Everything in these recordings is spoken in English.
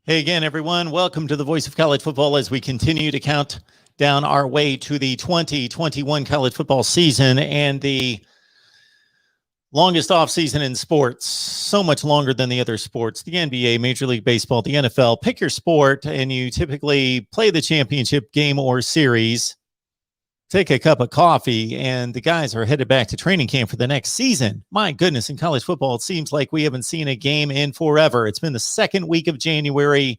Hey again, everyone. Welcome to the Voice of College Football as we continue to count down our way to the 2021 college football season and the longest offseason in sports, so much longer than the other sports, the NBA, Major League Baseball, the NFL. Pick your sport, and you typically play the championship game or series, take a cup of coffee, and the guys are headed back to training camp for the next season. My goodness, in college football, it seems like we haven't seen a game in forever. It's been the second week of January,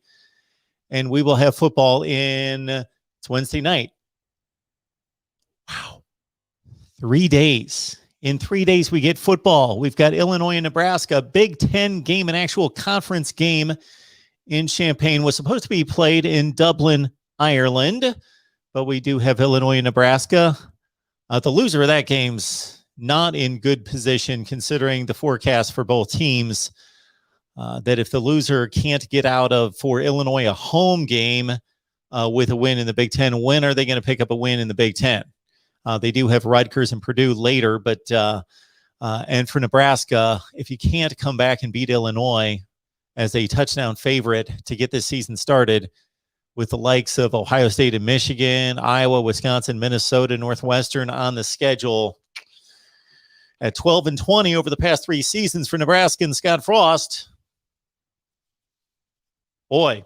and we will have football it's Wednesday night. Wow. 3 days. In 3 days, we get football. We've got Illinois and Nebraska, Big Ten game, an actual conference game in Champaign. Was supposed to be played in Dublin, Ireland, but we do have Illinois and Nebraska. The loser of that game's not in good position considering the forecast for both teams. That if the loser can't get out of, for Illinois, a home game with a win in the Big Ten, when are they going to pick up a win in the Big Ten? They do have Rutgers and Purdue later, but and for Nebraska, if you can't come back and beat Illinois as a touchdown favorite to get this season started with the likes of Ohio State and Michigan, Iowa, Wisconsin, Minnesota, Northwestern on the schedule at 12-20 over the past 3 seasons for Nebraska and Scott Frost. Boy,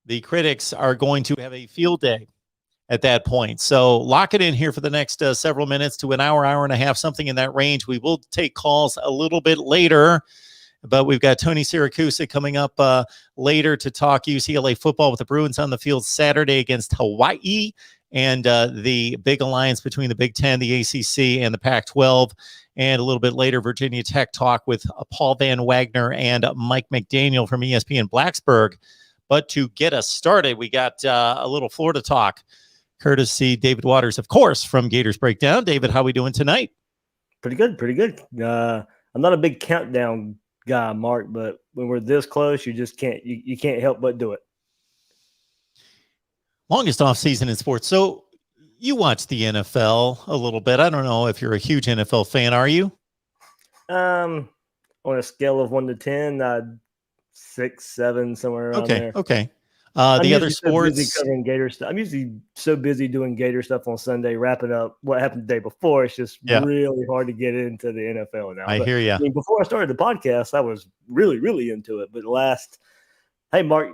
the critics are going to have a field day at that point. So lock it in here for the next several minutes to an hour, hour and a half, something in that range. We will take calls a little bit later, but we've got Tony Siracusa coming up later to talk UCLA football with the Bruins on the field Saturday against Hawaii and the big alliance between the Big Ten, the ACC, and the Pac-12. And a little bit later, Virginia Tech talk with Paul Van Wagner and Mike McDaniel from ESPN Blacksburg. But to get us started, we got a little Florida talk, courtesy David Waters, of course, from Gators Breakdown. David, how we doing tonight? Pretty good. I'm not a big countdown guy, Mark, but when we're this close, you just can't you can't help but do it. Longest off season in sports. So you watch the NFL a little bit. I don't know if you're a huge NFL fan. Are you? On a scale of 1 to 10, 6, 7, somewhere around there. Okay. The other sports. So busy covering Gator stuff. I'm usually so busy doing Gator stuff on Sunday, wrapping up what happened the day before. It's just really hard to get into the NFL now. I hear you. I mean, before I started the podcast, I was really, really into it. But hey, Mark,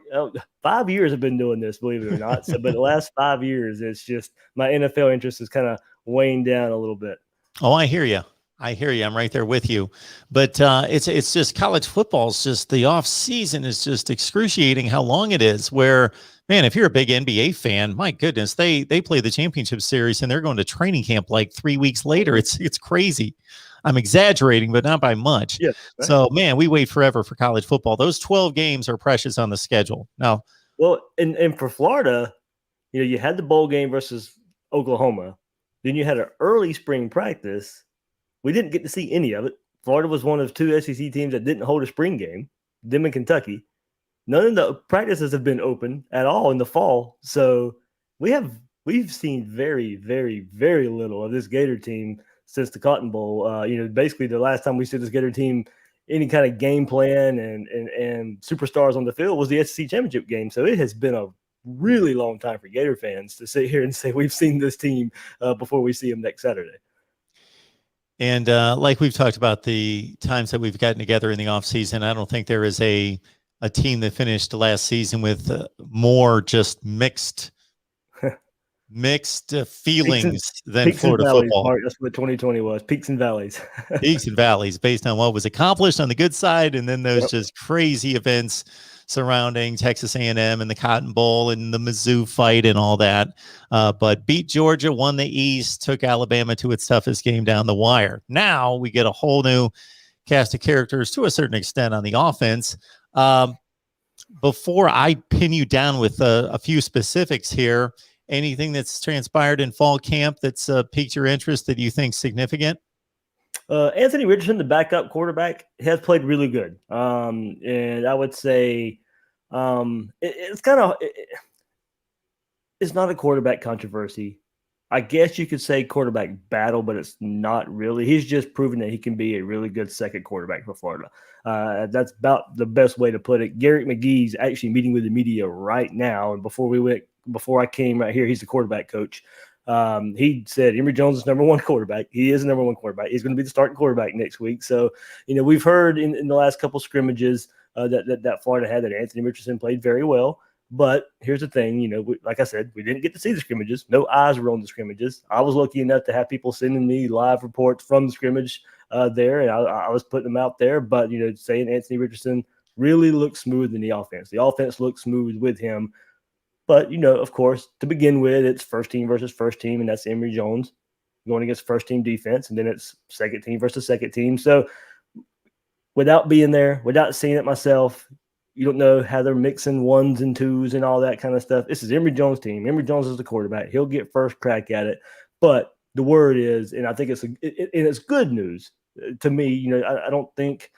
5 years I've been doing this, believe it or not. But the last 5 years, it's just my NFL interest is kind of weighing down a little bit. Oh, I hear you. I'm right there with you. But it's just college football is just the off season is just excruciating how long it is. Where, man, if you're a big NBA fan, my goodness, they play the championship series and they're going to training camp like 3 weeks later. It's crazy. I'm exaggerating, but not by much. Yes, right. So, man, we wait forever for college football. Those 12 games are precious on the schedule. Now, well, and for Florida, you had the bowl game versus Oklahoma. Then you had an early spring practice. We didn't get to see any of it. Florida was one of 2 SEC teams that didn't hold a spring game, them in Kentucky. None of the practices have been open at all in the fall. So we've seen very, very, very little of this Gator team since the Cotton Bowl. Basically the last time we see this Gator team, any kind of game plan and superstars on the field was the SEC championship game. So it has been a really long time for Gator fans to sit here and say we've seen this team before we see them next Saturday. And like we've talked about the times that we've gotten together in the offseason, I don't think there is a team that finished last season with more just mixed feelings than Florida football. Mark, that's what 2020 was. Peaks and valleys. Peaks and valleys based on what was accomplished on the good side, and then those just crazy events surrounding Texas A&M and the Cotton Bowl and the Mizzou fight and all that. But beat Georgia, won the East, took Alabama to its toughest game down the wire. Now we get a whole new cast of characters to a certain extent on the offense. Before I pin you down with a few specifics here, anything that's transpired in fall camp that's piqued your interest that you think significant? Anthony Richardson, the backup quarterback, has played really good. And I would say it's not a quarterback controversy. I guess you could say quarterback battle, but it's not really. He's just proven that he can be a really good second quarterback for Florida. That's about the best way to put it. Garrett McGee's actually meeting with the media right now, and before I came right here, he's the quarterback coach. He said Emory Jones is number one quarterback. He is the number one quarterback. He's going to be the starting quarterback next week. So, we've heard in the last couple scrimmages that Florida had that Anthony Richardson played very well. But here's the thing, like I said, we didn't get to see the scrimmages. No eyes were on the scrimmages. I was lucky enough to have people sending me live reports from the scrimmage there, and I was putting them out there. But, saying Anthony Richardson really looked smooth in the offense. The offense looked smooth with him. But, of course, to begin with, it's first team versus first team, and that's Emory Jones going against first team defense, and then it's second team versus second team. So without being there, without seeing it myself, you don't know how they're mixing ones and twos and all that kind of stuff. This is Emory Jones' team. Emory Jones is the quarterback. He'll get first crack at it. But the word is, and I think it's good news to me. I don't think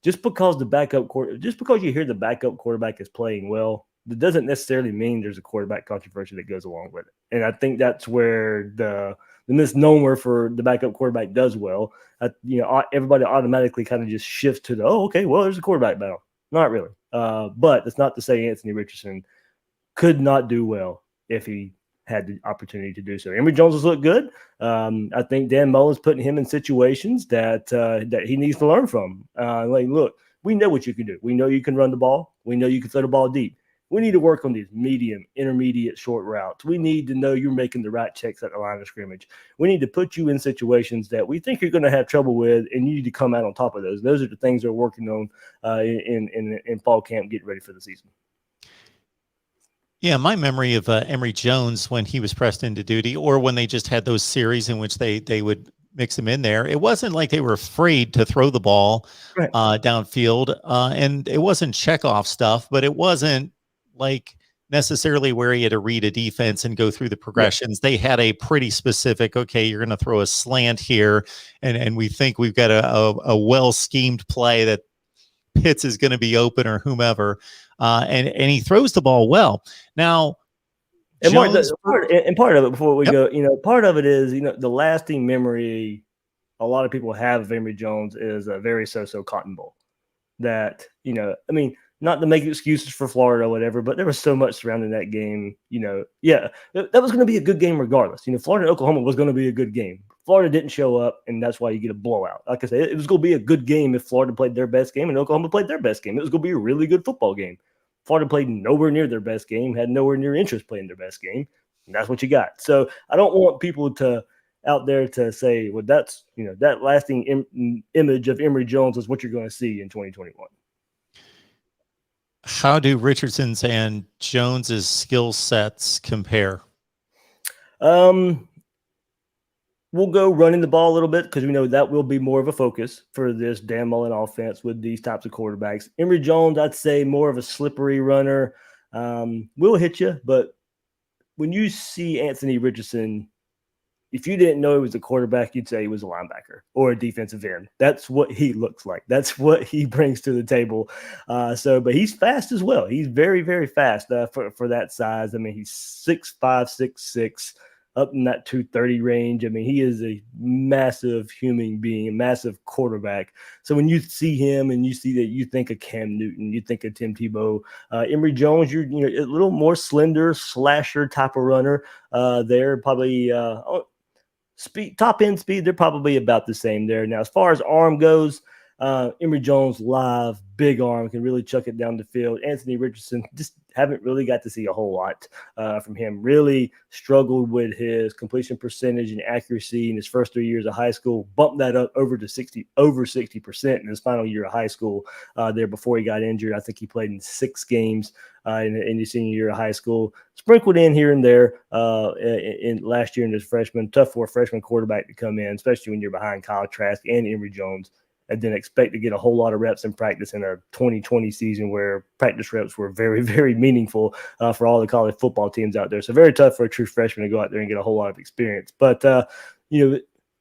just because you hear the backup quarterback is playing well, that doesn't necessarily mean there's a quarterback controversy that goes along with it. And I think that's where the misnomer for the backup quarterback does well. Everybody automatically kind of just shifts to there's a quarterback battle. Not really. But it's not to say Anthony Richardson could not do well if he had the opportunity to do so. Emory Jones has looked good. I think Dan Mullen's putting him in situations that he needs to learn from. Look, we know what you can do. We know you can run the ball. We know you can throw the ball deep. We need to work on these medium, intermediate, short routes. We need to know you're making the right checks at the line of scrimmage. We need to put you in situations that we think you're going to have trouble with, and you need to come out on top of those. Those are the things they're working on in fall camp, getting ready for the season. Yeah, my memory of Emory Jones when he was pressed into duty, or when they just had those series in which they would mix him in there, it wasn't like they were afraid to throw the ball downfield, and it wasn't checkoff stuff, but it wasn't like necessarily where he had to read a defense and go through the progressions. They had a pretty specific, okay, you're going to throw a slant here, and we think we've got a well-schemed play that Pitts is going to be open or whomever, and he throws the ball well. Now, and part of it before we go, part of it is, the lasting memory a lot of people have of Emory Jones is a very so-so Cotton Bowl. That, not to make excuses for Florida or whatever, but there was so much surrounding that game. That was going to be a good game regardless. Florida and Oklahoma was going to be a good game. Florida didn't show up, and that's why you get a blowout. Like I said, it was going to be a good game if Florida played their best game and Oklahoma played their best game. It was going to be a really good football game. Florida played nowhere near their best game, had nowhere near interest playing their best game, and that's what you got. So I don't want people out there to say, well, that's, that lasting image of Emory Jones is what you're going to see in 2021. How do Richardson's and Jones's skill sets compare? We'll go running the ball a little bit because we know that will be more of a focus for this Dan Mullen offense with these types of quarterbacks. Emory Jones, I'd say more of a slippery runner. Will hit you, but when you see Anthony Richardson, if you didn't know he was a quarterback, you'd say he was a linebacker or a defensive end. That's what he looks like. That's what he brings to the table. But he's fast as well. He's very, very fast for that size. I mean, he's 6'5", 6'6", up in that 230 range. I mean, he is a massive human being, a massive quarterback. So when you see him and you see that, you think of Cam Newton, you think of Tim Tebow. Emory Jones, you're a little more slender, slasher type of runner there. Probably speed, top end speed, they're probably about the same there. Now, as far as arm goes, Emory Jones, live, big arm, can really chuck it down the field. Anthony Richardson, just haven't really got to see a whole lot from him. Really struggled with his completion percentage and accuracy in his first 3 years of high school. Bumped that up over 60% in his final year of high school there before he got injured. I think he played in 6 games in his senior year of high school. Sprinkled in here and there in last year in his freshman. Tough for a freshman quarterback to come in, especially when you're behind Kyle Trask and Emory Jones, and then expect to get a whole lot of reps in practice in a 2020 season where practice reps were very, very meaningful for all the college football teams out there. So very tough for a true freshman to go out there and get a whole lot of experience. But,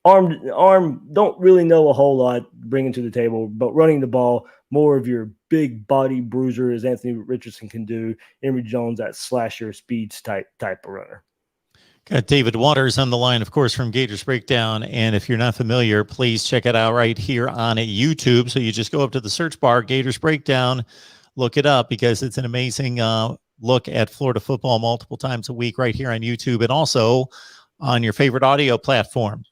arm don't really know a whole lot bringing to the table, but running the ball, more of your big body bruiser as Anthony Richardson can do. Emory Jones, that slasher speeds type of runner. Got David Waters on the line, of course, from Gators Breakdown. And if you're not familiar, please check it out right here on YouTube. So you just go up to the search bar, Gators Breakdown, look it up, because it's an amazing look at Florida football multiple times a week right here on YouTube and also on your favorite audio platform.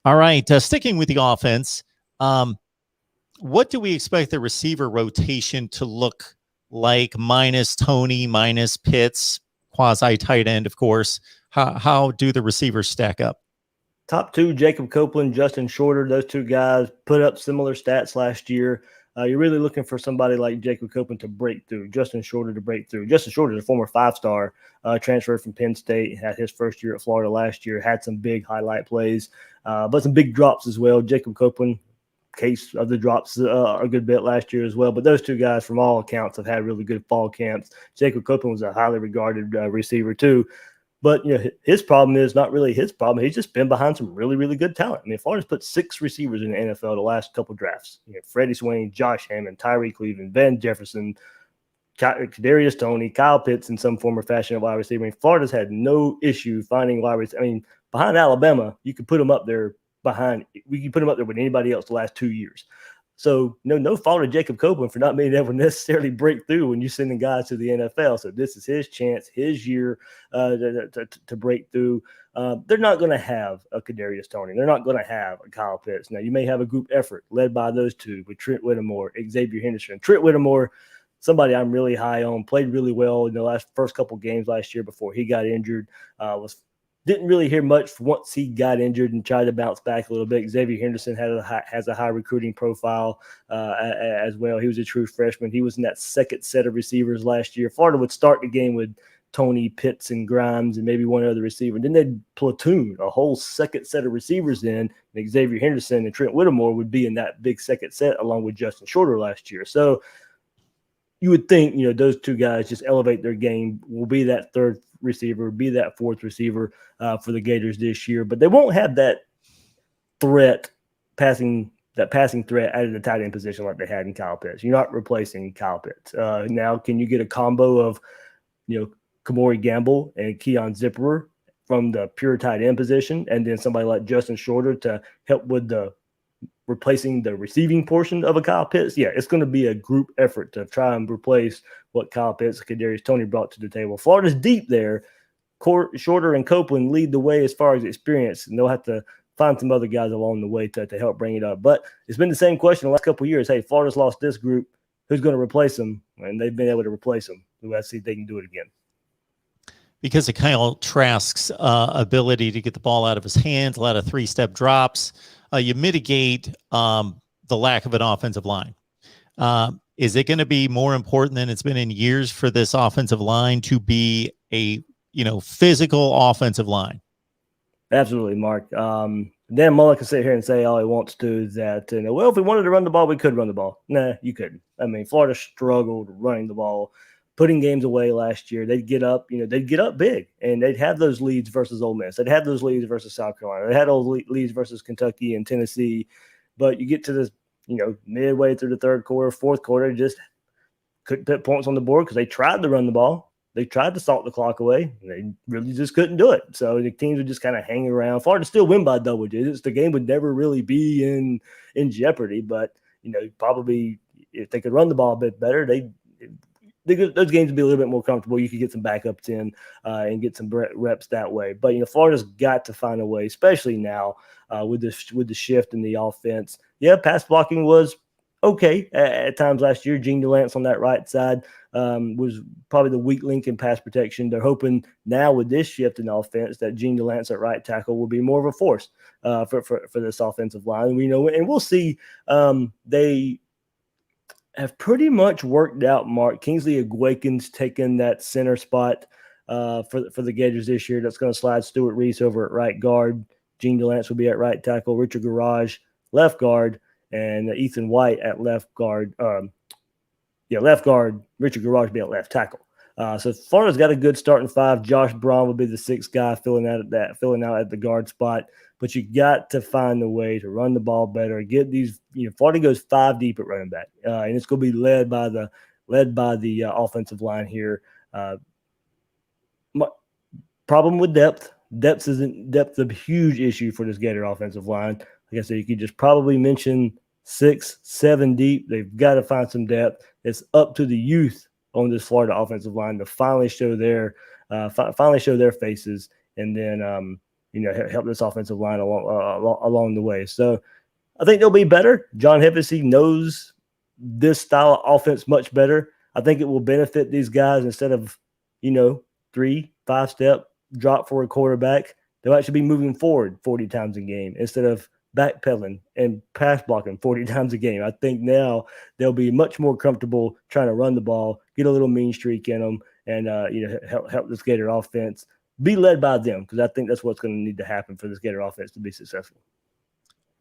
All right, sticking with the offense, what do we expect the receiver rotation to look like, minus Tony, minus Pitts, quasi tight end, of course? How do the receivers stack up? Top two, Jacob Copeland, Justin Shorter. Those two guys put up similar stats last year. You're really looking for somebody like Jacob Copeland to break through, Justin Shorter to break through. Justin Shorter is a former 5-star, transferred from Penn State, had his first year at Florida last year, had some big highlight plays, but some big drops as well. Jacob Copeland, case of the drops a good bit last year as well. But those two guys, from all accounts, have had really good fall camps. Jacob Copeland was a highly regarded receiver too. But, his problem is not really his problem. He's just been behind some really, really good talent. I mean, Florida's put 6 receivers in the NFL the last couple drafts. Freddie Swain, Josh Hammond, Tyree Cleveland, Van Jefferson, Kadarius Toney, Kyle Pitts in some form or fashion at wide receiver. I mean, Florida's had no issue finding wide receiver. I mean, behind Alabama, you could put them up there we can put them up there with anybody else the last 2 years. So no fault of Jacob Copeland for not being able to necessarily break through when you're sending guys to the NFL. So this is his chance, his year to break through. They're not going to have a Kadarius Toney. They're not going to have a Kyle Pitts. Now, you may have a group effort led by those two with Trent Whittemore, Xavier Henderson. Trent Whittemore, somebody I'm really high on, played really well in the first couple games last year before he got injured, didn't really hear much once he got injured and tried to bounce back a little bit. Xavier Henderson has a high recruiting profile as well. He was a true freshman. He was in that second set of receivers last year. Florida would start the game with Tony, Pitts, and Grimes, and maybe one other receiver. And then they'd platoon a whole second set of receivers in, and Xavier Henderson and Trent Whittemore would be in that big second set along with Justin Shorter last year. So you would think, those two guys just elevate their game, will be that third receiver, be that fourth receiver for the Gators this year. But they won't have that passing threat out of the tight end position like they had in Kyle Pitts. You're not replacing Kyle Pitts. Now, can you get a combo of, Kamori Gamble and Keon Zipperer from the pure tight end position, and then somebody like Justin Shorter to help with the replacing the receiving portion of a Kyle Pitts? Yeah, it's going to be a group effort to try and replace what Kyle Pitts and Kadarius Toney brought to the table. Florida's deep there. Shorter and Copeland lead the way as far as experience, and they'll have to find some other guys along the way to help bring it up. But it's been the same question the last couple of years. Hey, Florida's lost this group. Who's going to replace them? And they've been able to replace them. Let's see if they can do it again. Because of Kyle Trask's ability to get the ball out of his hands, a lot of 3-step drops, you mitigate the lack of an offensive line. Is it going to be more important than it's been in years for this offensive line to be a physical offensive line? Absolutely, Mark. Dan Mullen can sit here and say all he wants to that, if we wanted to run the ball, we could run the ball. Nah, you couldn't. I mean, Florida struggled running the ball, putting games away last year. They'd get up, they'd get up big, and they'd have those leads versus Ole Miss. They'd have those leads versus South Carolina. They had those leads versus Kentucky and Tennessee. But you get to this, midway through the third quarter, fourth quarter, just couldn't put points on the board because they tried to run the ball. They tried to salt the clock away, and they really just couldn't do it. So the teams would just kind of hang around. Florida still win by double digits. The game would never really be in jeopardy. But, probably if they could run the ball a bit better, those games would be a little bit more comfortable. You could get some backups in and get some reps that way. But, Florida's got to find a way, especially now with the shift in the offense. Yeah, pass blocking was okay at times last year. Gene Delance on that right side was probably the weak link in pass protection. They're hoping now with this shift in offense that Gene Delance at right tackle will be more of a force for this offensive line. And we'll see. They have pretty much worked out Mark. Kingsley Igwekin's taken that center spot for the Gators this year. That's going to slide Stuart Reese over at right guard. Gene Delance will be at right tackle. Richard Garage, left guard, and Ethan White at left guard. Left guard. Richard Garage will be at left tackle. So Florida's got a good starting 5. Josh Braun will be the 6th guy filling out at the guard spot. But you got to find a way to run the ball better. Get these. Florida goes 5 deep at running back, and it's going to be led by the offensive line here. Problem with depth. Depth a huge issue for this Gator offensive line. Like I said, you could just probably mention 6, 7 deep. They've got to find some depth. It's up to the youth on this Florida offensive line to finally show their faces, and then help this offensive line along the way. So I think they'll be better. John Hevesy knows this style of offense much better. I think it will benefit these guys instead of 3-5 step drop for a quarterback. They'll actually be moving forward 40 times a game instead of backpedaling and pass blocking 40 times a game. I think now they'll be much more comfortable trying to run the ball, get a little mean streak in them, and help this Gator offense be led by them, because I think that's what's going to need to happen for this Gator offense to be successful.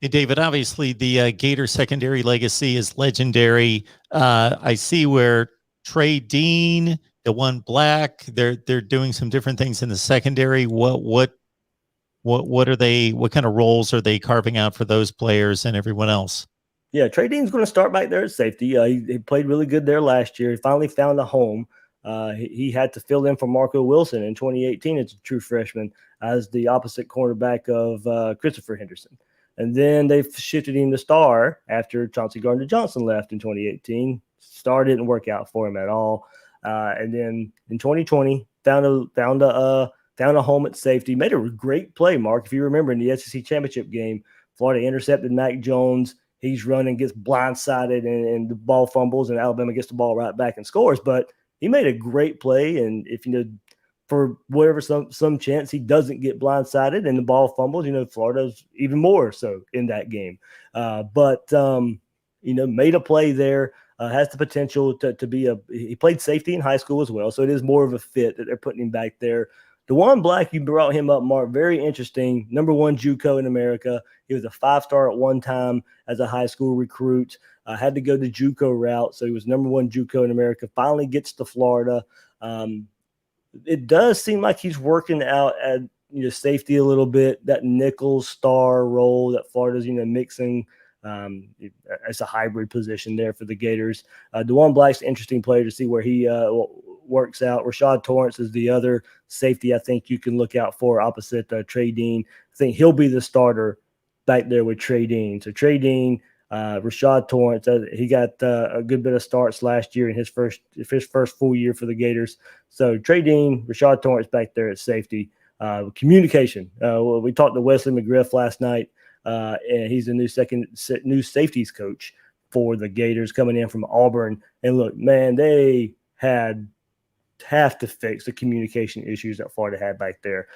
Hey, David, obviously the Gator secondary legacy is legendary. I see where Trey Dean, the one black, they're doing some different things in the secondary. What are they? What kind of roles are they carving out for those players and everyone else? Yeah, Trey Dean's going to start back there at safety. He played really good there last year. He finally found a home. He had to fill in for Marco Wilson in 2018 as a true freshman as the opposite cornerback of Christopher Henderson. And then they shifted him to star after Chauncey Gardner-Johnson left in 2018. Star didn't work out for him at all. And then in 2020, found a home at safety. Made a great play, Mark. If you remember in the SEC championship game, Florida intercepted Mac Jones. He's running, gets blindsided, and the ball fumbles, and Alabama gets the ball right back and scores. But he made a great play, and if for whatever some chance he doesn't get blindsided and the ball fumbles, Florida's even more so in that game. But made a play there. Has the potential to be he played safety in high school as well, so it is more of a fit that they're putting him back there. The one black, you brought him up, Mark, very interesting. Number 1 JUCO in America. He was a 5-star at one time as a high school recruit. Had to go the JUCO route, so he was number 1 JUCO in America. Finally gets to Florida. It does seem like he's working out at safety a little bit. That nickel star role that Florida's mixing. It's a hybrid position there for the Gators. DeJuan Black's an interesting player to see where he works out. Rashad Torrance is the other safety I think you can look out for opposite Trey Dean. I think he'll be the starter back there with Trey Dean. So Trey Dean, Rashad Torrance, he got a good bit of starts last year in his first full year for the Gators. So Trey Dean, Rashad Torrance back there at safety. Communication. We talked to Wesley McGriff last night, and he's the new safeties coach for the Gators coming in from Auburn. And look, man, they have to fix the communication issues that Florida had back there.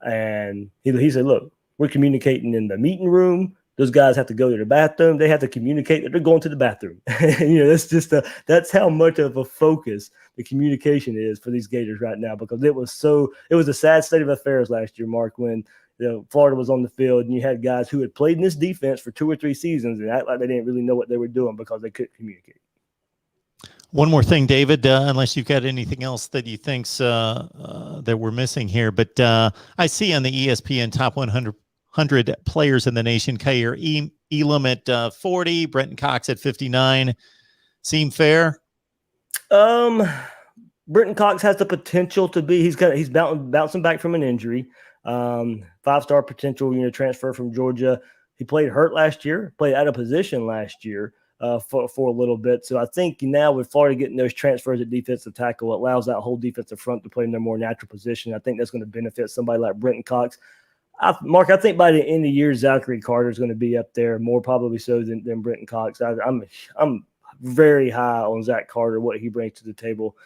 And he said, look, we're communicating in the meeting room. Those guys have to go to the bathroom. They have to communicate that they're going to the bathroom. That's how much of a focus the communication is for these Gators right now, because it was a sad state of affairs last year, Mark, when Florida was on the field and you had guys who had played in this defense for 2 or 3 seasons and act like they didn't really know what they were doing because they couldn't communicate. One more thing, David, unless you've got anything else that you think's that we're missing here, but I see on the ESPN top 100 players in the nation, Kaiir Elam at 40, Brenton Cox at 59. Seem fair? Brenton Cox has the potential to be. He's bouncing back from an injury. 5-star potential, transfer from Georgia. He played hurt last year, played out of position last year for a little bit. So I think now with Florida getting those transfers at defensive tackle, it allows that whole defensive front to play in their more natural position. I think that's going to benefit somebody like Brenton Cox. Mark, I think by the end of the year, Zachary Carter is going to be up there, more probably so than Brenton Cox. I'm very high on Zach Carter, what he brings to the table.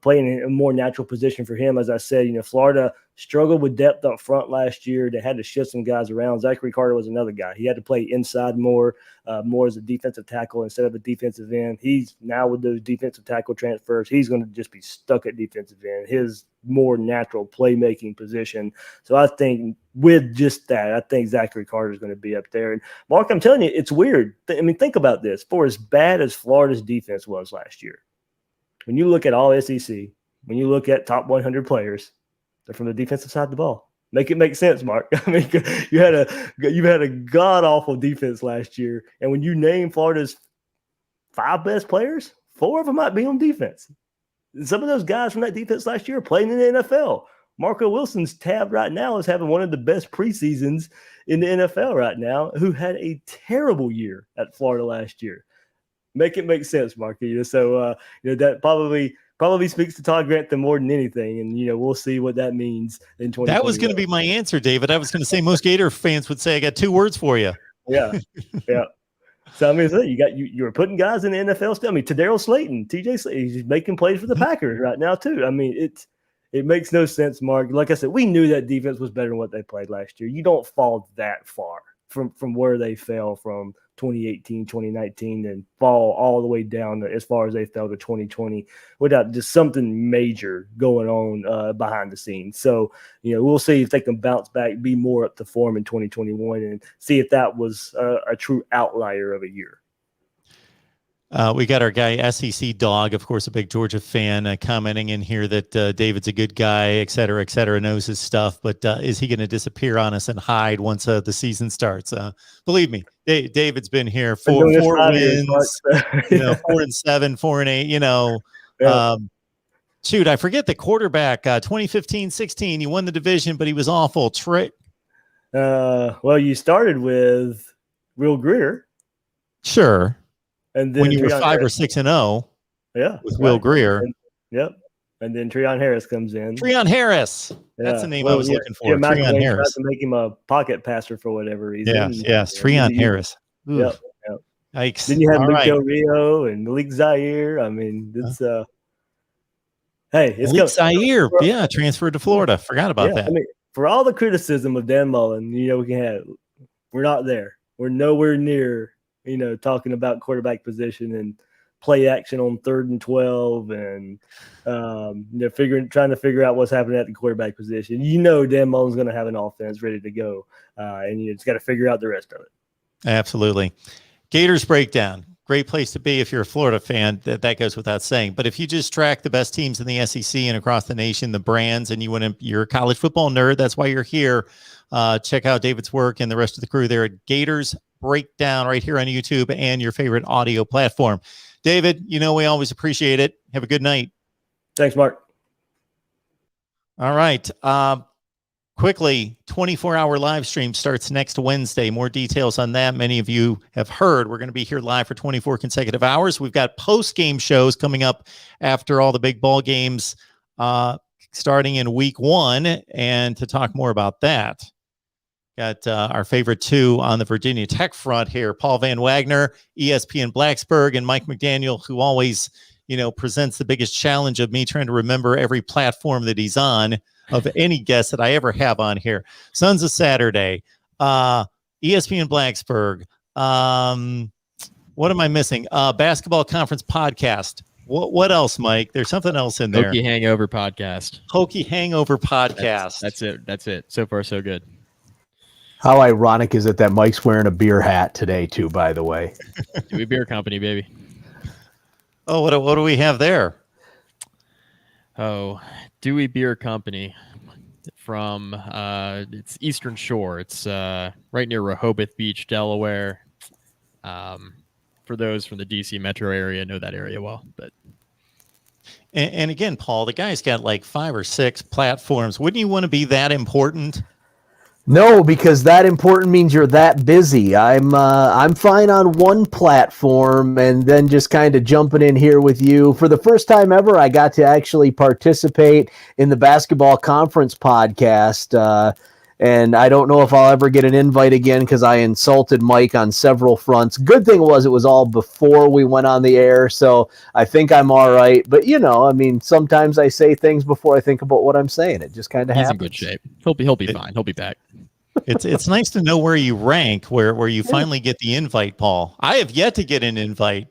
Playing in a more natural position for him. As I said, Florida struggled with depth up front last year. They had to shift some guys around. Zachary Carter was another guy. He had to play inside more as a defensive tackle instead of a defensive end. He's now with those defensive tackle transfers, he's going to just be stuck at defensive end, his more natural playmaking position. So I think with just that, I think Zachary Carter is going to be up there. And Mark, I'm telling you, it's weird. Think about this. For as bad as Florida's defense was last year, when you look at all SEC, when you look at top 100 players, they're from the defensive side of the ball. Make it make sense, Mark. You had a god awful defense last year, and when you name Florida's 5 best players, 4 of them might be on defense. Some of those guys from that defense last year are playing in the NFL. Marco Wilson's tab right now is having one of the best preseasons in the NFL right now, who had a terrible year at Florida last year. Make it make sense, Marco. So that probably speaks to Todd Grantham more than anything, and we'll see what that means in 2020. That was going to be my answer, David. I was going to say most Gator fans would say I got 2 words for you. Yeah. So I mean, you were putting guys in the NFL still. I mean, Tadarius Slayton, TJ Slayton, he's making plays for the Packers right now too. I mean, it makes no sense, Mark. Like I said, we knew that defense was better than what they played last year. You don't fall that far from where they fell from 2018, 2019, and fall all the way down as far as they fell to 2020 without just something major going on behind the scenes. So, we'll see if they can bounce back, be more up to form in 2021, and see if that was a true outlier of a year. We got our guy SEC Dog, of course, a big Georgia fan, commenting in here that David's a good guy, et cetera, knows his stuff. But is he going to disappear on us and hide once the season starts? Believe me, David's been here four wins, 4-7, 4-8. Shoot, I forget the quarterback. 2015-16, you won the division, but he was awful. Well, you started with Will Greer. Sure. And then when you were 5 or 6-0, with Will Greer. Yep. And then Treon Harris comes in. Treon Harris. That's the name I was looking for. Treon Harris. To make him a pocket passer for whatever reason. Yes. Treon Harris. Yep. Yikes. Then you had Luke Rio and Malik Zaire. I mean, it's it's Malik Zaire. Yeah, transferred to Florida. Forgot about that. I mean, for all the criticism of Dan Mullen, we're not there. We're nowhere near talking about quarterback position and play action on 3rd and 12 and trying to figure out what's happening at the quarterback position. Dan Mullen's going to have an offense ready to go, and you just got to figure out the rest of it. Absolutely. Gators breakdown. Great place to be if you're a Florida fan. That goes without saying. But if you just track the best teams in the SEC and across the nation, the brands, and you're a college football nerd, that's why you're here. Check out David's work and the rest of the crew there at Gators Breakdown right here on YouTube and your favorite audio platform. David, we always appreciate it. Have a good night. Thanks, Mark. All right. Quickly, 24-hour live stream starts next Wednesday. More details on that. Many of you have heard we're going to be here live for 24 consecutive hours. We've got post-game shows coming up after all the big ball games starting in week 1. And to talk more about that, got our favorite 2 on the Virginia Tech front here, Paul Van Wagner, ESPN Blacksburg, and Mike McDaniel, who always, presents the biggest challenge of me trying to remember every platform that he's on of any guest that I ever have on here. Sons of Saturday, ESPN Blacksburg. What am I missing? Basketball Conference Podcast. What else, Mike? There's something else in there. Hokie Hangover Podcast. Hokie Hangover Podcast. That's it. So far, so good. How ironic is it that Mike's wearing a beer hat today, too, by the way? Dewey Beer Company, baby. Oh, what do we have there? Oh, Dewey Beer Company from it's Eastern Shore. It's right near Rehoboth Beach, Delaware. For those from the DC metro area, know that area well. But and again, Paul, the guy's got like 5 or 6 platforms. Wouldn't you want to be that important? No, because that important means you're that busy. I'm fine on one platform and then just kind of jumping in here with you. For the first time ever, I got to actually participate in the Basketball Conference podcast. And I don't know if I'll ever get an invite again because I insulted Mike on several fronts. Good thing was it was all before we went on the air, so I think I'm all right. But, sometimes I say things before I think about what I'm saying. It just kind of happens. He's in good shape. He'll be fine. He'll be back. It's nice to know where you rank, where you finally get the invite, Paul. I have yet to get an invite.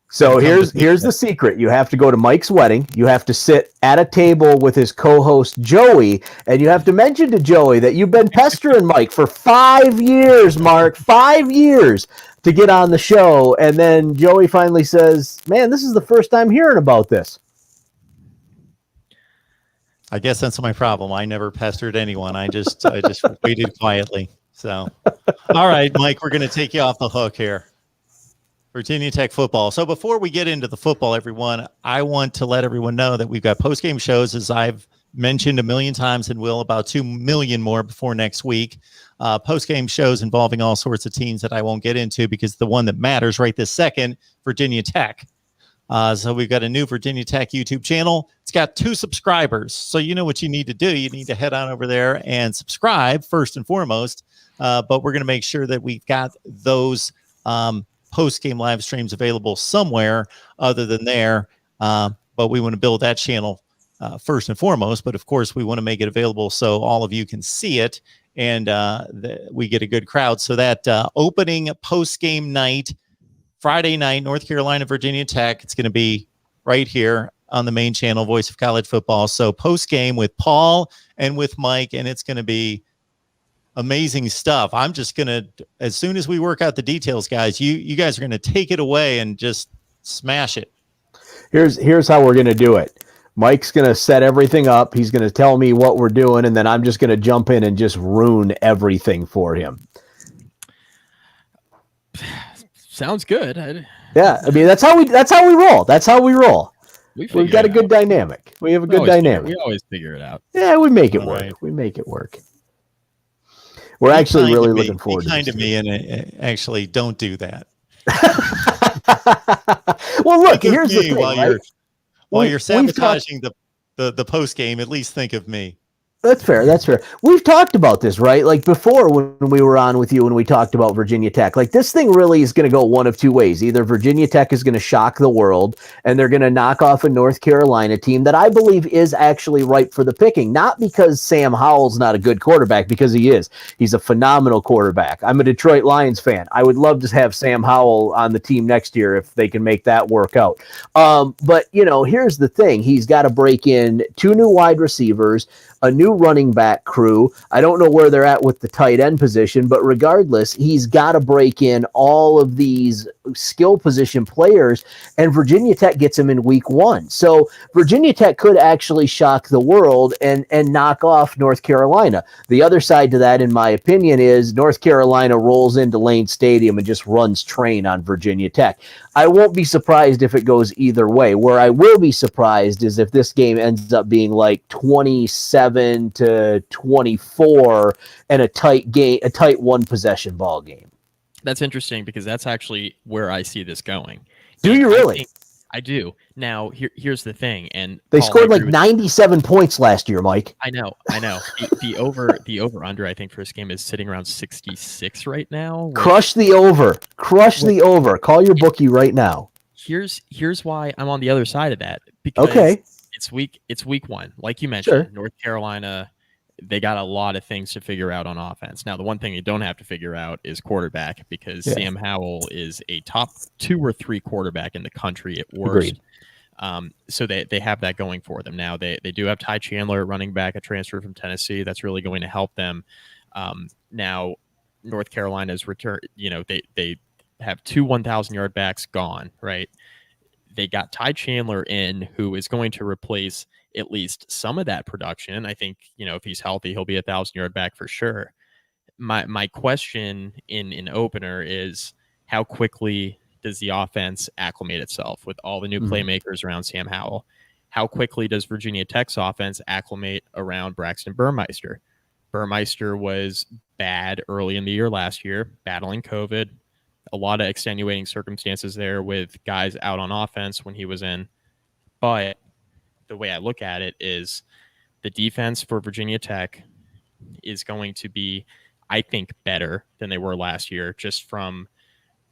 So here's the secret. You have to go to Mike's wedding. You have to sit at a table with his co-host Joey, and you have to mention to Joey that you've been pestering Mike for 5 years, Mark, 5 years to get on the show. And then Joey finally says, "Man, this is the first time hearing about this." I guess that's my problem. I never pestered anyone. I just waited quietly. So, all right, Mike, we're going to take you off the hook here. Virginia Tech football. So before we get into the football, everyone, I want to let everyone know that we've got post-game shows, as I've mentioned a million times and will about 2 million more before next week. Post-game shows involving all sorts of teams that I won't get into because the one that matters right this second, Virginia Tech. So we've got a new Virginia Tech YouTube channel. It's got 2 subscribers. So you know what you need to do. You need to head on over there and subscribe first and foremost. But we're going to make sure that we've got those post-game live streams available somewhere other than there. But we want to build that channel first and foremost. But of course, we want to make it available so all of you can see it and we get a good crowd. So that opening post-game night, Friday night, North Carolina, Virginia Tech. It's going to be right here on the main channel, Voice of College Football. So post-game with Paul and with Mike, and it's going to be amazing stuff. I'm just going to, as soon as we work out the details, guys, you guys are going to take it away and just smash it. Here's how we're going to do it. Mike's going to set everything up. He's going to tell me what we're doing, and then I'm just going to jump in and just ruin everything for him. Sounds good. Yeah, I mean that's how we roll. That's how we roll. We've got a good out. dynamic. We have a good dynamic. We always figure it out. Yeah, we make it work. Right. We make it work. We're actually really looking forward to it. Be kind to me and actually don't do that. Well, look, here's the thing. While you're sabotaging the post game, at least think of me. That's fair. That's fair. We've talked about this, right? Like before when we were on with you and we talked about Virginia Tech, like this thing really is going to go one of two ways. Either Virginia Tech is going to shock the world and they're going to knock off a North Carolina team that I believe is actually ripe for the picking. Not because Sam Howell's not a good quarterback, because he is. He's a phenomenal quarterback. I'm a Detroit Lions fan. I would love to have Sam Howell on the team next year if they can make that work out. But, you know, here's the thing. He's got to break in 2 new wide receivers, a new running back crew. I don't know where they're at with the tight end position, but regardless, he's got to break in all of these skill position players, and Virginia Tech gets him in week 1. So Virginia Tech could actually shock the world and knock off North Carolina. The other side to that, in my opinion, is North Carolina rolls into Lane Stadium and just runs train on Virginia Tech. I won't be surprised if it goes either way. Where I will be surprised is if this game ends up being like 27-24 and a tight game, a tight 1-possession ball game. That's interesting because that's actually where I see this going. Do you really? I do. Now, here's the thing, and they scored like 97 points last year, Mike. I know. The over under I think for this game is sitting around 66 right now. Crush the over. The over. Call your bookie right now. Here's why I'm on the other side of that. Because it's week 1, like you mentioned. Sure. North Carolina, they got a lot of things to figure out on offense. Now, the one thing you don't have to figure out is quarterback, because Sam Howell is a top 2 or 3 quarterback in the country at worst. Agreed. So they have that going for them. Now, they do have Ty Chandler running back, a transfer from Tennessee. That's really going to help them. Now, North Carolina's return, you know, they have 2 1,000-yard backs gone, right? They got Ty Chandler in, who is going to replace at least some of that production. I think, you know, if he's healthy, he'll be a 1,000-yard back for sure. My question in opener is, how quickly does the offense acclimate itself with all the new playmakers around Sam Howell? How quickly does Virginia Tech's offense acclimate around Braxton Burmeister? Burmeister was bad early in the year last year, battling COVID. A lot of extenuating circumstances there with guys out on offense when he was in. But the way I look at it is the defense for Virginia Tech is going to be, I think, better than they were last year, just from,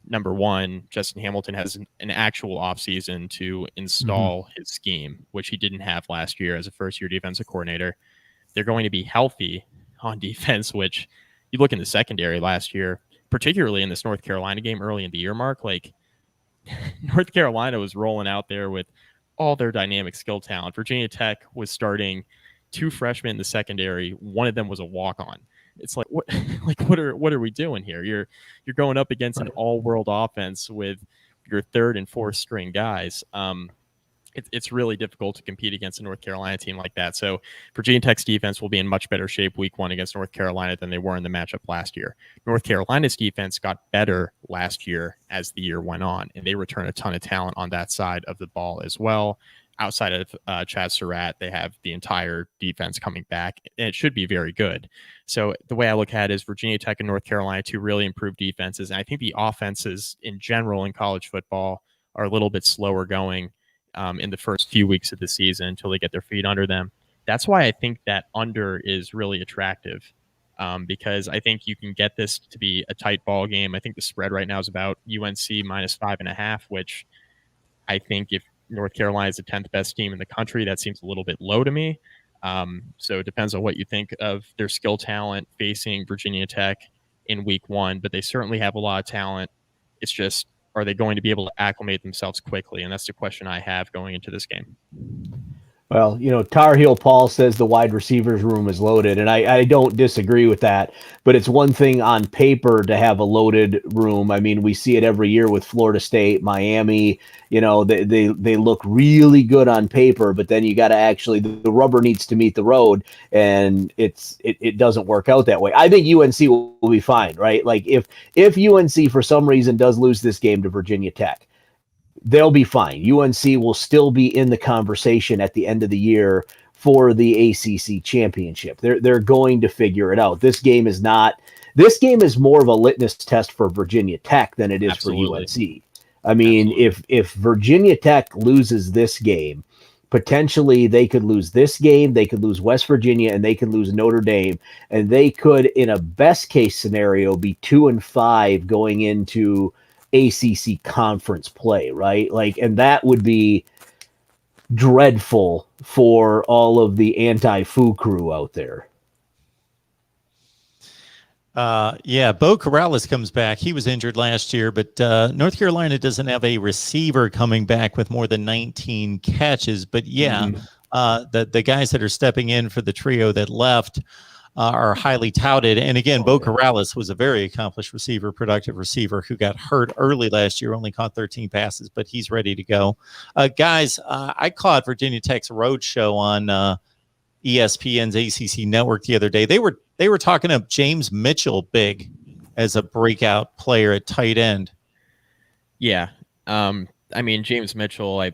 number one, Justin Hamilton has an actual offseason to install his scheme, which he didn't have last year as a first-year defensive coordinator. They're going to be healthy on defense, which you look in the secondary last year, particularly in this North Carolina game early in the year, Mark, like North Carolina was rolling out there with all their dynamic skill talent. Virginia Tech was starting 2 freshmen in the secondary. One of them was a walk-on. It's like, what are we doing here? You're going up against an all-world offense with your 3rd and 4th string guys. It's really difficult to compete against a North Carolina team like that. So Virginia Tech's defense will be in much better shape week 1 against North Carolina than they were in the matchup last year. North Carolina's defense got better last year as the year went on, and they return a ton of talent on that side of the ball as well. outside of Chad Surratt, they have the entire defense coming back, and it should be very good. So the way I look at it is Virginia Tech and North Carolina, two really improved defenses. And I think the offenses in general in college football are a little bit slower going in the first few weeks of the season until they get their feet under them. That's why I think that under is really attractive, because I think you can get this to be a tight ball game. I think the spread right now is about UNC -5.5, which I think if North Carolina is the 10th best team in the country, that seems a little bit low to me. So it depends on what you think of their skill talent facing Virginia Tech in week 1, but they certainly have a lot of talent. It's just, are they going to be able to acclimate themselves quickly? And that's the question I have going into this game. Well, Tar Heel Paul says the wide receivers room is loaded, and I don't disagree with that. But it's one thing on paper to have a loaded room. I mean, we see it every year with Florida State, Miami. They look really good on paper, but then you got to actually, the rubber needs to meet the road, and it doesn't work out that way. I think UNC will be fine, right? Like if UNC for some reason does lose this game to Virginia Tech, they'll be fine. UNC will still be in the conversation at the end of the year for the ACC championship. They're going to figure it out. This game is more of a litmus test for Virginia Tech than it is Absolutely. for UNC. I mean, if Virginia Tech loses this game, potentially they could lose this game, they could lose West Virginia, and they could lose Notre Dame, and they could, in a best case scenario, be 2-5 going into ACC conference play, right? And that would be dreadful for all of the anti-foo crew out there. Bo Corrales comes back. He was injured last year, but North Carolina doesn't have a receiver coming back with more than 19 catches. But the guys that are stepping in for the trio that left are highly touted. And again, Bo Corrales was a very accomplished receiver, productive receiver who got hurt early last year, only caught 13 passes, but he's ready to go. Guys, I caught Virginia Tech's road show on ESPN's ACC network the other day. They were talking up James Mitchell big as a breakout player at tight end. Yeah. I mean, James Mitchell, I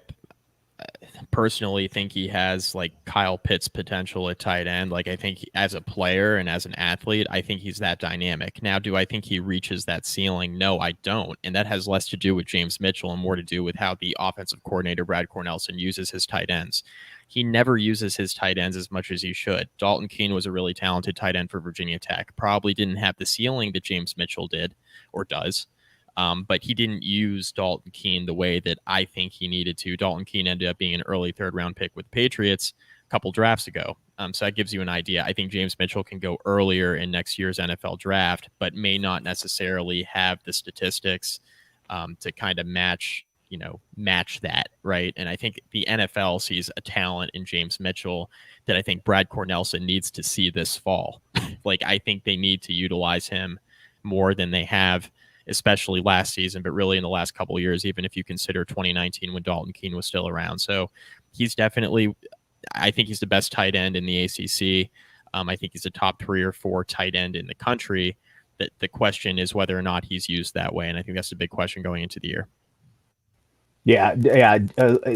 personally think he has like Kyle Pitts potential at tight end. Like, I think as a player and as an athlete, I think he's that dynamic. Now, do I think he reaches that ceiling? No, I don't. And that has less to do with James Mitchell and more to do with how the offensive coordinator, Brad Cornelsen, uses his tight ends. He never uses his tight ends as much as he should. Dalton Keene was a really talented tight end for Virginia Tech. Probably didn't have the ceiling that James Mitchell did or does. But he didn't use Dalton Keene the way that I think he needed to. Dalton Keene ended up being an early 3rd-round pick with the Patriots a couple drafts ago. So that gives you an idea. I think James Mitchell can go earlier in next year's NFL draft, but may not necessarily have the statistics to kind of match that, right? And I think the NFL sees a talent in James Mitchell that I think Brad Cornelsen needs to see this fall. Like, I think they need to utilize him more than they have, especially last season, but really in the last couple of years, even if you consider 2019 when Dalton Keene was still around. So he's definitely, I think he's the best tight end in the ACC. I think he's a top 3 or 4 tight end in the country. The question is whether or not he's used that way. And I think that's the big question going into the year. Yeah.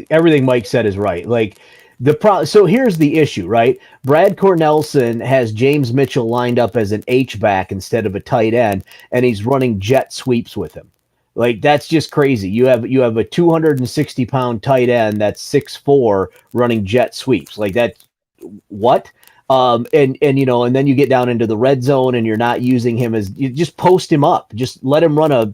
Everything Mike said is right. Like, so here's the issue, right? Brad Cornelsen has James Mitchell lined up as an H-back instead of a tight end, and he's running jet sweeps with him. Like, that's just crazy. You have a 260-pound tight end that's 6'4" running jet sweeps. Like, that's what? And then you get down into the red zone and you're not using him as, you just post him up. Just let him run a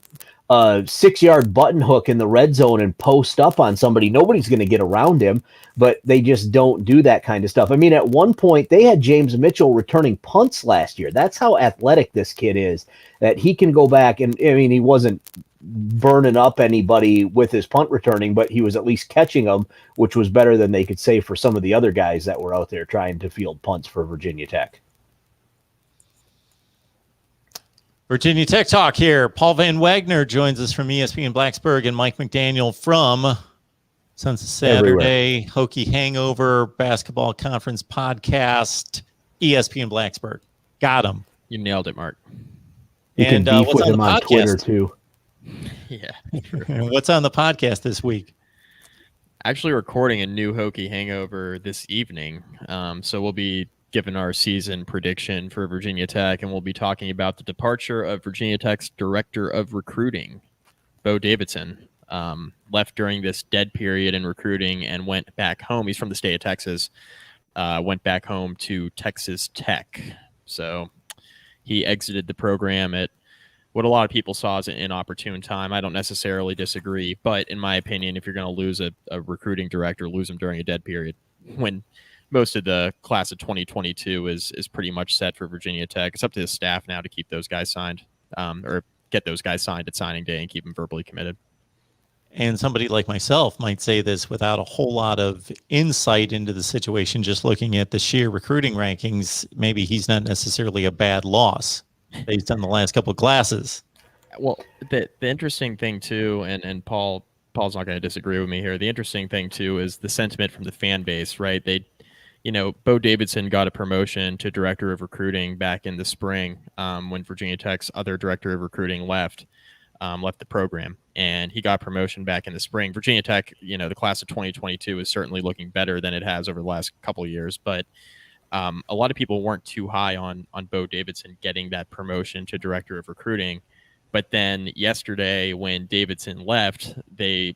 6-yard button hook in the red zone and post up on somebody. Nobody's going to get around him, but they just don't do that kind of stuff. I mean, at one point they had James Mitchell returning punts last year. That's how athletic this kid is, that he can go back and, I mean, he wasn't burning up anybody with his punt returning, but he was at least catching them, which was better than they could say for some of the other guys that were out there trying to field punts for Virginia Tech. Virginia Tech Talk here. Paul Van Wagner joins us from ESPN Blacksburg, and Mike McDaniel from Sons of Saturday, Hokie Hangover, Basketball Conference Podcast, ESPN Blacksburg. Got him. You nailed it, Mark. You can beef with him on Twitter, too. Yeah. What's on the podcast this week? actually recording a new Hokie Hangover this evening. So we'll be giving our season prediction for Virginia Tech, and we'll be talking about the departure of Virginia Tech's director of recruiting, Bo Davidson. Left during this dead period in recruiting and went back home. He's from the state of Texas. Went back home to Texas Tech. So he exited the program at what a lot of people saw as an inopportune time. I don't necessarily disagree, but in my opinion, if you're going to lose a recruiting director, lose him during a dead period when most of the class of 2022 is pretty much set for Virginia Tech. It's up to the staff now to keep those guys signed, or get those guys signed at signing day and keep them verbally committed. And somebody like myself might say this without a whole lot of insight into the situation, just looking at the sheer recruiting rankings. Maybe he's not necessarily a bad loss based on the last couple of classes. Well, the interesting thing too, and Paul's not going to disagree with me here. The interesting thing too is the sentiment from the fan base, right? Bo Davidson got a promotion to director of recruiting back in the spring when Virginia Tech's other director of recruiting left the program, and he got promotion back in the spring. Virginia Tech, the class of 2022 is certainly looking better than it has over the last couple of years, but a lot of people weren't too high on Bo Davidson getting that promotion to director of recruiting. But then yesterday when Davidson left, the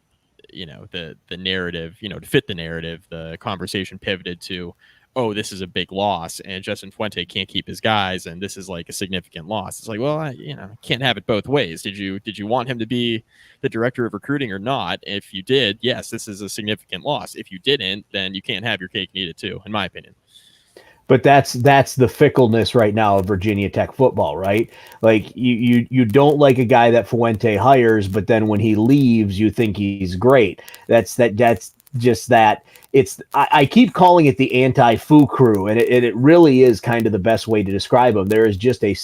narrative, to fit the narrative, the conversation pivoted to, oh, this is a big loss and Justin Fuente can't keep his guys and this is like a significant loss. It's like, well, can't have it both ways. Did you want him to be the director of recruiting or not? If you did, yes, this is a significant loss. If you didn't, then you can't have your cake and eat it too, in my opinion. But that's the fickleness right now of Virginia Tech football, right? Like you don't like a guy that Fuente hires, but then when he leaves, you think he's great. That's just that. I keep calling it the anti-Fu crew, and it really is kind of the best way to describe them. There is just a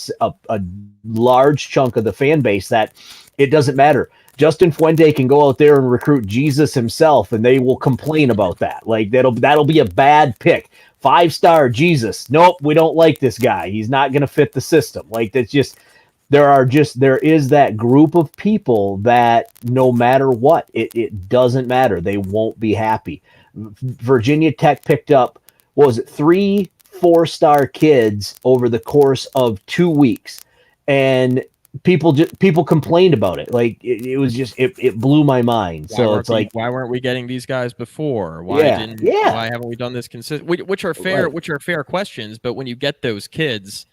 large chunk of the fan base that it doesn't matter. Justin Fuente can go out there and recruit Jesus himself, and they will complain about that. Like that'll be a bad pick. 5-star Jesus. Nope, we don't like this guy. He's not going to fit the system. Like that's just there is that group of people that no matter what, it doesn't matter. They won't be happy. Virginia Tech picked up, what was it, 3 4-star kids over the course of 2 weeks, and people complained about it. Like it was just it blew my mind. So it's like, why weren't we getting these guys before? Why haven't we done this consistent? Which are fair questions, but when you get those kids,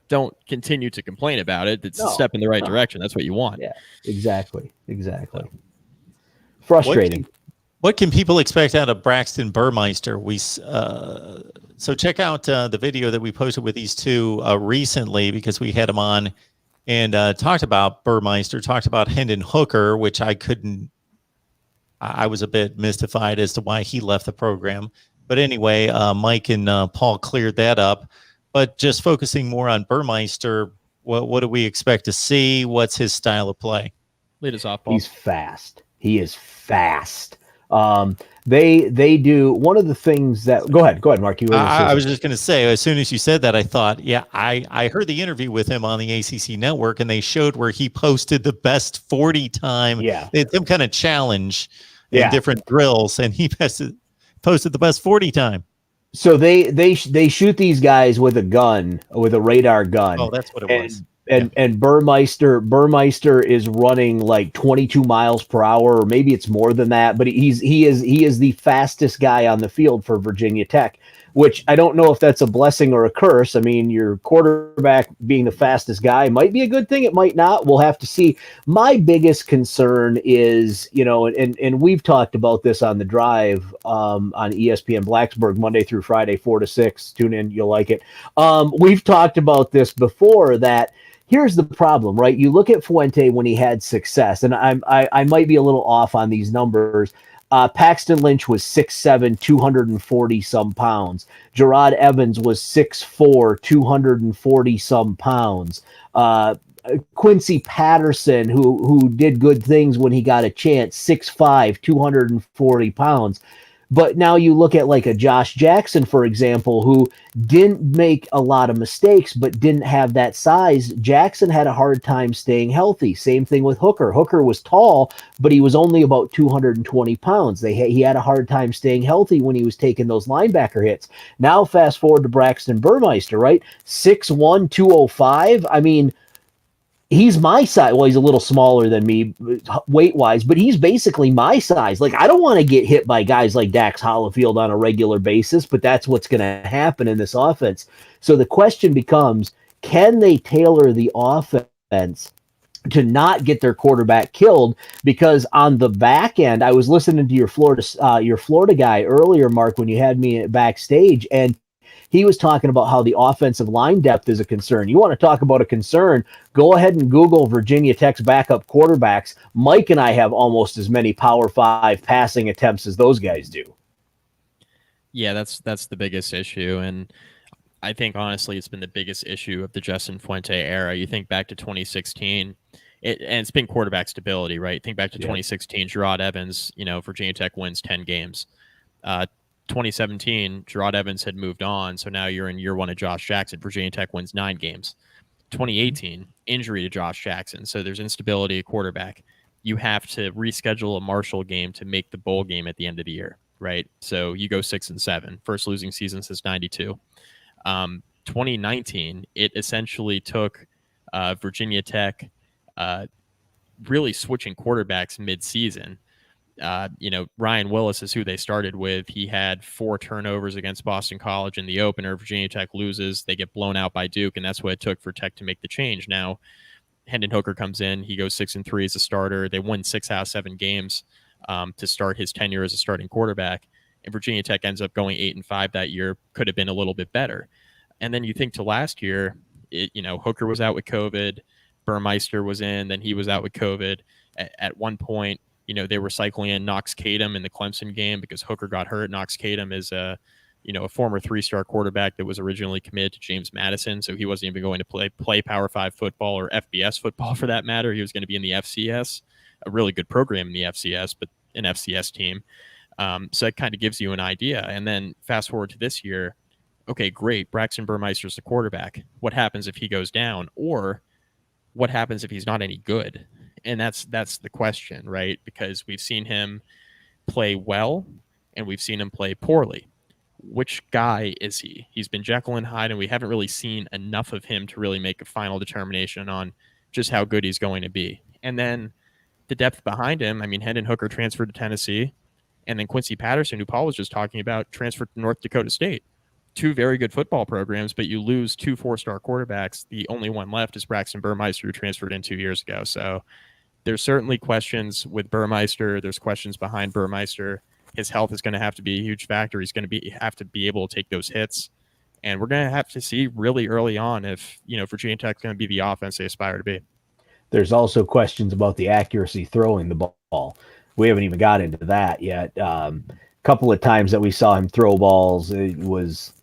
don't continue to complain about it. It's a step in the right direction. That's what you want. Yeah, exactly. Frustrating. What can people expect out of Braxton Burmeister? So check out the video that we posted with these two recently, because we had them on and talked about Burmeister, talked about Hendon Hooker, which I was a bit mystified as to why he left the program. But anyway, Mike and Paul cleared that up. But just focusing more on Burmeister, what do we expect to see? What's his style of play? Lead us off, Paul. He's fast. He is fast. They do one of the things that go ahead, Mark. I was just going to say, as soon as you said that, I thought, I heard the interview with him on the ACC network, and they showed where he posted the best 40 time. Yeah, they had some kind of challenge in different drills, and he posted the best 40 time. So they shoot these guys with a gun, with a radar gun. Oh, that's what it was. And Burmeister is running like 22 miles per hour, or maybe it's more than that, but he is the fastest guy on the field for Virginia Tech, which I don't know if that's a blessing or a curse. I mean, your quarterback being the fastest guy might be a good thing. It might not. We'll have to see. My biggest concern is, and we've talked about this on The Drive on ESPN Blacksburg, Monday through Friday, 4 to 6. Tune in. You'll like it. We've talked about this before, that here's the problem, right? You look at Fuente when he had success, and I might be a little off on these numbers. Paxton Lynch was 6'7", 240 some pounds. Gerard Evans was 6'4", 240 some pounds. Quincy Patterson, who did good things when he got a chance, 6'5", 240 pounds. But now you look at like a Josh Jackson, for example, who didn't make a lot of mistakes, but didn't have that size. Jackson had a hard time staying healthy. Same thing with Hooker. Hooker was tall, but he was only about 220 pounds. He had a hard time staying healthy when he was taking those linebacker hits. Now fast forward to Braxton Burmeister, right? 6'1", 205. I mean, he's my size. Well, he's a little smaller than me weight-wise, but he's basically my size. Like, I don't want to get hit by guys like Dax Hollifield on a regular basis, but that's what's going to happen in this offense. So the question becomes, can they tailor the offense to not get their quarterback killed? Because on the back end, I was listening to your Florida guy earlier, Mark, when you had me backstage, and he was talking about how the offensive line depth is a concern. You want to talk about a concern, go ahead and Google Virginia Tech's backup quarterbacks. Mike and I have almost as many Power 5 passing attempts as those guys do. Yeah, that's the biggest issue. And I think, honestly, it's been the biggest issue of the Justin Fuente era. You think back to 2016, and it's been quarterback stability, right? Think back to 2016, Gerard Evans, Virginia Tech wins 10 games. 2017, Gerard Evans had moved on, so now you're in year one of Josh Jackson. Virginia Tech wins 9 games. 2018, injury to Josh Jackson, so there's instability at quarterback. You have to reschedule a Marshall game to make the bowl game at the end of the year, right? So you go 6-7, first losing season since '92. 2019, it essentially took Virginia Tech really switching quarterbacks mid-season. Ryan Willis is who they started with. He had 4 turnovers against Boston College in the opener. Virginia Tech loses. They get blown out by Duke, and that's what it took for Tech to make the change. Now, Hendon Hooker comes in. He goes 6-3 as a starter. They won 6 out of 7 games to start his tenure as a starting quarterback. And Virginia Tech ends up going 8-5 that year. Could have been a little bit better. And then you think to last year, Hooker was out with COVID. Burmeister was in. Then he was out with COVID. At one point, they were cycling in Knox Kadum in the Clemson game because Hooker got hurt. Knox Kadum is a former 3-star quarterback that was originally committed to James Madison, so he wasn't even going to play Power 5 football or FBS football for that matter. He was going to be in the FCS, a really good program in the FCS, but an FCS team. So it kind of gives you an idea. And then fast forward to this year, okay, great, Braxton Burmeister's the quarterback. What happens if he goes down? Or what happens if he's not any good? And that's the question, right? Because we've seen him play well and we've seen him play poorly. Which guy is he? He's been Jekyll and Hyde, and we haven't really seen enough of him to really make a final determination on just how good he's going to be. And then the depth behind him, I mean, Hendon Hooker transferred to Tennessee, and then Quincy Patterson, who Paul was just talking about, transferred to North Dakota State. 2 very good football programs, but you lose 2 4-star quarterbacks. The only one left is Braxton Burmeister, who transferred in 2 years ago. So there's certainly questions with Burmeister. There's questions behind Burmeister. His health is going to have to be a huge factor. He's going to have to be able to take those hits. And we're going to have to see really early on if, Virginia Tech is going to be the offense they aspire to be. There's also questions about the accuracy throwing the ball. We haven't even got into that yet. Couple of times that we saw him throw balls, it was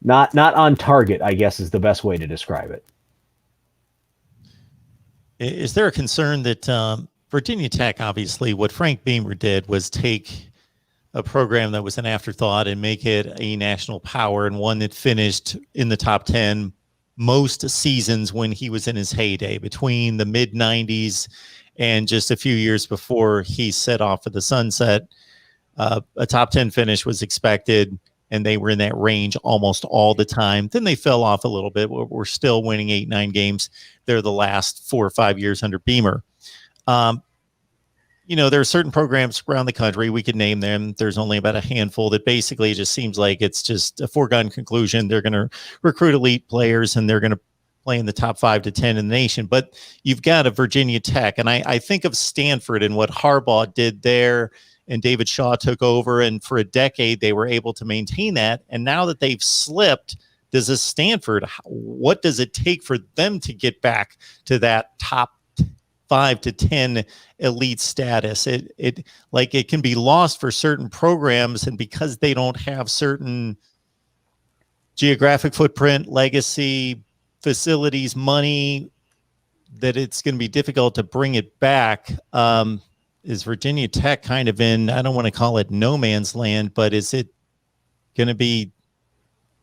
not on target, I guess is the best way to describe it. Is there a concern that Virginia Tech, obviously, what Frank Beamer did was take a program that was an afterthought and make it a national power, and one that finished in the top 10 most seasons when he was in his heyday, between the mid-90s and just a few years before he set off for the sunset. A top 10 finish was expected, and they were in that range almost all the time. Then they fell off a little bit. We're still winning 8-9 games. They're the last 4 or 5 years under Beamer. There are certain programs around the country, we could name them. There's only about a handful that basically just seems like it's just a foregone conclusion. They're going to recruit elite players and they're going to play in the top 5 to 10 in the nation. But you've got a Virginia Tech, and I think of Stanford and what Harbaugh did there, and David Shaw took over, and for a decade they were able to maintain that. And now that they've slipped, does a Stanford, what does it take for them to get back to that top 5 to 10 elite status? It can be lost for certain programs, and because they don't have certain geographic footprint, legacy, facilities, money, that it's going to be difficult to bring it back. is Virginia Tech kind of in, I don't want to call it no man's land, but is it going to be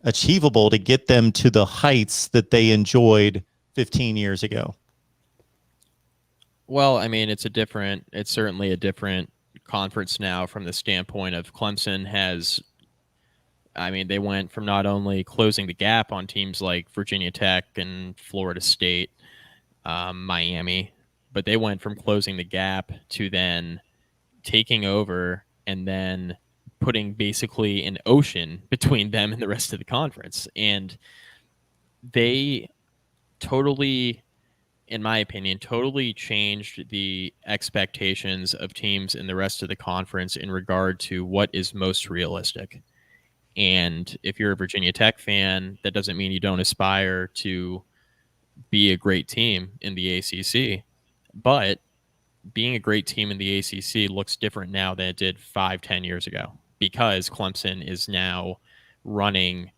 achievable to get them to the heights that they enjoyed 15 years ago? Well, I mean, it's certainly a different conference now from the standpoint of Clemson has, I mean, they went from not only closing the gap on teams like Virginia Tech and Florida State, Miami, but they went from closing the gap to then taking over and then putting basically an ocean between them and the rest of the conference. And they totally, in my opinion, totally changed the expectations of teams in the rest of the conference in regard to what is most realistic. And if you're a Virginia Tech fan, that doesn't mean you don't aspire to be a great team in the ACC. But being a great team in the ACC looks different now than it did 5-10 years ago, because Clemson is now running,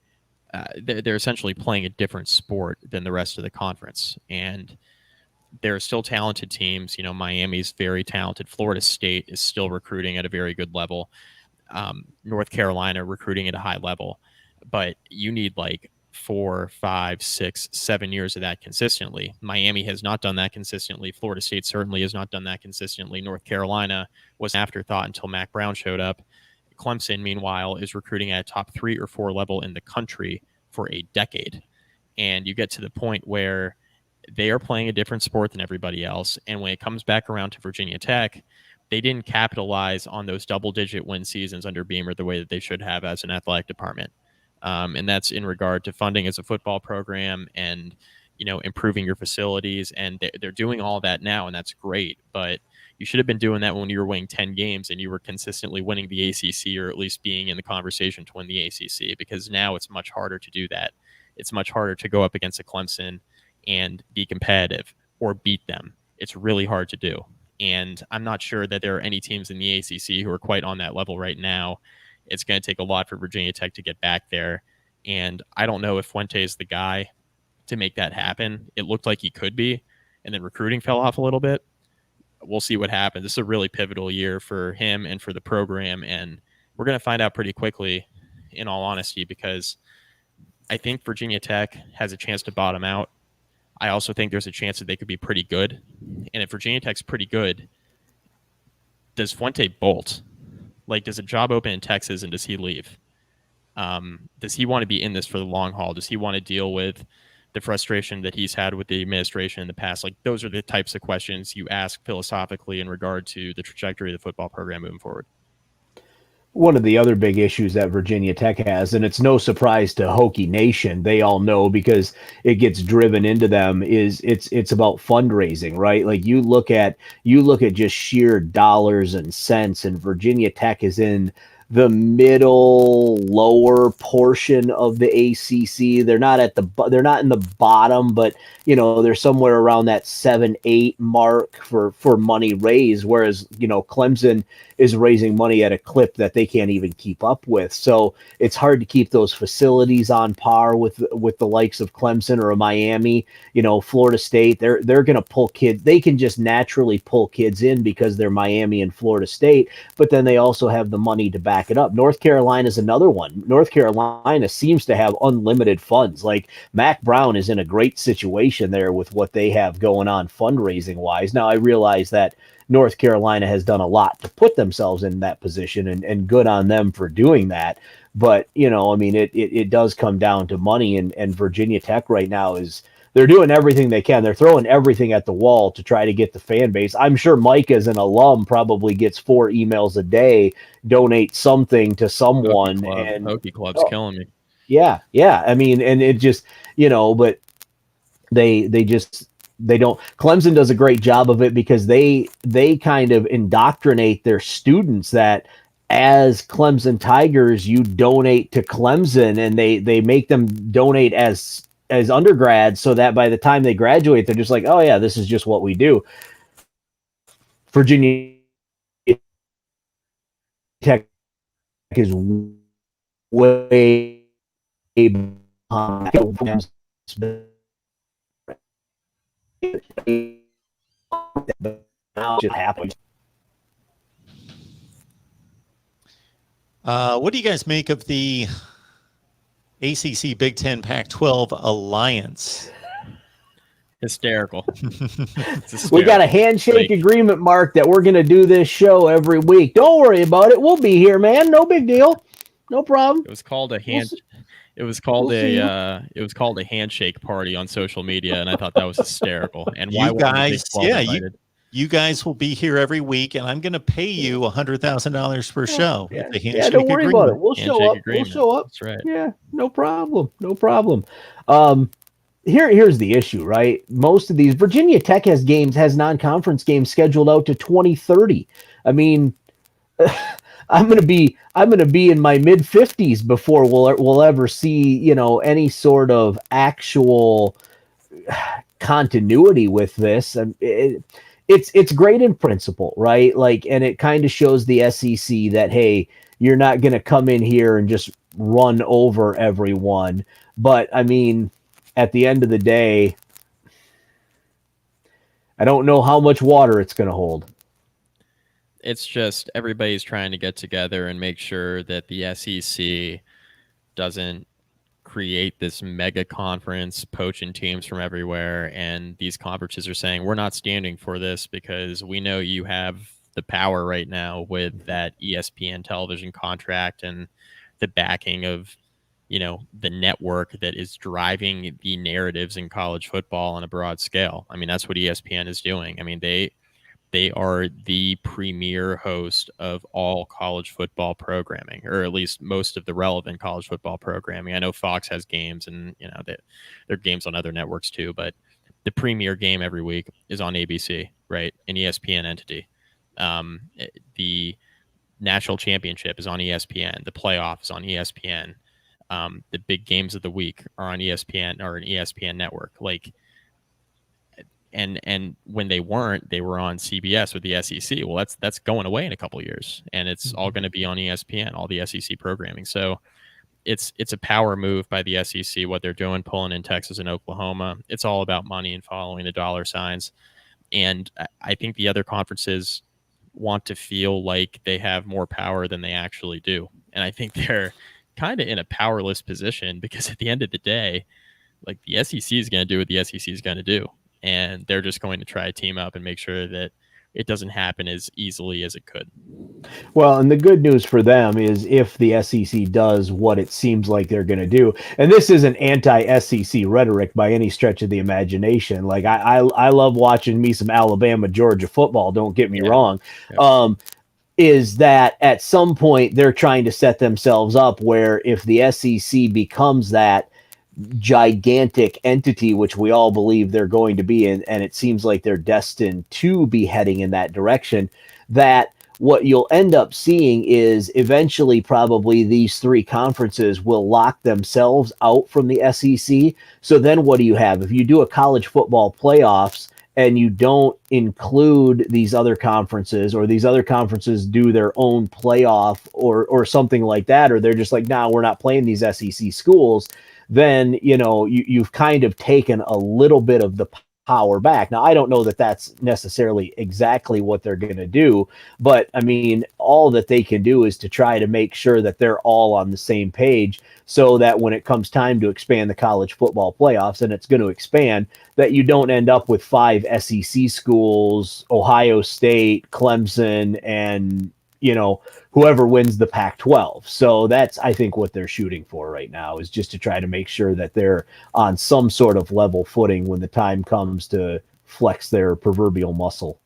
they're essentially playing a different sport than the rest of the conference. And there are still talented teams. You know, Miami's very talented. Florida State is still recruiting at a very good level. North Carolina recruiting at a high level. But you need like 4, 5, 6, 7 years of that consistently. Miami has not done that consistently. Florida State certainly has not done that consistently. North Carolina was an afterthought until Mac Brown showed up. Clemson, meanwhile, is recruiting at a top 3 or 4 level in the country for a decade. And you get to the point where they are playing a different sport than everybody else. And when it comes back around to Virginia Tech, they didn't capitalize on those double-digit win seasons under Beamer the way that they should have as an athletic department. And that's in regard to funding as a football program and, you know, improving your facilities. And they're doing all that now, and that's great. But you should have been doing that when you were winning 10 games and you were consistently winning the ACC, or at least being in the conversation to win the ACC, because now it's much harder to do that. It's much harder to go up against a Clemson and be competitive or beat them. It's really hard to do. And I'm not sure that there are any teams in the ACC who are quite on that level right now. It's going to take a lot for Virginia Tech to get back there. And I don't know if Fuente is the guy to make that happen. It looked like he could be, and then recruiting fell off a little bit. We'll see what happens. This is a really pivotal year for him and for the program. And we're going to find out pretty quickly, in all honesty, because I think Virginia Tech has a chance to bottom out. I also think there's a chance that they could be pretty good. And if Virginia Tech's pretty good, does Fuente bolt? Like, does a job open in Texas and does he leave? Does he want to be in this for the long haul? Does he want to deal with the frustration that he's had with the administration in the past? Like, those are the types of questions you ask philosophically in regard to the trajectory of the football program moving forward. One of the other big issues that Virginia Tech has, and it's no surprise to Hokie Nation, they all know because it gets driven into them, is it's about fundraising, right? Like you look at just sheer dollars and cents, and Virginia Tech is in the middle lower portion of the ACC. They're not in the bottom, but you know, they're somewhere around that 7-8 mark for money raised, whereas, you know, Clemson is raising money at a clip that they can't even keep up with. So it's hard to keep those facilities on par with the likes of Clemson or a Miami. You know, Florida State, they're going to pull kids. They can just naturally pull kids in because they're Miami and Florida State, but then they also have the money to back it up. North Carolina is another one. North Carolina seems to have unlimited funds. Like Mac Brown is in a great situation there with what they have going on fundraising wise. Now I realize that North Carolina has done a lot to put themselves in that position, and good on them for doing that. But, you know, I mean, it does come down to money, and Virginia Tech right now they're doing everything they can. They're throwing everything at the wall to try to get the fan base. I'm sure Mike, as an alum, probably gets 4 emails a day, donate something to someone. Hokie Club's killing me. Yeah. I mean, and it just, you know, but they don't. Clemson does a great job of it because they kind of indoctrinate their students that as Clemson Tigers, you donate to Clemson, and they make them donate as undergrads, so that by the time they graduate, they're just like, oh yeah, this is just what we do. Virginia Tech is way behind. Now it just happened. What do you guys make of the ACC-Big Ten-Pac-12 alliance? Hysterical. We got a handshake agreement, Mark, that we're going to do this show every week. Don't worry about it. We'll be here, man. No big deal. No problem. It was called a It was called a handshake party on social media, and I thought that was hysterical. And why you guys will be here every week, and I'm going to pay you $100,000 per show. Yeah, don't worry about it. We'll show up. We'll show up. That's right. Yeah, no problem. No problem. Here's the issue, right? Most of these Virginia Tech has non-conference games scheduled out to 2030. I mean, I'm gonna be in my mid-50s before we'll ever see any sort of actual continuity with this. It's great in principle, right? And it kind of shows the SEC that, hey, you're not gonna come in here and just run over everyone. But I mean, at the end of the day, I don't know how much water it's going to hold. It's just everybody's trying to get together and make sure that the SEC doesn't create this mega conference poaching teams from everywhere. And these conferences are saying, we're not standing for this because we know you have the power right now with that ESPN television contract and the backing of the network that is driving the narratives in college football on a broad scale. I mean, that's what ESPN is doing. I mean, they are the premier host of all college football programming, or at least most of the relevant college football programming. I know Fox has games, and there are games on other networks too, but the premier game every week is on ABC, right? An ESPN entity. The national championship is on ESPN. The playoff is on ESPN. The big games of the week are on ESPN or an ESPN network. And when they weren't, they were on CBS with the SEC. Well, that's going away in a couple of years, and it's all going to be on ESPN, all the SEC programming. So it's a power move by the SEC, what they're doing, pulling in Texas and Oklahoma. It's all about money and following the dollar signs. And I think the other conferences want to feel like they have more power than they actually do. And I think they're kind of in a powerless position because at the end of the day, the SEC is going to do what the SEC is going to do. And they're just going to try to team up and make sure that it doesn't happen as easily as it could. Well, and the good news for them is if the SEC does what it seems like they're going to do, and this isn't anti-SEC rhetoric by any stretch of the imagination. I love watching me some Alabama, Georgia football. Don't get me wrong. Yeah. Is that at some point they're trying to set themselves up where if the SEC becomes that gigantic entity, which we all believe they're going to be, and it seems like they're destined to be heading in that direction, that what you'll end up seeing is eventually probably these three conferences will lock themselves out from the SEC. So then what do you have? If you do a college football playoffs and you don't include these other conferences, or these other conferences do their own playoff or something like that, or they're just like, nah, we're not playing these SEC schools, then, you've kind of taken a little bit of the power back. Now, I don't know that that's necessarily exactly what they're going to do, but I mean, all that they can do is to try to make sure that they're all on the same page so that when it comes time to expand the college football playoffs, and it's going to expand, that you don't end up with 5 SEC schools, Ohio State, Clemson, and, whoever wins the Pac-12. So that's, I think, what they're shooting for right now, is just to try to make sure that they're on some sort of level footing when the time comes to flex their proverbial muscle.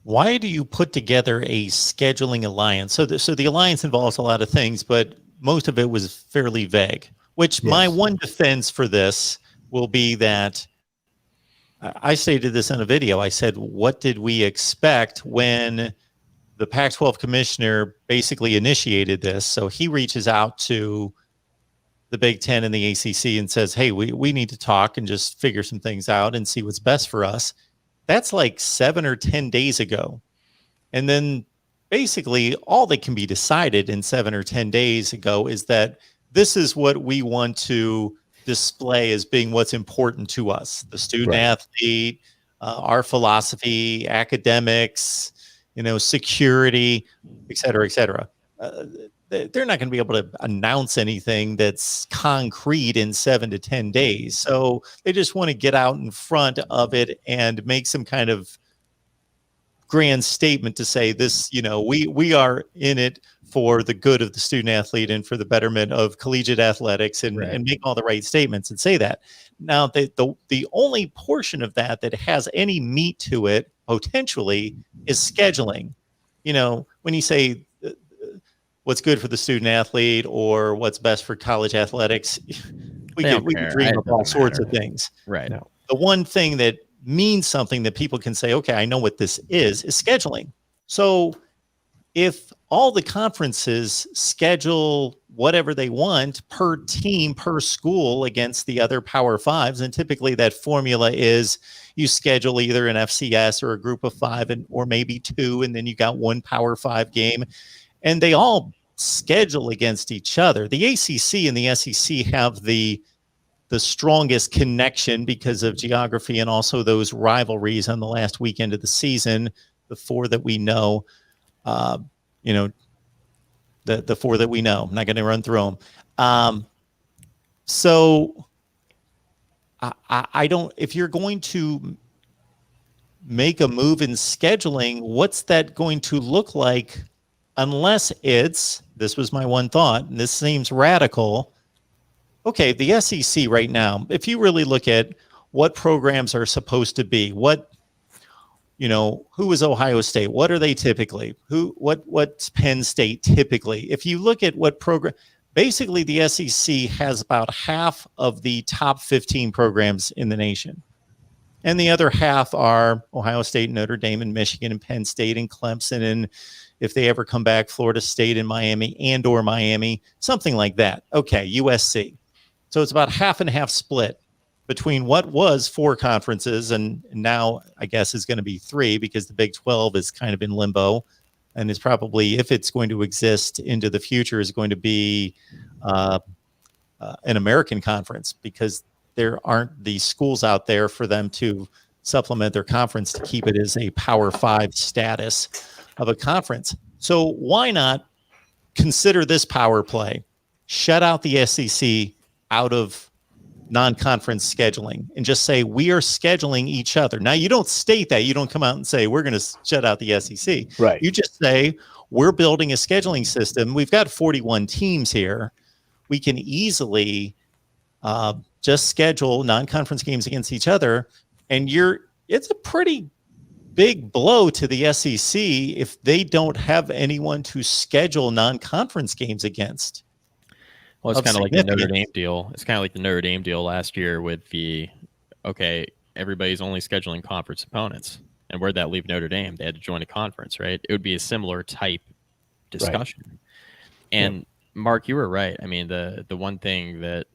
Why do you put together a scheduling alliance? So the alliance involves a lot of things, but most of it was fairly vague, which my one defense for this will be that I stated this in a video. I said, what did we expect when the Pac-12 commissioner basically initiated this? So he reaches out to the Big Ten and the ACC and says, hey, we need to talk and just figure some things out and see what's best for us. That's like 7 or 10 days ago. And then basically all that can be decided in 7 or 10 days ago is that this is what we want to display as being what's important to us: the student athlete, our philosophy, academics, security, et cetera, et cetera. they're not going to be able to announce anything that's concrete in 7 to 10 days. So they just want to get out in front of it and make some kind of grand statement to say this, we are in it for the good of the student athlete and for the betterment of collegiate athletics, and make all the right statements and say that. Now, the only portion of that has any meat to it potentially is scheduling. When you say what's good for the student athlete or what's best for college athletics, we can dream of all sorts of things. Right. No. The one thing that means something that people can say, okay, I know what this is scheduling. So if all the conferences schedule whatever they want per team, per school against the other Power Fives, and typically that formula is you schedule either an FCS or a group of 5 or maybe 2, and then you got one Power 5 game, and they all schedule against each other. The ACC and the SEC have the strongest connection because of geography and also those rivalries on the last weekend of the season, the 4 that we know, the 4 that we know. I'm not going to run through them. So I don't, if you're going to make a move in scheduling, what's that going to look like unless this was my one thought, and this seems radical. Okay, the SEC right now, if you really look at what programs are supposed to be, who is Ohio State? What are they typically? What's Penn State typically? If you look at what program, basically the SEC has about half of the top 15 programs in the nation. And the other half are Ohio State, Notre Dame, and Michigan, and Penn State, and Clemson, and if they ever come back, Florida State and Miami, or Miami, something like that. Okay, USC. So it's about half and half split between what was 4 conferences and now I guess is going to be 3 because the Big 12 is kind of in limbo and is probably, if it's going to exist into the future, is going to be an American conference because there aren't the schools out there for them to supplement their conference to keep it as a Power 5 status of a conference. So why not consider this power play? Shut out the SEC out of non-conference scheduling and just say we are scheduling each other. Now, you don't state that. You don't come out and say we're going to shut out the SEC. Right. You just say we're building a scheduling system. We've got 41 teams here. We can easily just schedule non-conference games against each other, and it's a pretty big blow to the SEC if they don't have anyone to schedule non-conference games against. Well, it's kind of like the Notre Dame deal. It's kind of like the Notre Dame deal last year with everybody's only scheduling conference opponents. And where'd that leave Notre Dame? They had to join a conference, right? It would be a similar type discussion. Right. And Mark, you were right. I mean, the one thing that,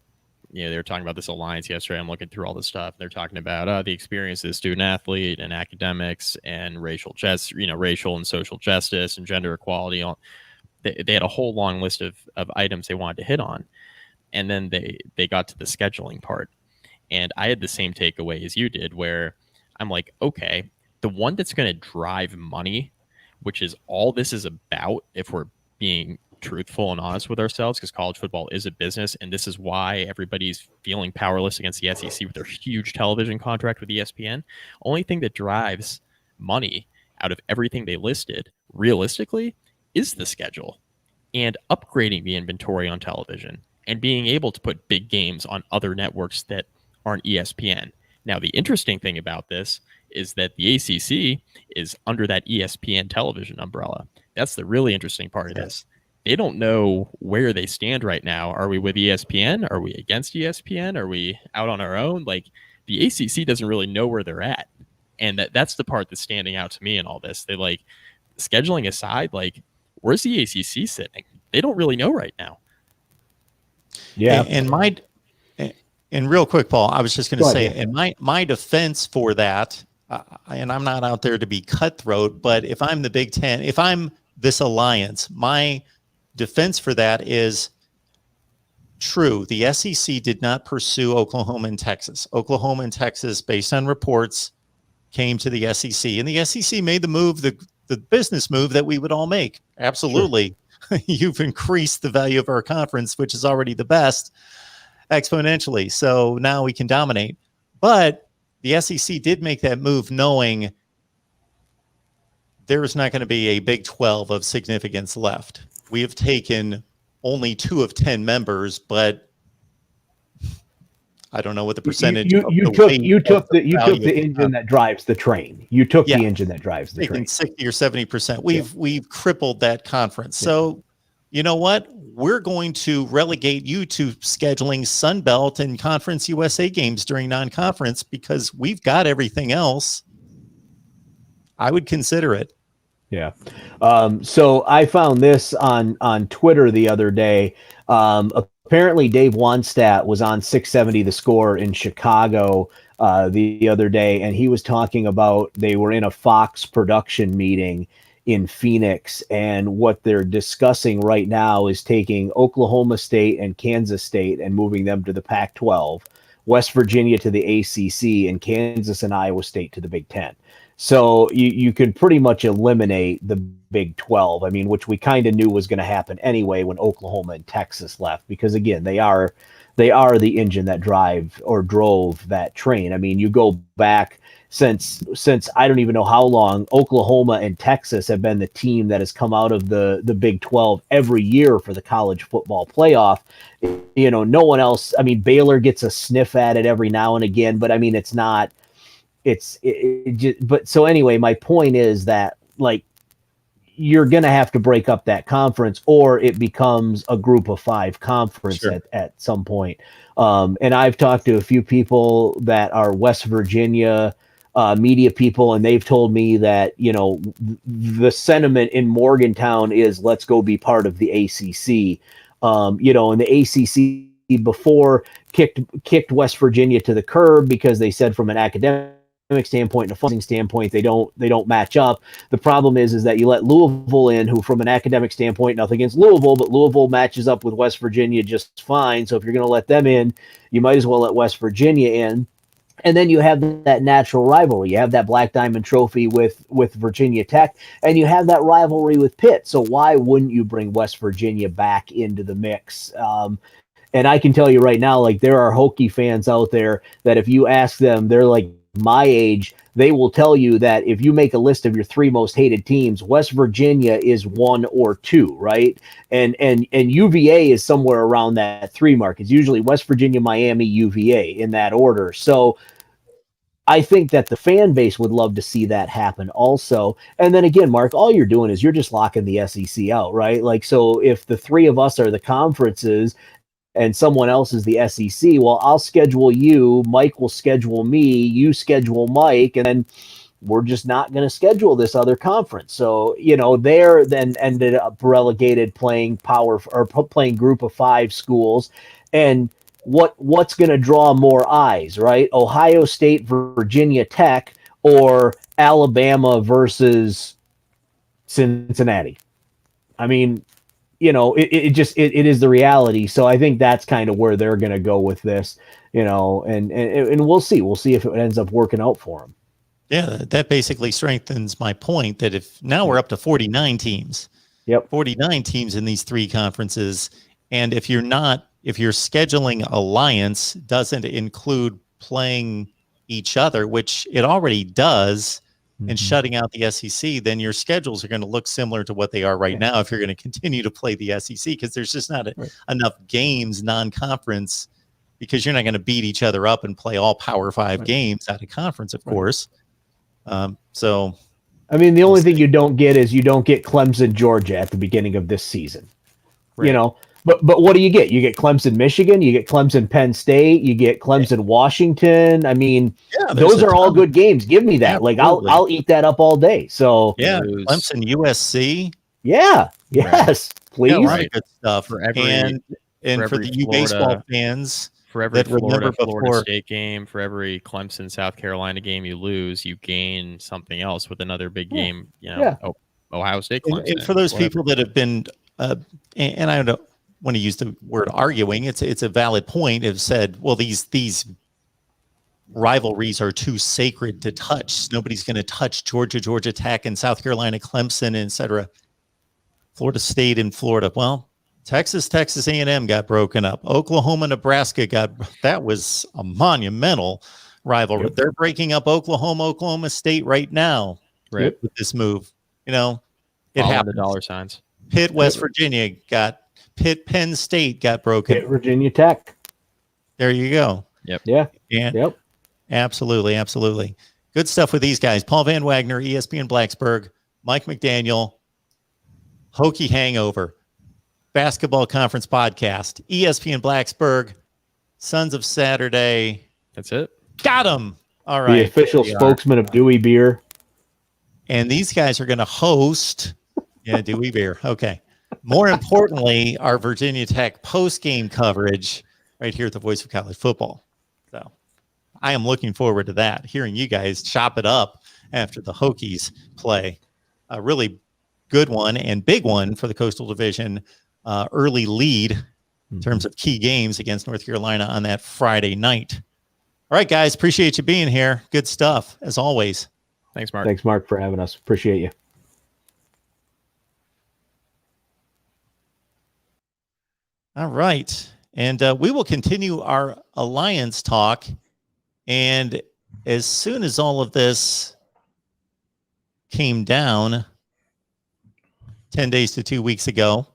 they were talking about this alliance yesterday. I'm looking through all this stuff. They're talking about the experience of the student athlete and academics and racial and social justice and gender equality. They had a whole long list of items they wanted to hit on. And then they got to the scheduling part. And I had the same takeaway as you did, where I'm like, okay, the one that's going to drive money, which is all this is about, if we're being truthful and honest with ourselves, because college football is a business, and this is why everybody's feeling powerless against the SEC with their huge television contract with ESPN. Only thing that drives money out of everything they listed, realistically, is the schedule and upgrading the inventory on television and being able to put big games on other networks that aren't ESPN. Now, the interesting thing about this is that the ACC is under that ESPN television umbrella. That's the really interesting part of this. They don't know where they stand right now. Are we with ESPN? Are we against ESPN? Are we out on our own? Like, the ACC doesn't really know where they're at. And that's the part that's standing out to me in all this. They scheduling aside, where's the ACC sitting? They don't really know right now. Yeah. And real quick, Paul, I was just going to say, and my defense for that, and I'm not out there to be cutthroat, but if I'm the Big Ten, if I'm this alliance, my defense for that is true. The SEC did not pursue Oklahoma and Texas. Oklahoma and Texas, based on reports, came to the SEC, and the SEC made the move, the business move that we would all make. Absolutely. Sure. you've increased the value of our conference, which is already the best, exponentially. So now we can dominate. But the SEC did make that move knowing there is not going to be a Big 12 of significance left. We have taken only 2 of 10 members, but I don't know what the percentage. You took the engine that drives the train. You took the engine that drives the train. 60 or 70%. We've crippled that conference. So you know what? We're going to relegate you to scheduling Sun Belt and Conference USA games during non-conference because we've got everything else. I would consider it. Yeah. So I found this on Twitter the other day. Apparently Dave Wannstedt was on 670 The Score in Chicago the other day, and he was talking about they were in a Fox production meeting in Phoenix, and what they're discussing right now is taking Oklahoma State and Kansas State and moving them to the Pac-12, West Virginia to the ACC, and Kansas and Iowa State to the Big Ten. So you could pretty much eliminate the Big 12, I mean, which we kind of knew was going to happen anyway when Oklahoma and Texas left, because again, they are the engine that drove that train. I mean, you go back since I don't even know how long, Oklahoma and Texas have been the team that has come out of the Big 12 every year for the college football playoff. You know, no one else. I mean, Baylor gets a sniff at it every now and again, but I mean, it's not. But so anyway, my point is that like you're going to have to break up that conference, or it becomes a group of 5 conference at some point. And I've talked to a few people that are West Virginia media people, and they've told me that, you know, the sentiment in Morgantown is let's go be part of the ACC. You know, and the ACC before kicked West Virginia to the curb because they said from an academic standpoint and a funding standpoint they don't match up. The problem is that you let Louisville in, who from an academic standpoint, nothing against Louisville, but Louisville matches up with West Virginia just fine. So if you're going to let them in, you might as well let West Virginia in. And then you have that natural rivalry. You have that Black Diamond Trophy with Virginia Tech, and you have that rivalry with Pitt. So why wouldn't you bring West Virginia back into the mix? And I can tell you right now, like there are Hokie fans out there that if you ask them, they're like my age, they will tell you that if you make a list of your 3 most hated teams, West Virginia is 1 or 2, right? And UVA is somewhere around that 3 mark. It's usually West Virginia, Miami, UVA in that order. So I think that the fan base would love to see that happen also. And then again, Mark, all you're doing is you're just locking the SEC out, right? Like, so if the 3 of us are the conferences and someone else is the SEC, well, I'll schedule you, Mike will schedule me, you schedule Mike, and then we're just not going to schedule this other conference. So, you know, they're then ended up relegated playing playing group of 5 schools. And what's going to draw more eyes, right? Ohio State, Virginia Tech, or Alabama versus Cincinnati. I mean, you know, it is the reality. So I think that's kind of where they're going to go with this, you know, and we'll see if it ends up working out for them. Yeah, that basically strengthens my point that if now we're up to 49 teams, 49 teams in these 3 conferences. And if your scheduling alliance doesn't include playing each other, which it already does, and shutting out the SEC, then your schedules are going to look similar to what they are right now if you're going to continue to play the SEC, because there's just not enough games non-conference, because you're not going to beat each other up and play all Power 5 games out of conference, of course. So, I mean, the only thing you don't get is you don't get Clemson, Georgia at the beginning of this season, you know. But what do you get? You get Clemson, Michigan. You get Clemson, Penn State. You get Clemson, Washington. I mean, those are all good games. Give me that. Like I'll eat that up all day. So Clemson, USC. Yeah. Yes. Please. Good stuff. For every and for the U baseball fans, for every Florida State game, for every Clemson, South Carolina game you lose, you gain something else with another big game. You know, Ohio State, Clemson. And for those people that have been, and I don't want to use the word arguing, it's a valid point, have said, well, these rivalries are too sacred to touch. Nobody's going to touch Georgia Tech and South Carolina, Clemson, et cetera. Florida State and Florida. Well, Texas A&M got broken up. Oklahoma, Nebraska that was a monumental rivalry. Yep. They're breaking up Oklahoma State right now, Right. with this move. It Following happened. the dollar signs. Pitt, West Virginia Penn State got broken. Pitt, Virginia Tech. There you go. Yep. Yeah. And Yep. absolutely. Good stuff with these guys. Paul Van Wagner, ESPN Blacksburg, Mike McDaniel, Hokie Hangover, Basketball Conference Podcast, ESPN Blacksburg, Sons of Saturday. That's it. Got them. All right. The official spokesman of Dewey Beer. And these guys are going to host. Yeah, Dewey Beer. Okay. More importantly, our Virginia Tech post-game coverage right here at the Voice of College Football. So I am looking forward to that, hearing you guys chop it up after the Hokies play. A really good one and big one for the Coastal Division. Early lead in terms of key games against North Carolina on that Friday night. All right, guys, appreciate you being here. Good stuff, as always. Thanks, Mark. Thanks, Mark, for having us. Appreciate you. All right. And we will continue our alliance talk. And as soon as all of this came down 10 days to 2 weeks ago,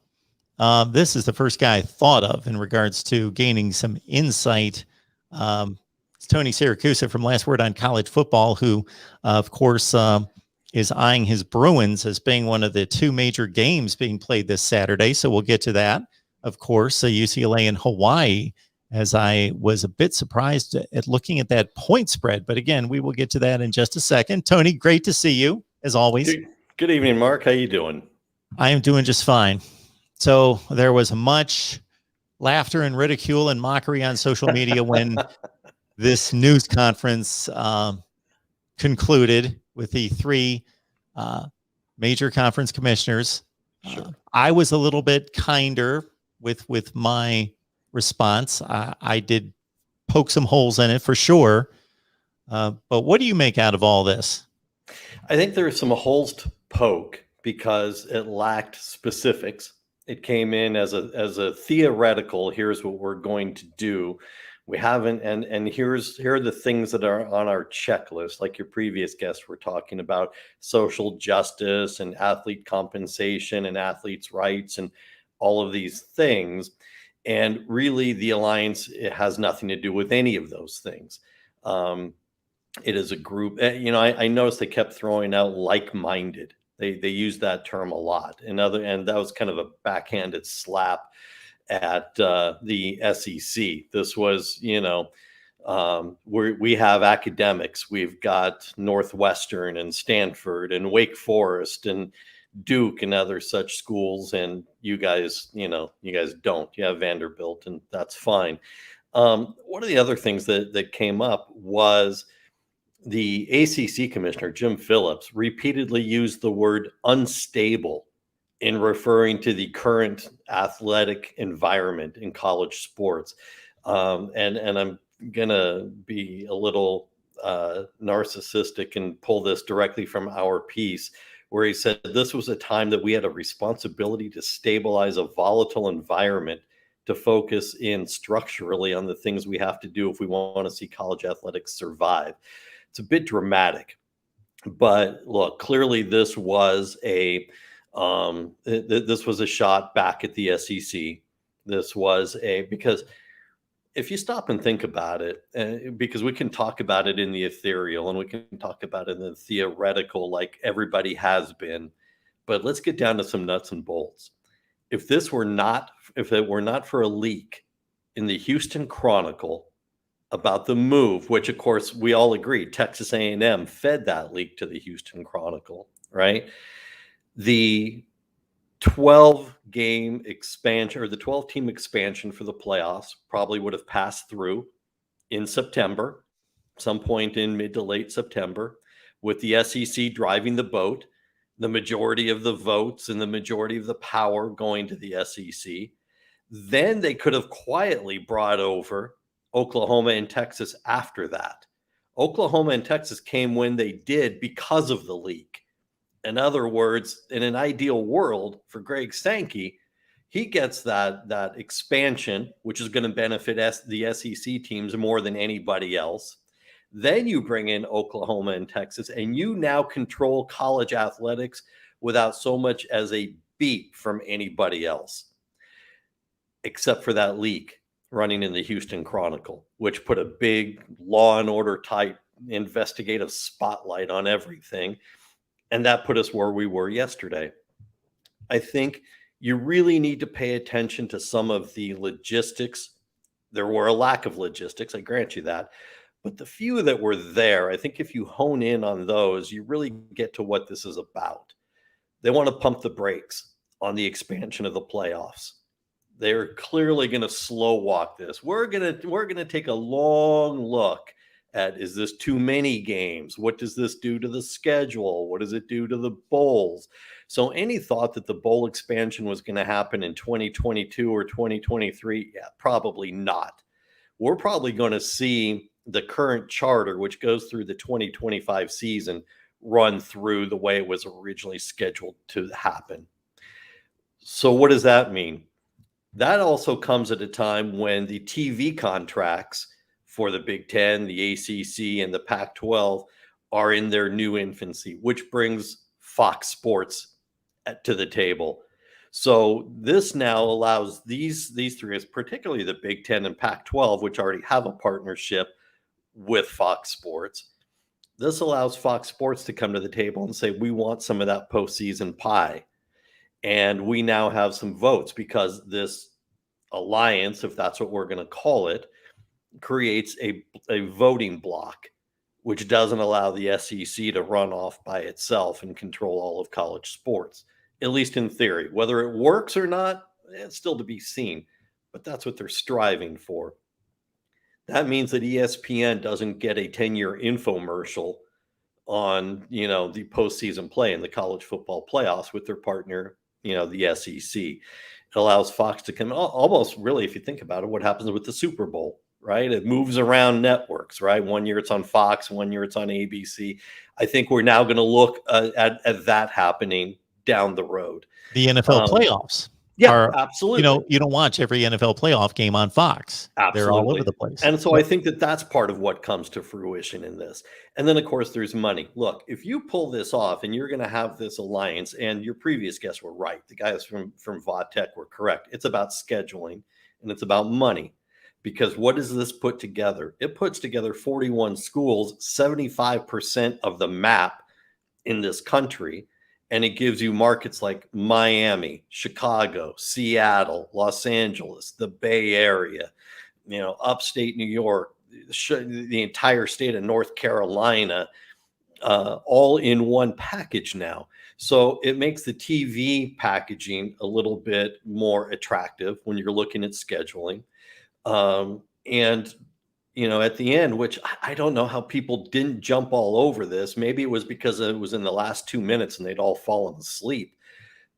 this is the first guy I thought of in regards to gaining some insight. It's Tony Siracusa from Last Word on College Football, who, of course, is eyeing his Bruins as being one of the two major games being played this Saturday. So we'll get to that. Of course, UCLA and Hawaii, as I was a bit surprised at looking at that point spread. But again, we will get to that in just a second. Tony, great to see you, as always. Good evening, Mark. How you doing? I am doing just fine. So there was much laughter and ridicule and mockery on social media when this news conference concluded with the three major conference commissioners. Sure. I was a little bit kinder with my response. I did poke some holes in it for sure. But what do you make out of all this? I think there are some holes to poke because it lacked specifics. It came in as a theoretical, here's what we're going to do. We haven't, and here are the things that are on our checklist, like your previous guests were talking about, social justice and athlete compensation and athletes' rights and all of these things. And really the alliance, it has nothing to do with any of those things. It is a group, I noticed they kept throwing out like-minded. They use that term a lot. And that was kind of a backhanded slap at the SEC. This was, we have academics. We've got Northwestern and Stanford and Wake Forest and Duke and other such schools. And you guys don't. You have Vanderbilt, and that's fine. One of the other things that came up was the ACC commissioner, Jim Phillips, repeatedly used the word unstable in referring to the current athletic environment in college sports. And I'm going to be a little narcissistic and pull this directly from our piece, where he said this was a time that we had a responsibility to stabilize a volatile environment, to focus in structurally on the things we have to do if we want to see college athletics survive. It's a bit dramatic, but look, clearly this was a shot back at the SEC. Because if you stop and think about it, because we can talk about it in the ethereal and we can talk about it in the theoretical, like everybody has been, but let's get down to some nuts and bolts. If it were not for a leak in the Houston Chronicle about the move, which of course we all agree, Texas A&M fed that leak to the Houston Chronicle, right? The 12-game expansion, or the 12-team expansion for the playoffs, probably would have passed through in September, some point in mid to late September, with the SEC driving the boat, the majority of the votes and the majority of the power going to the SEC. Then they could have quietly brought over Oklahoma and Texas after that. Oklahoma and Texas came when they did because of the leak. In other words, in an ideal world for Greg Sankey, he gets that expansion, which is going to benefit the SEC teams more than anybody else. Then you bring in Oklahoma and Texas, and you now control college athletics without so much as a beep from anybody else, except for that leak running in the Houston Chronicle, which put a big Law and Order type investigative spotlight on everything. And that put us where we were yesterday. I think you really need to pay attention to some of the logistics. There were a lack of logistics, I grant you that. But the few that were there, I think if you hone in on those, you really get to what this is about. They want to pump the brakes on the expansion of the playoffs. They're clearly going to slow walk this. We're going to take a long look at, is this too many games? What does this do to the schedule? What does it do to the bowls? So any thought that the bowl expansion was going to happen in 2022 or 2023, yeah, probably not. We're probably going to see the current charter, which goes through the 2025 season, run through the way it was originally scheduled to happen. So what does that mean? That also comes at a time when the TV contracts for the Big Ten, the ACC, and the Pac-12 are in their new infancy, which brings Fox Sports to the table. So this now allows these three, particularly the Big Ten and Pac-12, which already have a partnership with Fox Sports. This allows Fox Sports to come to the table and say, we want some of that postseason pie. And we now have some votes because this alliance, if that's what we're going to call it, creates a voting block, which doesn't allow the SEC to run off by itself and control all of college sports, at least in theory. Whether it works or not, it's still to be seen, but that's what they're striving for. That means that ESPN doesn't get a 10-year infomercial on, the postseason play in the college football playoffs with their partner, the SEC. It allows Fox to come almost really, if you think about it, what happens with the Super Bowl, right? It moves around networks, right? 1 year it's on Fox, 1 year it's on ABC. I think we're now going to look at that happening down the road. The NFL playoffs. Yeah, absolutely. You don't watch every NFL playoff game on Fox. Absolutely. They're all over the place. And so I think that that's part of what comes to fruition in this. And then, of course, there's money. Look, if you pull this off and you're going to have this alliance, and your previous guests were right, the guys from VodTech were correct. It's about scheduling and it's about money. Because what does this put together? It puts together 41 schools, 75% of the map in this country. And it gives you markets like Miami, Chicago, Seattle, Los Angeles, the Bay Area, upstate New York, the entire state of North Carolina, all in one package now. So it makes the TV packaging a little bit more attractive when you're looking at scheduling. At the end, which I don't know how people didn't jump all over this. Maybe it was because it was in the last 2 minutes and they'd all fallen asleep.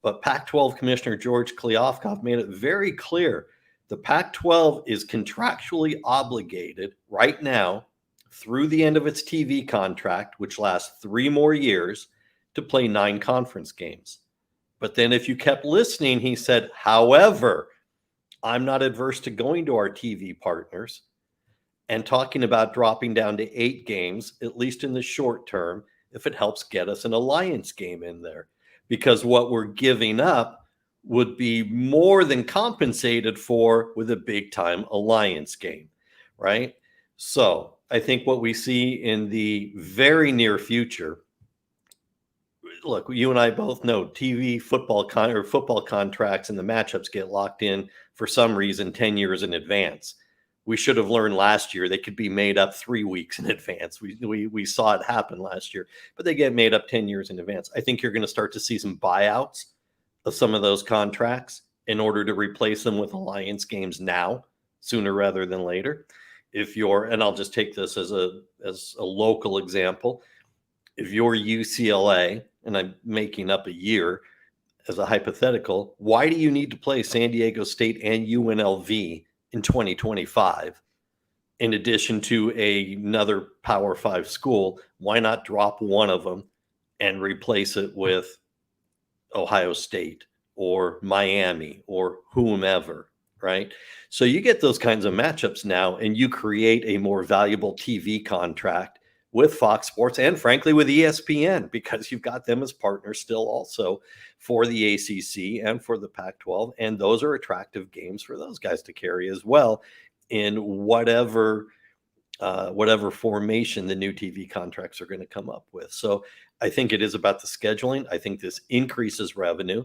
But Pac-12 Commissioner George Kliavkoff made it very clear. The Pac-12 is contractually obligated right now through the end of its TV contract, which lasts 3 more years, to play 9 conference games. But then if you kept listening, he said, however, I'm not adverse to going to our TV partners and talking about dropping down to 8 games, at least in the short term, if it helps get us an alliance game in there. Because what we're giving up would be more than compensated for with a big-time alliance game, right? So I think what we see in the very near future, look, you and I both know TV football contracts and the matchups get locked in for some reason 10 years in advance. We should have learned last year they could be made up 3 weeks in advance. We saw it happen last year, but they get made up 10 years in advance. I think you're going to start to see some buyouts of some of those contracts in order to replace them with alliance games now, sooner rather than later. And I'll just take this as a local example. If you're UCLA, and I'm making up a year as a hypothetical, why do you need to play San Diego State and UNLV in 2025, in addition to another Power 5 school? Why not drop one of them and replace it with Ohio State or Miami or whomever, right? So you get those kinds of matchups now, and you create a more valuable TV contract with Fox Sports and frankly with ESPN, because you've got them as partners still also for the ACC and for the Pac-12. And those are attractive games for those guys to carry as well in whatever formation the new TV contracts are going to come up with. So I think it is about the scheduling. I think this increases revenue,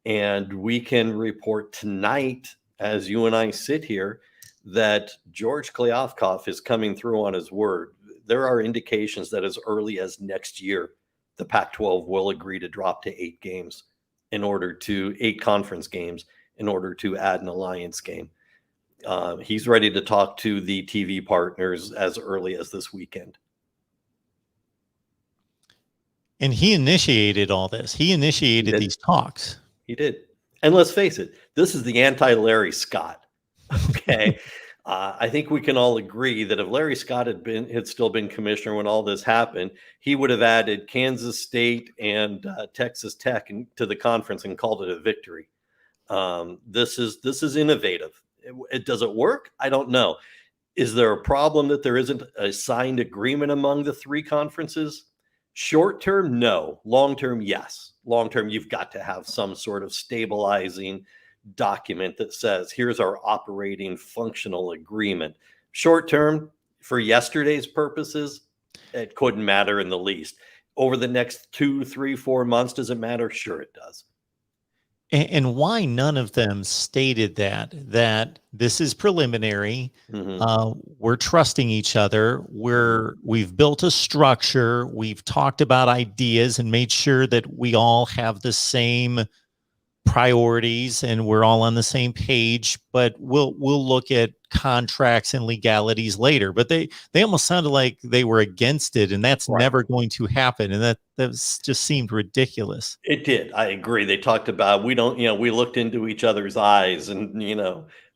and we can report tonight, as you and I sit here, that George Kliavkoff is coming through on his word. There are indications that as early as next year, the Pac-12 will agree to drop to 8 conference games in order to add an alliance game. He's ready to talk to the TV partners as early as this weekend. And he initiated all this. He initiated these talks. He did. And let's face it, this is the anti-Larry Scott. Okay. I think we can all agree that if Larry Scott had still been commissioner when all this happened, he would have added Kansas State and Texas Tech to the conference and called it a victory. This is innovative. Does it work? I don't know. Is there a problem that there isn't a signed agreement among the 3 conferences? Short term, no. Long term, yes. Long term, you've got to have some sort of stabilizing document that says, here's our operating functional agreement. Short term, for yesterday's purposes, it couldn't matter in the least. Over the next 2, 3, 4 months, does it matter? Sure, it does. And why none of them stated that this is preliminary. We're trusting each other. We've built a structure. We've talked about ideas and made sure that we all have the same priorities and we're all on the same page, but we'll look at contracts and legalities later. But they almost sounded like they were against it, and that's never going to happen. And that just seemed ridiculous. It did. I agree. They talked about, we looked into each other's eyes and,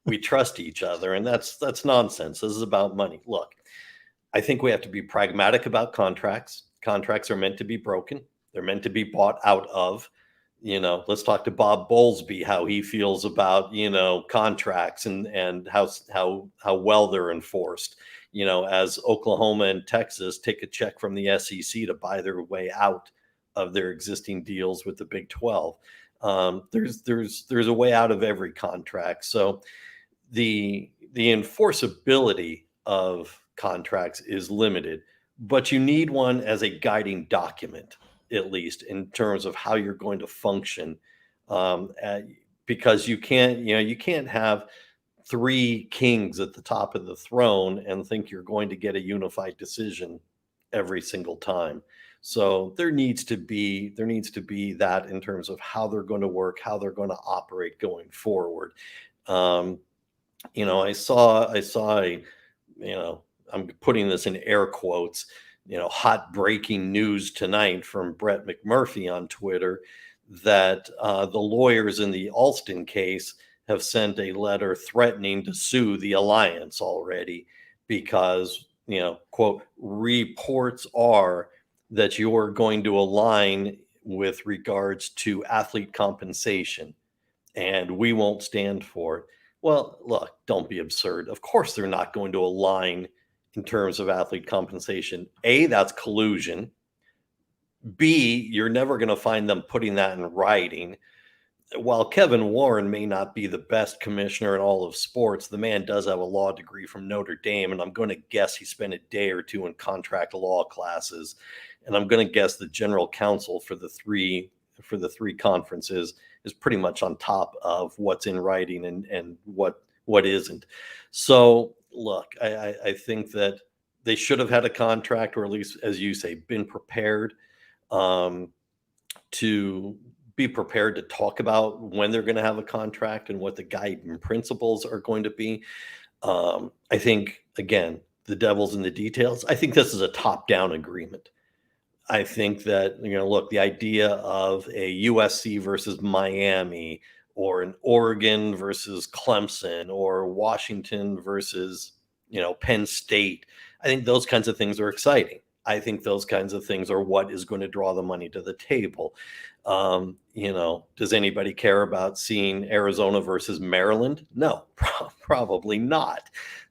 we trust each other, and that's nonsense. This is about money. Look, I think we have to be pragmatic about contracts. Contracts are meant to be broken. They're meant to be bought out of. Let's talk to Bob Bowlesby, how he feels about, contracts and how well they're enforced, as Oklahoma and Texas take a check from the SEC to buy their way out of their existing deals with the Big 12. There's a way out of every contract. So the enforceability of contracts is limited, but you need one as a guiding document, at least in terms of how you're going to function, because you can't have 3 kings at the top of the throne and think you're going to get a unified decision every single time. So there needs to be that in terms of how they're going to work, how they're going to operate going forward. I saw I'm putting this in air quotes, hot breaking news tonight from Brett McMurphy on Twitter that the lawyers in the Alston case have sent a letter threatening to sue the alliance already because, quote, reports are that you're going to align with regards to athlete compensation, and we won't stand for it. Well, look, don't be absurd. Of course they're not going to align in terms of athlete compensation. A, that's collusion. B, you're never going to find them putting that in writing. While Kevin Warren may not be the best commissioner in all of sports, the man does have a law degree from Notre Dame, and I'm going to guess he spent a day or 2 in contract law classes. And I'm going to guess the general counsel for the three conferences is pretty much on top of what's in writing and what isn't. So look, I think that they should have had a contract, or at least, as you say, been prepared to be prepared to talk about when they're going to have a contract and what the guiding principles are going to be. I think, again, the devil's in the details. I think this is a top-down agreement. I think that, look, the idea of a USC versus Miami, or an Oregon versus Clemson, or Washington versus, Penn State, I think those kinds of things are exciting. I think those kinds of things are what is going to draw the money to the table. Does anybody care about seeing Arizona versus Maryland? No, probably not.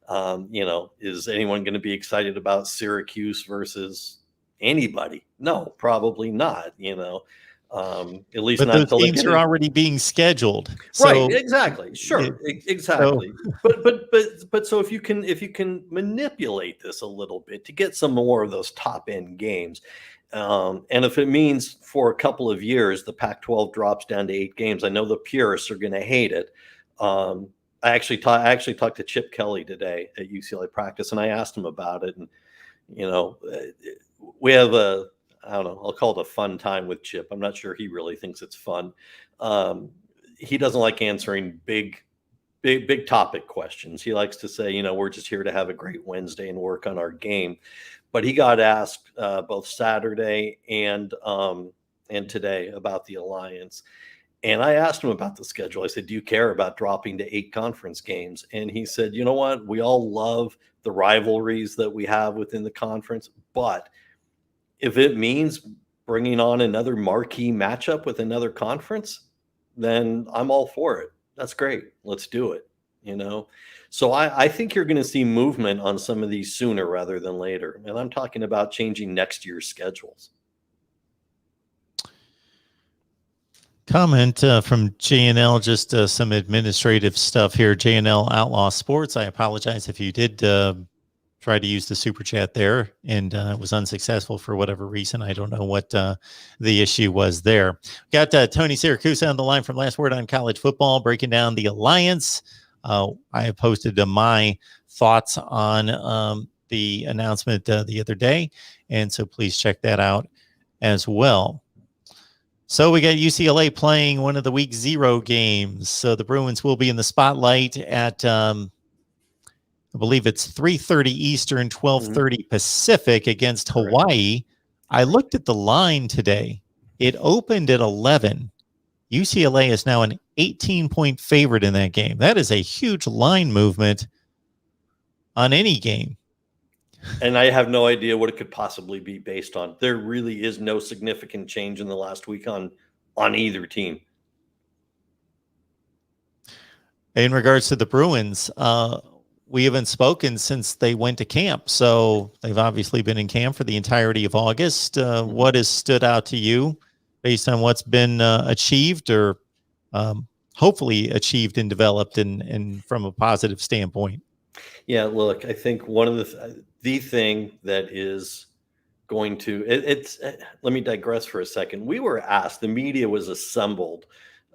Is anyone going to be excited about Syracuse versus anybody? No, probably not. At least But not those until they games get are in. already being scheduled. Right, So exactly. Sure, exactly. But so if you can manipulate this a little bit to get some more of those top end games, and if it means for a couple of years the Pac-12 drops down to 8 games, I know the purists are going to hate it. I actually talked to Chip Kelly today at UCLA practice, and I asked him about it. And we have I don't know, I'll call it a fun time with Chip. I'm not sure he really thinks it's fun. He doesn't like answering big topic questions. He likes to say, we're just here to have a great Wednesday and work on our game. But he got asked both Saturday and today about the Alliance. And I asked him about the schedule. I said, do you care about dropping to 8 conference games? And he said, you know what? We all love the rivalries that we have within the conference. But if it means bringing on another marquee matchup with another conference, then I'm all for it. That's great. Let's do it. So I think you're going to see movement on some of these sooner rather than later. And I'm talking about changing next year's schedules. comment from JNL, just some administrative stuff here. JNL Outlaw Sports. I apologize if you did try to use the super chat there and it was unsuccessful for whatever reason. I don't know what the issue was there. Got Tony Siracusa on the line from Last Word on College Football, breaking down the Alliance. I have posted my thoughts on the announcement the other day, and so please check that out as well. So we got UCLA playing one of the week 0 games. So the Bruins will be in the spotlight at, I believe it's 3:30 Eastern, 12:30 Pacific against Hawaii. I looked at the line today. It opened at 11. UCLA is now an 18-point favorite in that game. That is a huge line movement on any game. And I have no idea what it could possibly be based on. There really is no significant change in the last week on either team. In regards to the Bruins, we haven't spoken since they went to camp. So they've obviously been in camp for the entirety of August. What has stood out to you based on what's been achieved or hopefully achieved and developed and from a positive standpoint? Yeah, look, I think one of the thing that is going to let me digress for a second. We were asked, the media was assembled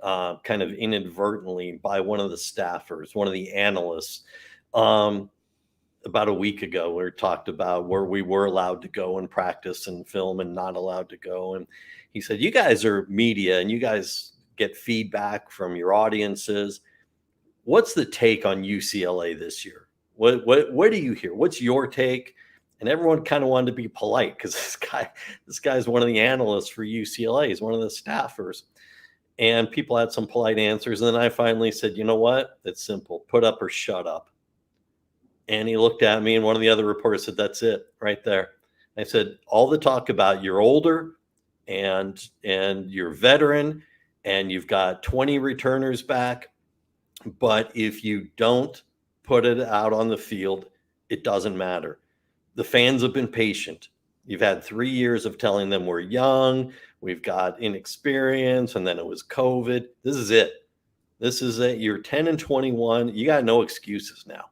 kind of inadvertently by one of the staffers, one of the analysts, about a week ago. We talked about where we were allowed to go and practice and film and not allowed to go. And he said, you guys are media and you guys get feedback from your audiences. What's the take on UCLA this year? What do you hear? What's your take? And everyone kind of wanted to be polite because this guy's one of the analysts for UCLA. He's one of the staffers. And people had some polite answers. And then I finally said, you know what? It's simple. Put up or shut up. And he looked at me and one of the other reporters said, that's it right there. I said, all the talk about you're older and you're veteran and you've got 20 returners back. But if you don't put it out on the field, it doesn't matter. The fans have been patient. You've had 3 years of telling them we're young, we've got inexperience, and then it was COVID. This is it. This is it. You're 10-21. You got no excuses now.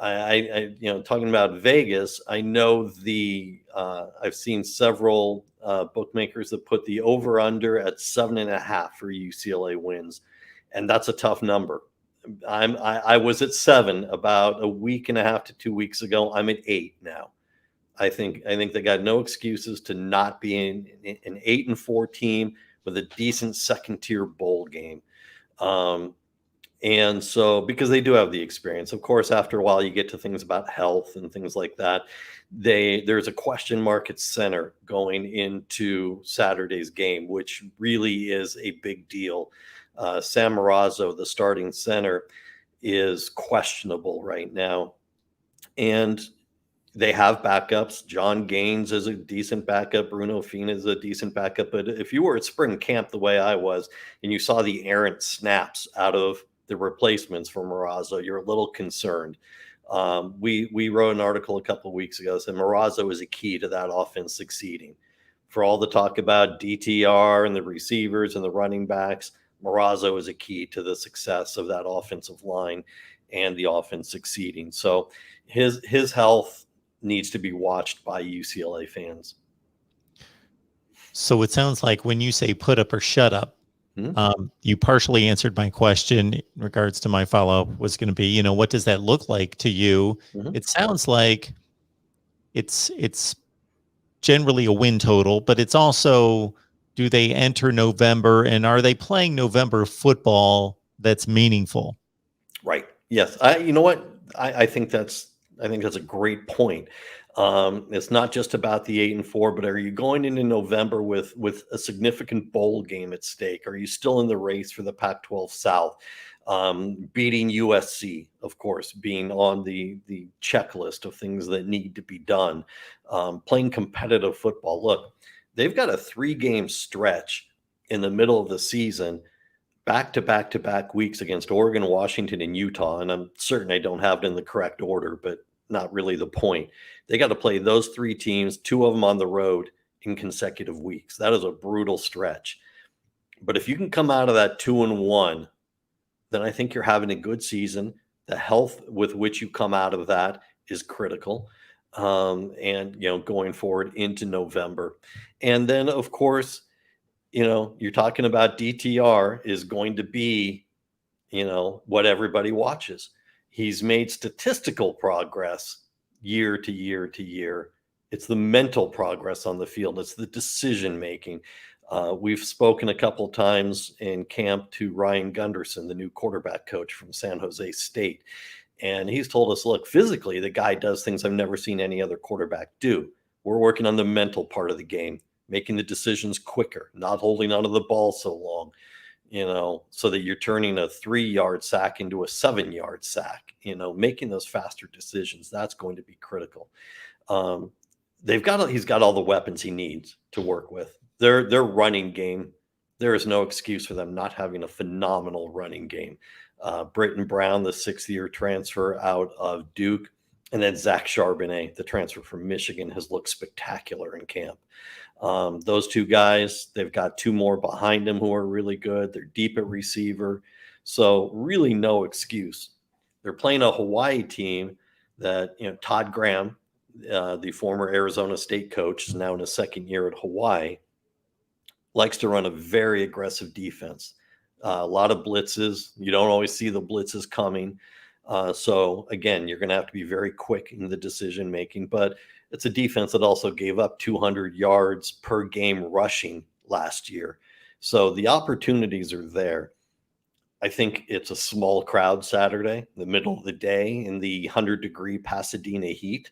I talking about Vegas, I know I've seen several bookmakers that put the over under at 7.5 for UCLA wins. And that's a tough number. I was at 7 about a week and a half to 2 weeks ago. I'm at 8 now. I think they got no excuses to not be an 8-4 team with a decent second tier bowl game. And so because they do have the experience, of course, after a while you get to things about health and things like that. There's a question mark at center going into Saturday's game, which really is a big deal. Sam Marazzo, the starting center, is questionable right now. And They have backups. John Gaines is a decent backup. Bruno Fina is a decent backup. But if you were at spring camp the way I was, and you saw the errant snaps out of the replacements for Marazzo, you're a little concerned. We wrote an article a couple of weeks ago that said Marazzo is a key to that offense succeeding. For all the talk about DTR and the receivers and the running backs, Marazzo is a key to the success of that offensive line and the offense succeeding. So his health needs to be watched by UCLA fans. So it sounds like when you say put up or shut up, you partially answered my question in regards to my follow-up was going to be, what does that look like to you? It sounds like it's generally a win total, but it's also, do they enter November and are they playing November football that's meaningful? Right. Yes. You know what? I think that's a great point. It's not just about the 8-4, but are you going into November with a significant bowl game at stake? Are you still in the race for the Pac-12 South? Beating USC, of course, being on the checklist of things that need to be done. Playing competitive football. Look, they've got a 3-game stretch in the middle of the season, back-to-back weeks against Oregon, Washington, and Utah. And I'm certain I don't have it in the correct order, but not really the point. They got to play those 3 teams, 2 of them on the road in consecutive weeks. That is a brutal stretch. But if you can come out of that 2-1, then I think you're having a good season. The health with which you come out of that is critical. And, going forward into November. And then, of course, you're talking about DTR is going to be, what everybody watches. He's made statistical progress year to year to year. It's the mental progress on the field. It's the decision making. We've spoken a couple times in camp to Ryan Gunderson, the new quarterback coach from San Jose State. And he's told us, look, physically, the guy does things I've never seen any other quarterback do. We're working on the mental part of the game, making the decisions quicker, not holding onto the ball so long, so that you're turning a 3-yard sack into a 7-yard sack, making those faster decisions. That's going to be critical. He's got all the weapons he needs to work with. Their running game, there is no excuse for them not having a phenomenal running game. Britton Brown, the 6th-year transfer out of Duke, and then Zach Charbonnet, the transfer from Michigan, has looked spectacular in camp. Those 2 guys, they've got 2 more behind them who are really good. They're deep at receiver. So really no excuse. They're playing a Hawaii team that, Todd Graham, the former Arizona State coach, is now in his 2nd year at Hawaii, likes to run a very aggressive defense. A lot of blitzes. You don't always see the blitzes coming. So again, you're going to have to be very quick in the decision making, but it's a defense that also gave up 200 yards per game rushing last year. So the opportunities are there. I think it's a small crowd Saturday, the middle of the day in the 100-degree Pasadena heat.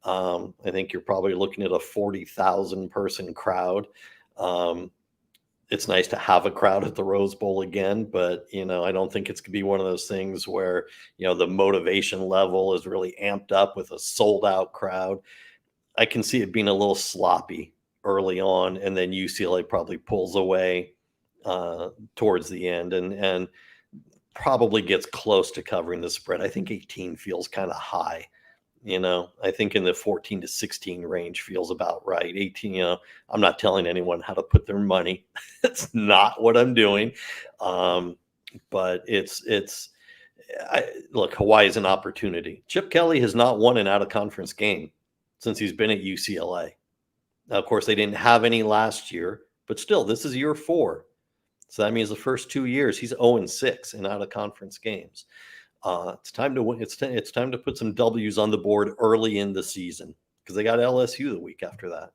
I think you're probably looking at a 40,000 person crowd. It's nice to have a crowd at the Rose Bowl again, but, I don't think it's going to be one of those things where, the motivation level is really amped up with a sold out crowd. I can see it being a little sloppy early on, and then UCLA probably pulls away towards the end and probably gets close to covering the spread. I think 18 feels kind of high. I think in the 14 to 16 range feels about right. 18, I'm not telling anyone how to put their money. That's not what I'm doing. But look, Hawaii is an opportunity. Chip Kelly has not won an out-of-conference game since he's been at UCLA. Now, of course, they didn't have any last year, but still, this is year 4. So that means the first 2 years, he's 0-6 in out-of-conference games. It's time to win. It's time to put some W's on the board early in the season because they got LSU the week after that.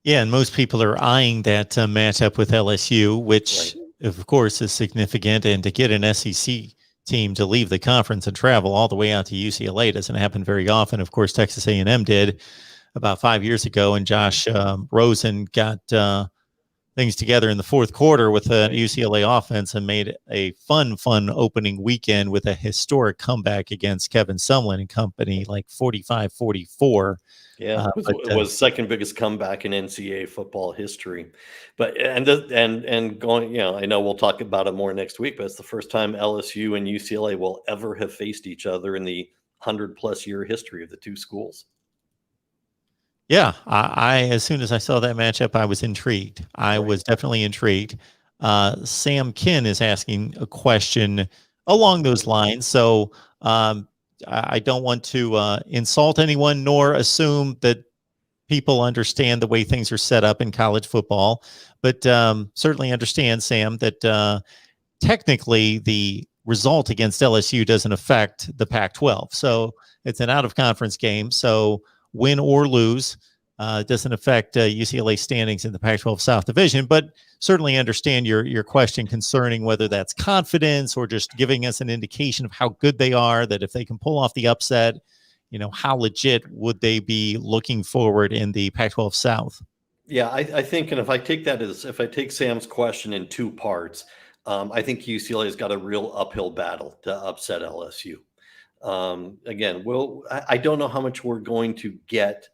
Yeah, and most people are eyeing that matchup with LSU, which, of course, is significant. And to get an SEC team to leave the conference and travel all the way out to UCLA doesn't happen very often. Of course, Texas A&M did about 5 years ago, and Josh Rosen got things together in the fourth quarter with a UCLA offense and made a fun opening weekend with a historic comeback against Kevin Sumlin and company, like 45-44. Yeah, it was second biggest comeback in NCAA football history. But and going, I know we'll talk about it more next week, but it's the first time LSU and UCLA will ever have faced each other in the 100+ year history of the two schools. Yeah, I as soon as I saw that matchup, I was intrigued. I was definitely intrigued. Sam Kin is asking a question along those lines. So I don't want to insult anyone nor assume that people understand the way things are set up in college football, but certainly understand, Sam, that technically the result against LSU doesn't affect the Pac-12. So it's an out-of-conference game. So win or lose doesn't affect UCLA standings in the Pac-12 South Division, but certainly understand your question concerning whether that's confidence or just giving us an indication of how good they are, that if they can pull off the upset, how legit would they be looking forward in the Pac-12 South? Yeah, I think, and if I take Sam's question in two parts, I think UCLA has got a real uphill battle to upset LSU. Again, I don't know how much we're going to get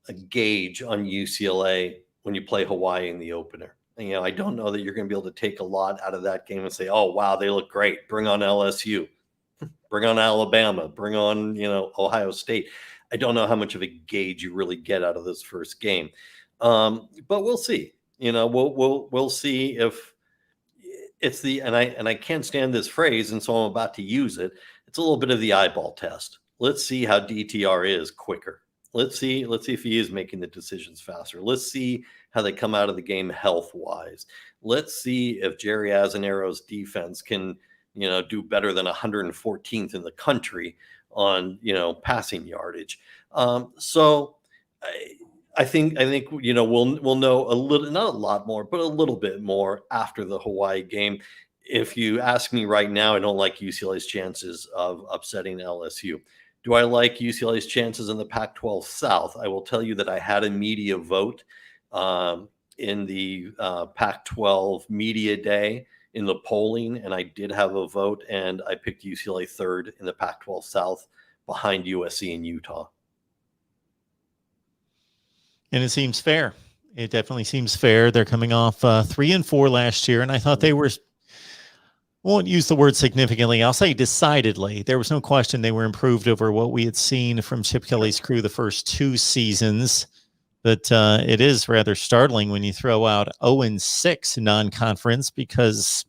a gauge on UCLA when you play Hawaii in the opener. I don't know that you're going to be able to take a lot out of that game and say, oh, wow, they look great. Bring on LSU, bring on Alabama, bring on, Ohio State. I don't know how much of a gauge you really get out of this first game. But we'll see, we'll see if it's and I can't stand this phrase. And so I'm about to use it. It's a little bit of the eyeball test. Let's see how DTR is quicker. Let's see if he is making the decisions faster. Let's see how they come out of the game health-wise. Let's see if Jerry Azzanero's defense can, do better than 114th in the country on, passing yardage. So I think we'll know a little, not a lot more, but a little bit more after the Hawaii game. If you ask me right now, I don't like UCLA's chances of upsetting LSU. Do I like UCLA's chances in the Pac-12 South? I will tell you that I had a media vote in the Pac-12 media day in the polling, and I did have a vote, and I picked UCLA third in the Pac-12 South behind USC and Utah. And it seems fair. It definitely seems fair. They're coming off 3-4 last year, and I thought they were, I won't use the word significantly, I'll say decidedly. There was no question they were improved over what we had seen from Chip Kelly's crew the first two seasons. But it is rather startling when you throw out 0-6 non-conference, because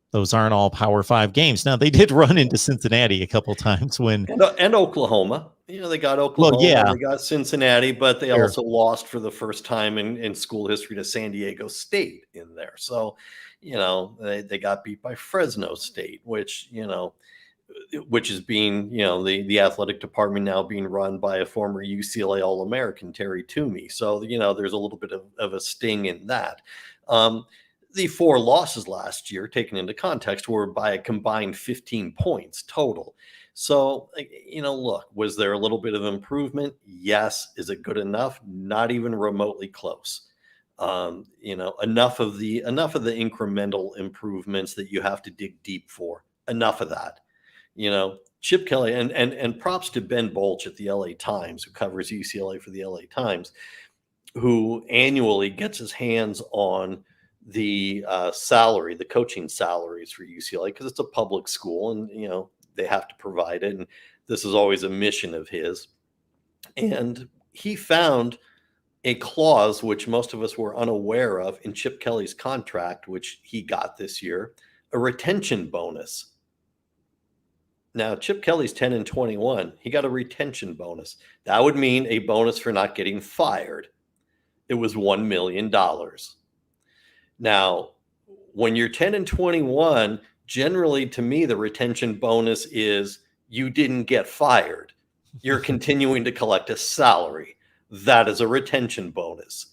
those aren't all Power 5 games. Now, they did run into Cincinnati a couple times when... And Oklahoma. They got Oklahoma, they got Cincinnati, but they also lost for the first time in school history to San Diego State in there. So, they got beat by Fresno State, which is being, the athletic department now being run by a former UCLA All-American, Terry Toomey. So, there's a little bit of a sting in that. The 4 losses last year, taken into context, were by a combined 15 points total. So, look, was there a little bit of improvement? Yes. Is it good enough? Not even remotely close. Enough of the incremental improvements that you have to dig deep for. Enough of that. Chip Kelly and props to Ben Bolch at the LA Times, who covers UCLA for the LA Times, who annually gets his hands on the the coaching salaries for UCLA, because it's a public school and, they have to provide it. And this is always a mission of his. And he found a clause which most of us were unaware of in Chip Kelly's contract, which he got this year, a retention bonus. Now, Chip Kelly's 10-21. He got a retention bonus. That would mean a bonus for not getting fired. It was $1 million. Now, when you're 10-21, generally, to me, the retention bonus is you didn't get fired. You're continuing to collect a salary. That is a retention bonus.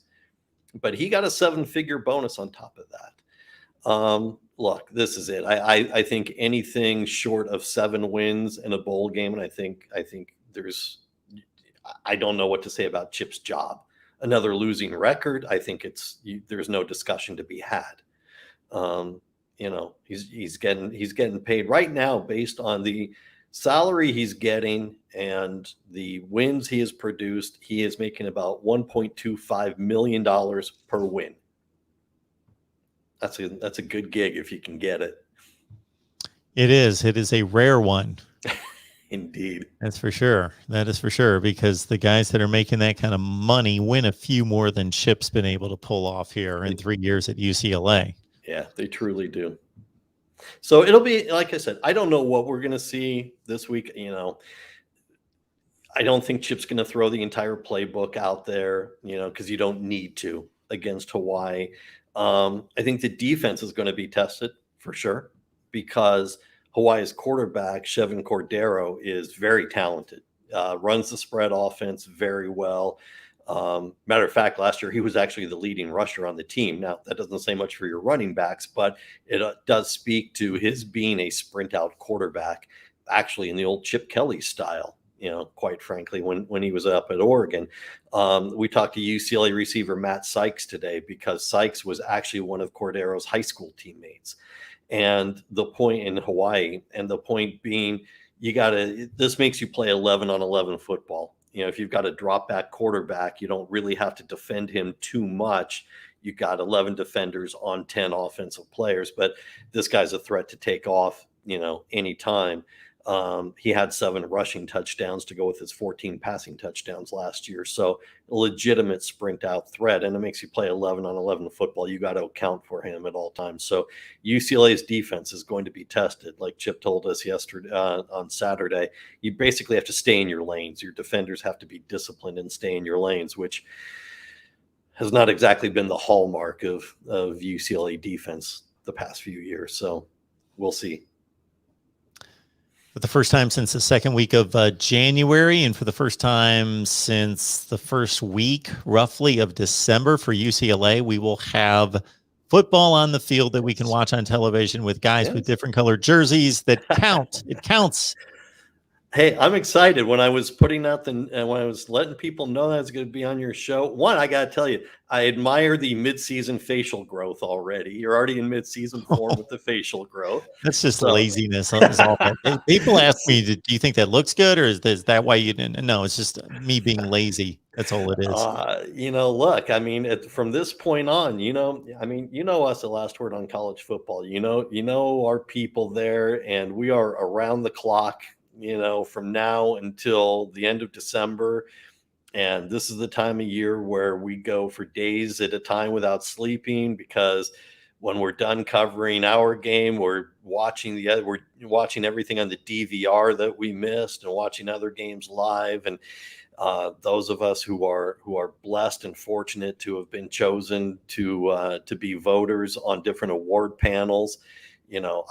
But he got a 7-figure bonus on top of that. Look, this is it. I think anything short of 7 wins in a bowl game, and I think I don't know what to say about Chip's job. another losing record, I think there's no discussion to be had. He's getting paid right now based on the salary he's getting and the wins he has produced. He is making about $1.25 million per win. That's a good gig if you can get it. It is a rare one. Indeed. That's for sure. That is for sure, because the guys that are making that kind of money win a few more than Chip's been able to pull off here in 3 years at UCLA. Yeah, they truly do. So it'll be, like I said, I don't know what we're going to see this week. I don't think Chip's going to throw the entire playbook out there, because you don't need to against Hawaii. I think the defense is going to be tested for sure, because Hawaii's quarterback, Chevin Cordero, is very talented, runs the spread offense very well. Matter of fact, last year he was actually the leading rusher on the team. Now, that doesn't say much for your running backs, but it does speak to his being a sprint out quarterback, actually in the old Chip Kelly style, quite frankly, when he was up at Oregon. We talked to UCLA receiver Matt Sykes today, because Sykes was actually one of Cordero's high school teammates. And the point in Hawaii, and the point being, this makes you play 11 on 11 football. If you've got a drop back quarterback, you don't really have to defend him too much. You got 11 defenders on 10 offensive players, but this guy's a threat to take off, anytime. He had 7 rushing touchdowns to go with his 14 passing touchdowns last year. So a legitimate sprint out threat, and it makes you play 11 on 11 football. You got to account for him at all times. So UCLA's defense is going to be tested. Like Chip told us yesterday on Saturday, you basically have to stay in your lanes. Your defenders have to be disciplined and stay in your lanes, which has not exactly been the hallmark of UCLA defense the past few years. So we'll see. For the first time since the second week of January, and for the first time since the first week, roughly, of December for UCLA, we will have football on the field that we can watch on television with guys with different colored jerseys that count. It counts. Hey, I'm excited. When I was putting out when I was letting people know that I was going to be on your show, one, I got to tell you, I admire the midseason facial growth already. You're already in midseason form with the facial growth. That's just laziness. People ask me, do you think that looks good, or is that why you didn't? No, it's just me being lazy. That's all it is. Look, from this point on, us at Last Word on College Football, our people there, and we are around the clock, from now until the end of December. And this is the time of year where we go for days at a time without sleeping, because when we're done covering our game, we're watching everything on the DVR that we missed, and watching other games live. And those of us who are blessed and fortunate to have been chosen to be voters on different award panels,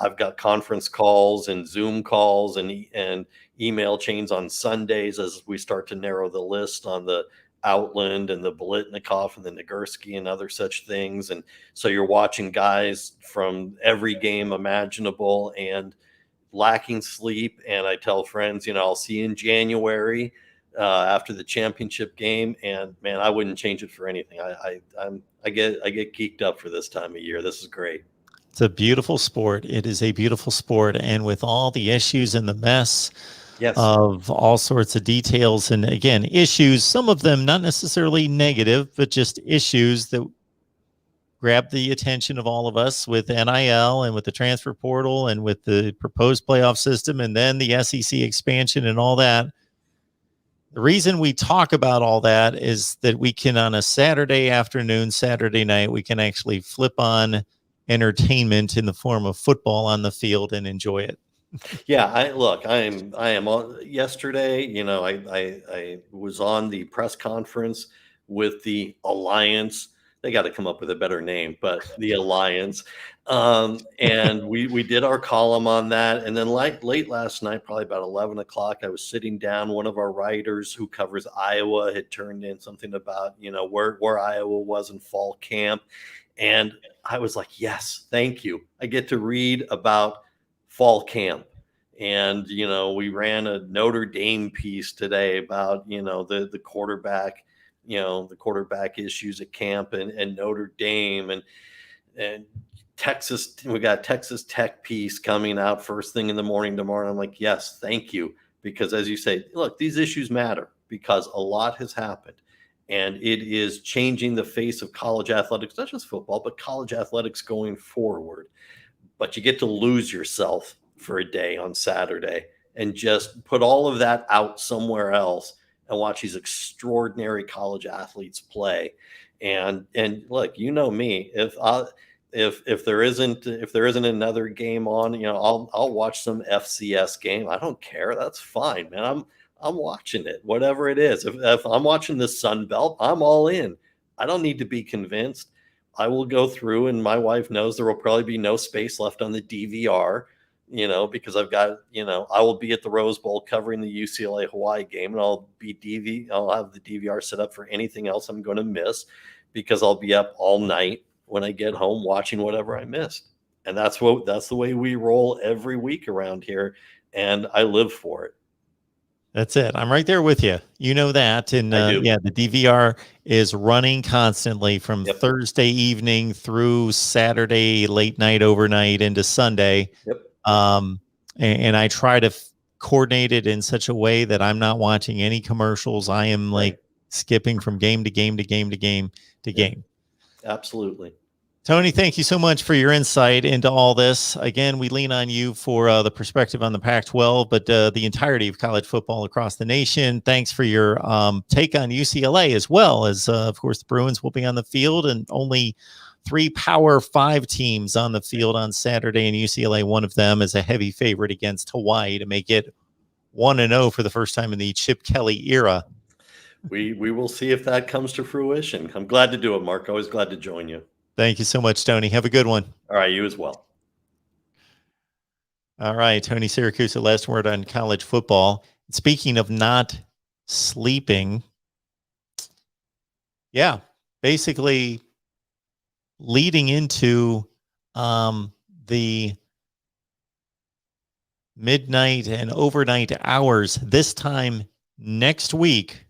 I've got conference calls and Zoom calls and email chains on Sundays as we start to narrow the list on the Outland and the Bolitnikoff and the Nagurski and other such things. And so you're watching guys from every game imaginable and lacking sleep. And I tell friends, I'll see you in January after the championship game. And man, I wouldn't change it for anything. I get geeked up for this time of year. This is great. It's a beautiful sport. It is a beautiful sport. And with all the issues and the mess of all sorts of details, and again, issues, some of them not necessarily negative, but just issues that grab the attention of all of us with NIL and with the transfer portal and with the proposed playoff system, and then the SEC expansion and all that. The reason we talk about all that is that we can, on a Saturday afternoon, Saturday night, we can actually flip on entertainment in the form of football on the field and enjoy it. Yeah, I am on yesterday. I was on the press conference with the Alliance. They got to come up with a better name, but the Alliance. And we did our column on that. And then late last night, probably about 11 o'clock, I was sitting down. One of our writers who covers Iowa had turned in something about, where Iowa was in fall camp. And I was like, yes, thank you. I get to read about fall camp. And, we ran a Notre Dame piece today about, the quarterback, the quarterback issues at camp and Notre Dame and Texas. We got Texas Tech piece coming out first thing in the morning tomorrow. I'm like, yes, thank you. Because as you say, look, these issues matter because a lot has happened. And it is changing the face of college athletics, not just football, but college athletics going forward. But you get to lose yourself for a day on Saturday and just put all of that out somewhere else and watch these extraordinary college athletes play. And look, me, if there isn't another game on, I'll watch some FCS game. I don't care. That's fine, man. I'm watching it, whatever it is. If I'm watching the Sun Belt, I'm all in. I don't need to be convinced. I will go through, and my wife knows there will probably be no space left on the DVR, because I've got, I will be at the Rose Bowl covering the UCLA Hawaii game, and I'll have the DVR set up for anything else I'm going to miss because I'll be up all night when I get home watching whatever I missed. And that's the way we roll every week around here, and I live for it. That's it. I'm right there with you. You know that. And the DVR is running constantly from Thursday evening through Saturday, late night, overnight into Sunday. Yep. And I try to coordinate it in such a way that I'm not watching any commercials. I am like skipping from game to game to game to game to game. Absolutely. Tony, thank you so much for your insight into all this. Again, we lean on you for the perspective on the Pac-12, but the entirety of college football across the nation. Thanks for your take on UCLA as well as, of course, the Bruins will be on the field, and only 3 Power 5 teams on the field on Saturday, and UCLA, one of them, is a heavy favorite against Hawaii to make it 1-0 for the first time in the Chip Kelly era. We will see if that comes to fruition. I'm glad to do it, Mark. Always glad to join you. Thank you so much, Tony. Have a good one. All right, you as well. All right, Tony Siracusa, last word on college football. Speaking of not sleeping, basically leading into the midnight and overnight hours this time next week,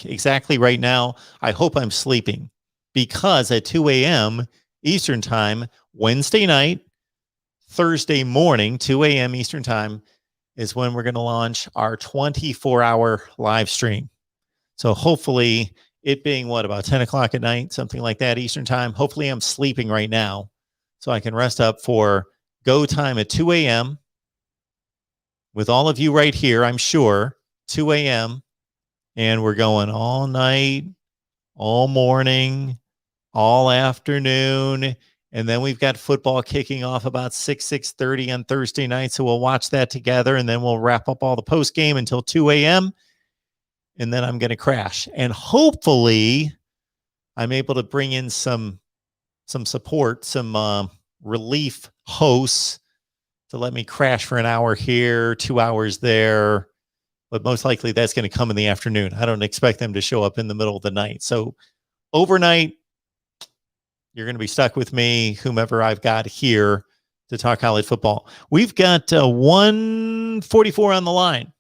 exactly right now, I hope I'm sleeping, because at 2 a.m. Eastern time, Wednesday night, Thursday morning, 2 a.m. Eastern time, is when we're going to launch our 24-hour live stream. So hopefully, it being about 10 o'clock at night, something like that Eastern time, hopefully I'm sleeping right now so I can rest up for go time at 2 a.m. with all of you right here, I'm sure, 2 a.m. And we're going all night, all morning, all afternoon. And then we've got football kicking off about 6:30 on Thursday night. So we'll watch that together, and then we'll wrap up all the post game until 2 a.m. And then I'm going to crash. And hopefully I'm able to bring in some support, some relief hosts to let me crash for an hour here, 2 hours there. But most likely that's going to come in the afternoon. I don't expect them to show up in the middle of the night. So overnight, you're going to be stuck with me, whomever I've got here to talk college football. We've got 144 on the line,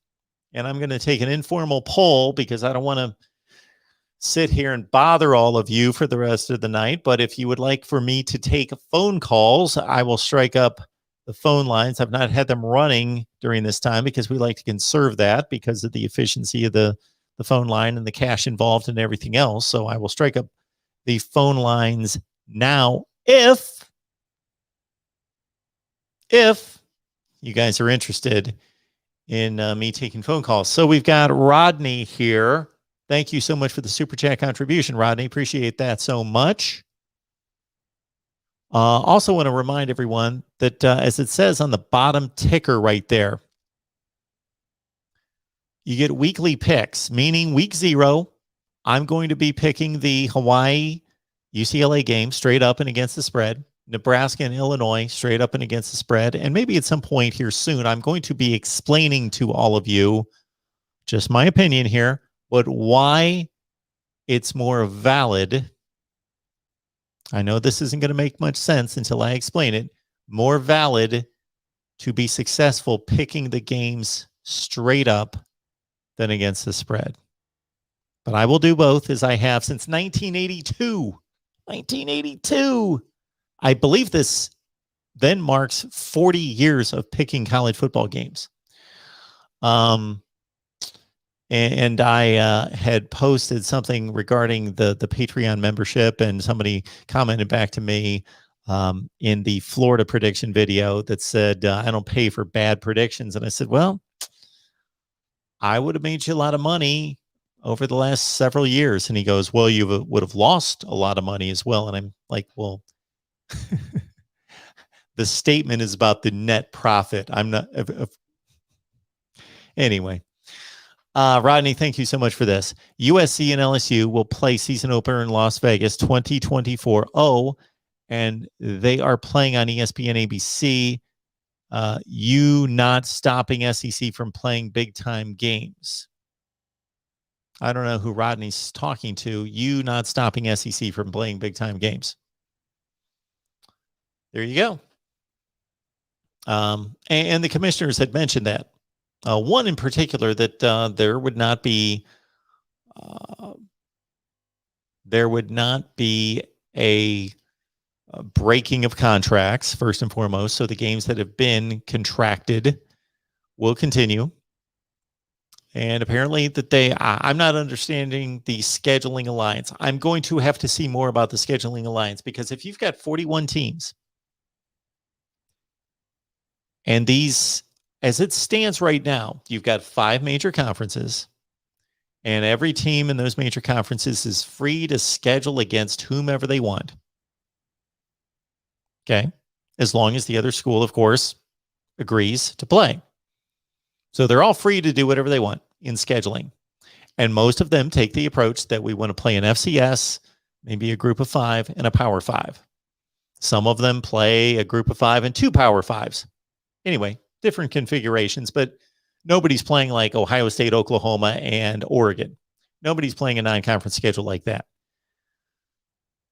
and I'm going to take an informal poll because I don't want to sit here and bother all of you for the rest of the night. But if you would like for me to take phone calls, I will strike up the phone lines. I've not had them running during this time because we like to conserve that because of the efficiency of the phone line and the cash involved and everything else. So I will strike up the phone lines now if you guys are interested in me taking phone calls. So we've got Rodney here. Thank you so much for the Super Chat contribution, Rodney. Appreciate that so much. Also want to remind everyone that as it says on the bottom ticker right there, you get weekly picks, meaning week 0, I'm going to be picking the Hawaii UCLA game straight up and against the spread, Nebraska and Illinois straight up and against the spread. And maybe at some point here soon, I'm going to be explaining to all of you, just my opinion here, but why it's more valid. I know this isn't going to make much sense until I explain it. More valid to be successful picking the games straight up than against the spread. But I will do both, as I have since 1982. 1982. I believe this then marks 40 years of picking college football games. And I had posted something regarding the Patreon membership, and somebody commented back to me in the Florida prediction video that said, I don't pay for bad predictions. And I said, well, I would have made you a lot of money over the last several years. And he goes, well, you would have lost a lot of money as well. And I'm like, well, the statement is about the net profit. I'm not. Anyway. Rodney, thank you so much for this. USC and LSU will play season opener in Las Vegas 2024. And they are playing on ESPN ABC. You not stopping SEC from playing big time games. I don't know who Rodney's talking to. You not stopping SEC from playing big time games. There you go. And the commissioners had mentioned that. One in particular, that there would not be a breaking of contracts, first and foremost. So the games that have been contracted will continue. And apparently that I'm not understanding the scheduling alliance. I'm going to have to see more about the scheduling alliance, because if you've got 41 teams, and these, as it stands right now, you've got 5 major conferences, and every team in those major conferences is free to schedule against whomever they want. Okay. As long as the other school, of course, agrees to play. So they're all free to do whatever they want in scheduling. And most of them take the approach that we want to play an FCS, maybe a group of 5 and a Power 5. Some of them play a group of 5 and 2 Power 5s. Anyway, different configurations, but nobody's playing like Ohio State, Oklahoma, and Oregon. Nobody's playing a non-conference schedule like that.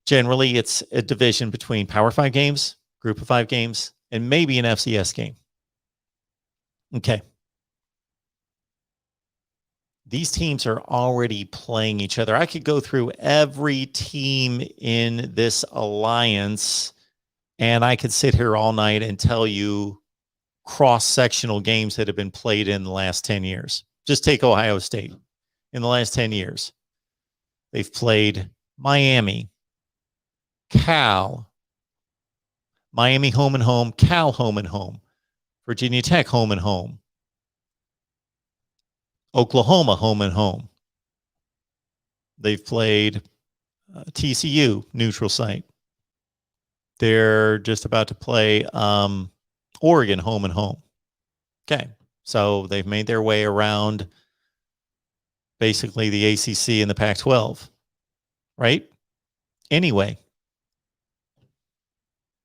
Generally, it's a division between Power 5 games, group of 5 games, and maybe an FCS game. Okay. These teams are already playing each other. I could go through every team in this alliance, and I could sit here all night and tell you cross-sectional games that have been played in the last 10 years. Just take Ohio State. In the last 10 years, they've played Miami, Cal, Miami home and home, Cal home and home, Virginia Tech home and home, Oklahoma home and home. They've played TCU, neutral site. They're just about to play Oregon home and home. Okay, so they've made their way around basically the ACC and the Pac-12, right? Anyway,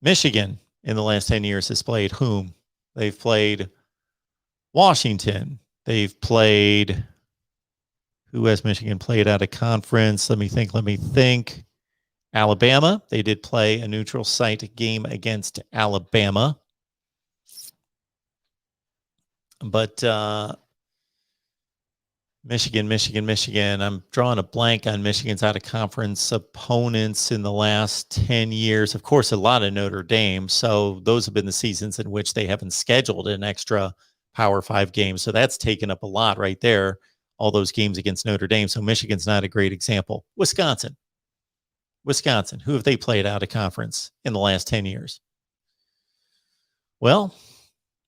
Michigan in the last 10 years has played whom? They've played Washington. They've played, who has Michigan played out of conference? Let me think. Alabama. They did play a neutral site game against Alabama. But Michigan. I'm drawing a blank on Michigan's out of conference opponents in the last 10 years. Of course, a lot of Notre Dame. So those have been the seasons in which they haven't scheduled an extra Power 5 game. So that's taken up a lot right there, all those games against Notre Dame. So Michigan's not a great example. Wisconsin. Who have they played out of conference in the last 10 years? Well,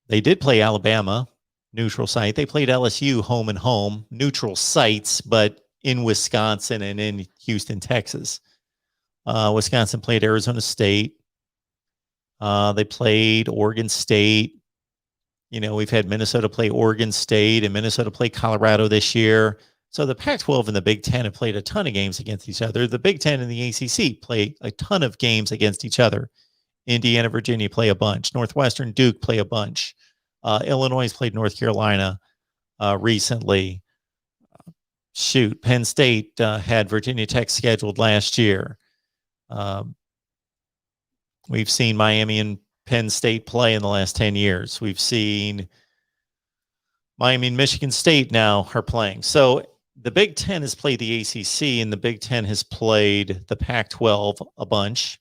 they did play Alabama, neutral site. They played LSU home and home, neutral sites, but in Wisconsin and in Houston, Texas. Wisconsin played Arizona State. They played Oregon State. You know, we've had Minnesota play Oregon State and Minnesota play Colorado this year. So the Pac-12 and the Big Ten have played a ton of games against each other. The Big Ten and the ACC play a ton of games against each other. Indiana, Virginia play a bunch. Northwestern, Duke play a bunch. Illinois has played North Carolina recently. Penn State had Virginia Tech scheduled last year. We've seen Miami and Penn State play in the last 10 years. We've seen Miami and Michigan State now are playing. So the Big Ten has played the ACC, and the Big Ten has played the Pac-12 a bunch.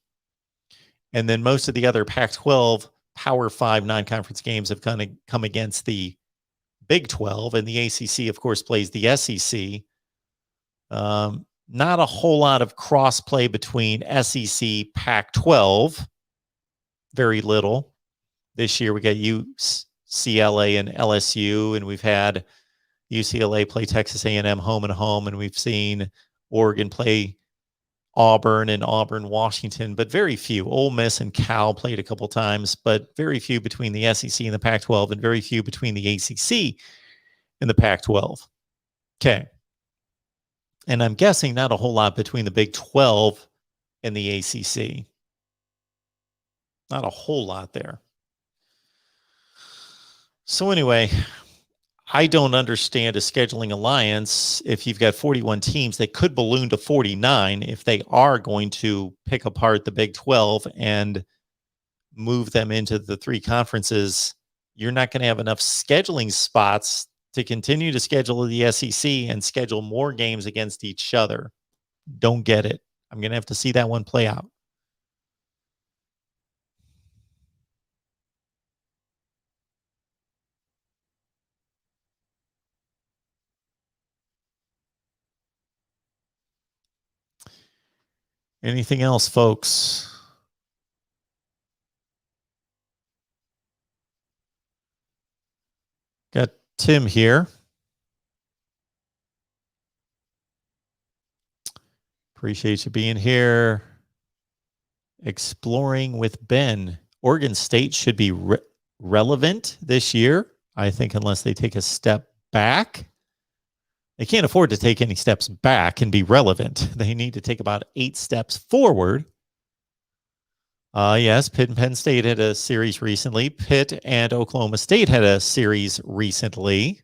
And then most of the other Pac-12 Power 5 non-conference games have kind of come against the Big 12, and the ACC, of course, plays the SEC. Not a whole lot of cross-play between SEC, Pac-12. Very little. This year we got UCLA and LSU, and we've had UCLA play Texas A&M home and home, and we've seen Oregon play Auburn and Auburn, Washington, but very few. Ole Miss and Cal played a couple times, but very few between the SEC and the Pac-12, and very few between the ACC and the Pac-12. Okay. And I'm guessing not a whole lot between the Big 12 and the ACC. Not a whole lot there. So anyway, I don't understand a scheduling alliance if you've got 41 teams that could balloon to 49 if they are going to pick apart the Big 12 and move them into the three conferences. You're not going to have enough scheduling spots to continue to schedule the SEC and schedule more games against each other. Don't get it. I'm going to have to see that one play out. Anything else, folks? Got Tim here. Appreciate you being here. Exploring with Ben. Oregon State should be relevant this year, I think, unless they take a step back. They can't afford to take any steps back and be relevant. They need to take about 8 steps forward. Yes, Pitt and Penn State had a series recently. Pitt and Oklahoma State had a series recently.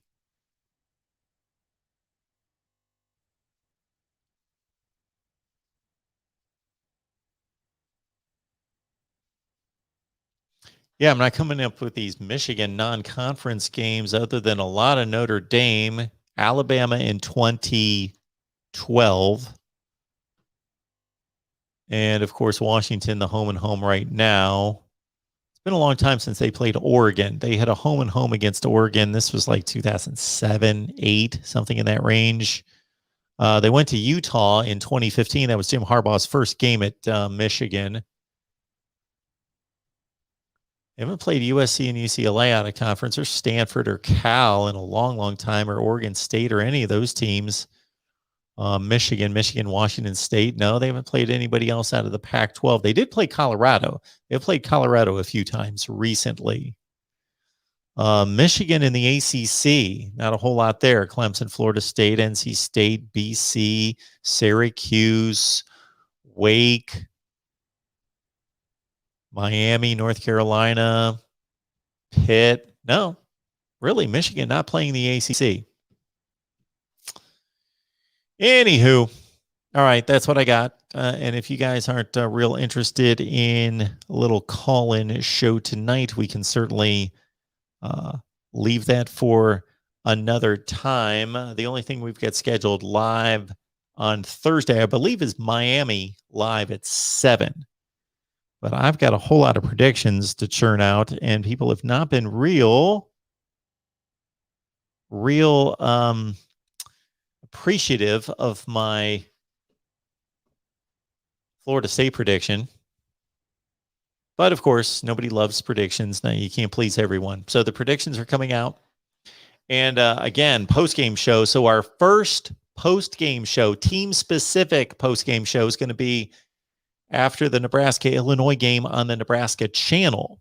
Yeah, I'm not coming up with these Michigan non-conference games other than a lot of Notre Dame, Alabama in 2012. And, of course, Washington, the home and home right now. It's been a long time since they played Oregon. They had a home and home against Oregon. This was like 2007, 8, something in that range. They went to Utah in 2015. That was Jim Harbaugh's first game at Michigan. They haven't played USC and UCLA out of conference, or Stanford or Cal in a long, long time, or Oregon State or any of those teams. Michigan, Washington State. No, they haven't played anybody else out of the Pac-12. They did play Colorado. They've played Colorado a few times recently. Michigan in the ACC, not a whole lot there. Clemson, Florida State, NC State, BC, Syracuse, Wake, Miami, North Carolina, Pitt. No, really, Michigan not playing the ACC. Anywho, all right, that's what I got. And if you guys aren't real interested in a little call-in show tonight, we can certainly leave that for another time. The only thing we've got scheduled live on Thursday, I believe, is Miami live at 7. But I've got a whole lot of predictions to churn out, and people have not been real appreciative of my Florida State prediction. But of course, nobody loves predictions. Now, you can't please everyone. So the predictions are coming out. And again, post-game show. So our first post-game show, team-specific post-game show, is going to be after the Nebraska-Illinois game on the Nebraska channel.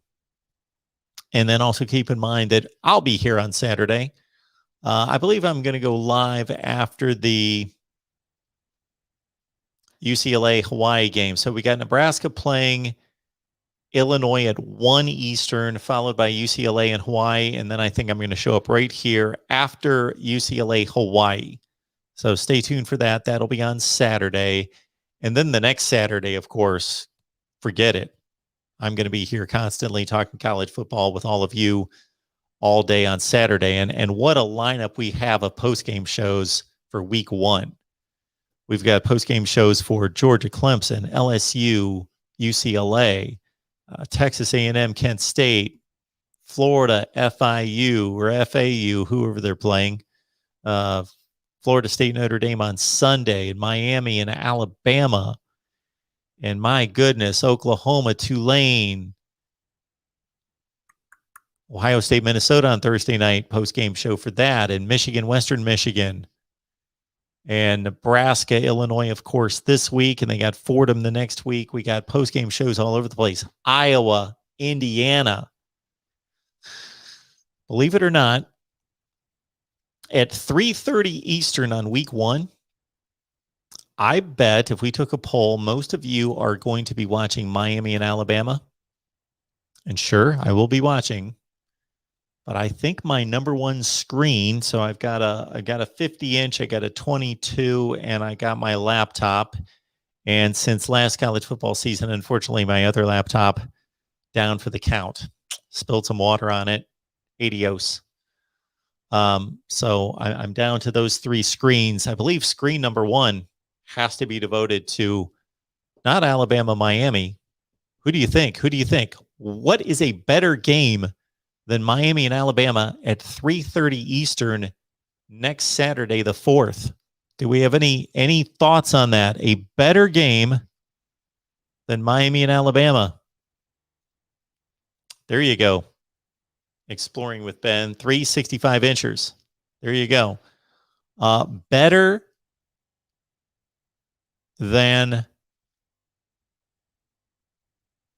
And then also keep in mind that I'll be here on Saturday. I believe I'm going to go live after the UCLA-Hawaii game. So we got Nebraska playing Illinois at 1 Eastern, followed by UCLA and Hawaii. And then I think I'm going to show up right here after UCLA-Hawaii. So stay tuned for that. That'll be on Saturday. And then the next Saturday, of course, forget it. I'm going to be here constantly talking college football with all of you all day on Saturday. And what a lineup we have of post-game shows for week 1. We've got post-game shows for Georgia, Clemson, LSU, UCLA, Texas A&M, Kent State, Florida, FIU or FAU, whoever they're playing, Florida State, Notre Dame on Sunday, and Miami and Alabama. And my goodness, Oklahoma, Tulane, Ohio State, Minnesota on Thursday night, post-game show for that, and Michigan, Western Michigan, and Nebraska, Illinois, of course, this week, and they got Fordham the next week. We got post-game shows all over the place. Iowa, Indiana. Believe it or not, at 3:30 Eastern on week 1, I bet if we took a poll, most of you are going to be watching Miami and Alabama. And sure, I will be watching. But I think my number one screen, so I got a 50-inch, I got a 22, and I got my laptop. And since last college football season, unfortunately, my other laptop down for the count. Spilled some water on it. Adios. So I'm down to those 3 screens. I believe screen number 1 has to be devoted to not Alabama, Miami. Who do you think? Who do you think? What is a better game than Miami and Alabama at 3:30 Eastern next Saturday, the 4th? Do we have any thoughts on that? A better game than Miami and Alabama? There you go. Exploring with Ben, 365 inchers. There you go. Better than.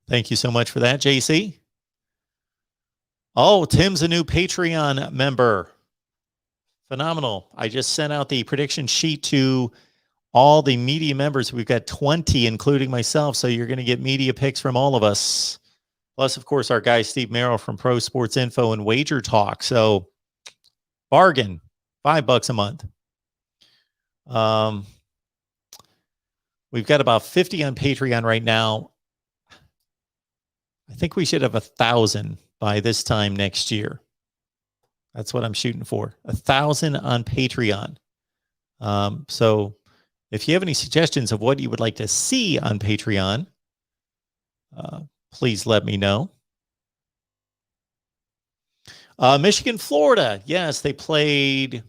Thank you so much for that, JC. Oh, Tim's a new Patreon member. Phenomenal. I just sent out the prediction sheet to all the media members. We've got 20, including myself. So you're going to get media picks from all of us. Plus, of course, our guy, Steve Merrill from Pro Sports Info and Wager Talk. So bargain, $5 a month. We've got about 50 on Patreon right now. I think we should have 1,000 by this time next year. That's what I'm shooting for. 1,000 on Patreon. So if you have any suggestions of what you would like to see on Patreon, please let me know. Michigan, Florida. Yes, they played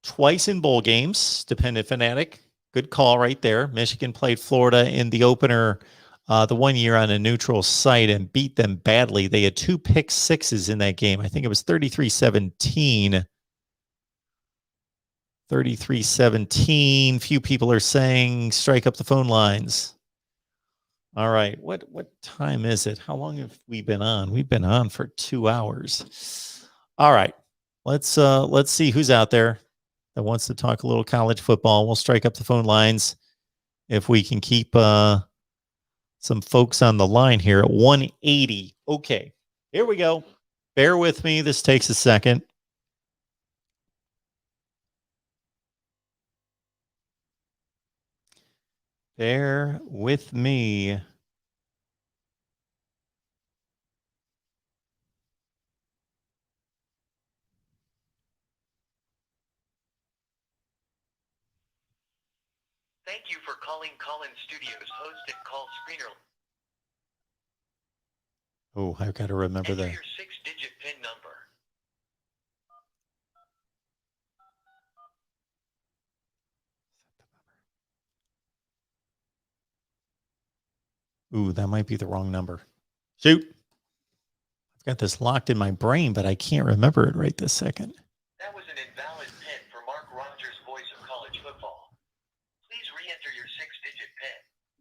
twice in bowl games. Dependent Fanatic. Good call right there. Michigan played Florida in the opener the one year on a neutral site and beat them badly. They had 2 pick sixes in that game. I think it was 33-17. 33-17. Few people are saying strike up the phone lines. All right. What time is it? How long have we been on? We've been on for 2 hours. All right. Let's see who's out there that wants to talk a little college football. We'll strike up the phone lines if we can keep some folks on the line here at 180. Okay, here we go. Bear with me. This takes a second. Bear with me. Thank you for calling Collins Studios hosted call screener. Oh, I've got to remember Enter that. your 6-digit PIN number. Ooh, that might be the wrong number. Shoot. I've got this locked in my brain, but I can't remember it right this second. That was an invalid PIN for Mark Rogers, voice of college football. Please re-enter your 6-digit PIN.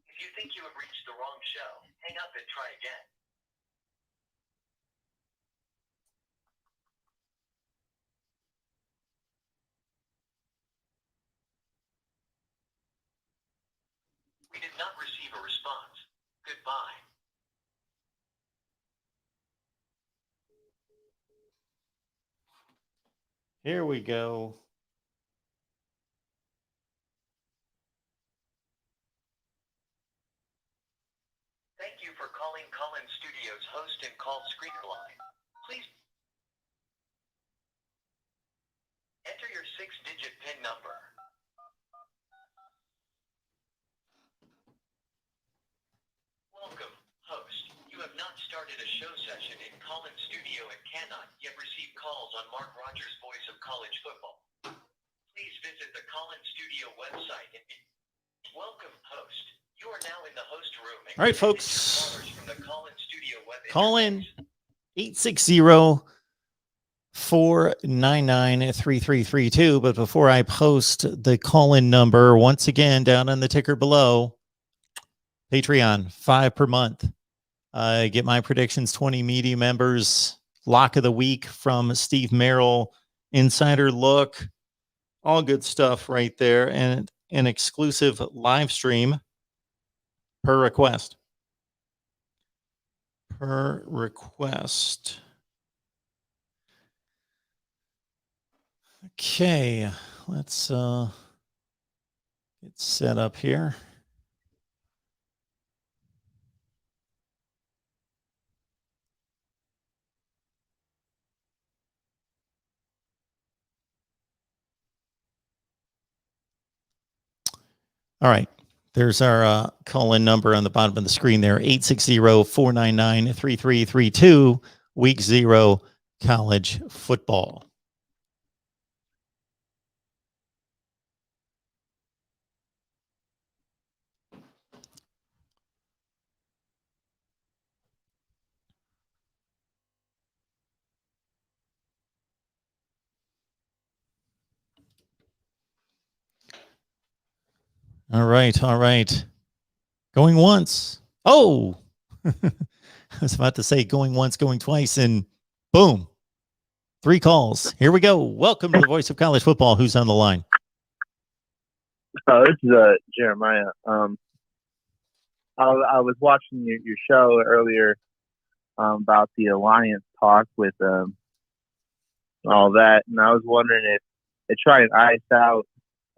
If you think you have reached the wrong show, hang up and try again. We did not receive a response. Goodbye. Here we go. Thank you for calling Collins Studios host and call screener line. Please enter your 6-digit PIN number. All right, folks. From the Call-In Studio web Call in interface. 860-499-3332. But before I post the call-in number, once again, down on the ticker below, Patreon, $5 per month. Get my predictions, 20 media members, lock of the week from Steve Merrill, insider look, all good stuff right there, and an exclusive live stream per request. Per request. Okay, let's get set up here. All right. There's our call-in number on the bottom of the screen there, 860-499-3332, week 0 college football. All right, all right. Going once. Oh, I was about to say going once, going twice, and boom, 3 calls. Here we go. Welcome to the Voice of College Football. Who's on the line? This is Jeremiah. I was watching your show earlier about the alliance talk with all that, and I was wondering if they try and ice out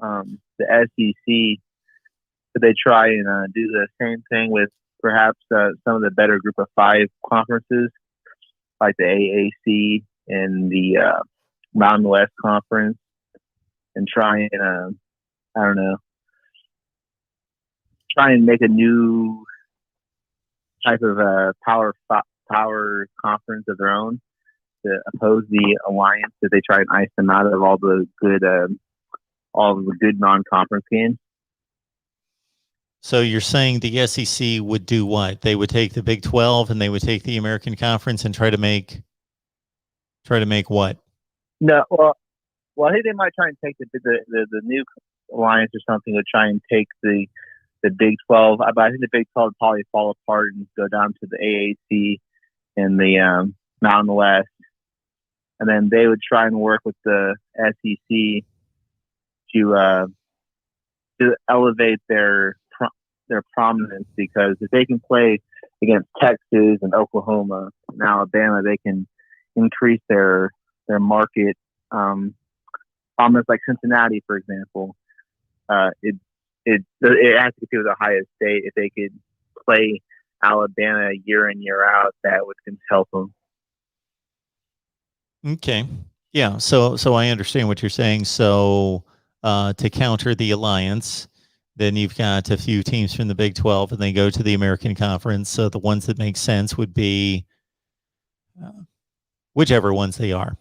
the SEC. Could they try and do the same thing with perhaps some of the better group of 5 conferences, like the AAC and the Mountain West Conference, and try and I don't know, try and make a new type of power conference of their own to oppose the alliance, that they try and ice them out of all the good non-conference games. So you're saying the SEC would do what? They would take the Big 12 and they would take the American Conference and try to make what? No, well, I think they might try and take the new alliance or something, to try and take the Big 12. But I think the Big 12 would probably fall apart and go down to the AAC and the Mountain West, and then they would try and work with the SEC to elevate their prominence, because if they can play against Texas and Oklahoma and Alabama, they can increase their market. Almost like Cincinnati, for example, it has to do with Ohio State. If they could play Alabama year in, year out, that would help them. Okay. Yeah. So I understand what you're saying. So to counter the alliance, then you've got a few teams from the Big 12 and they go to the American Conference. So the ones that make sense would be whichever ones they are.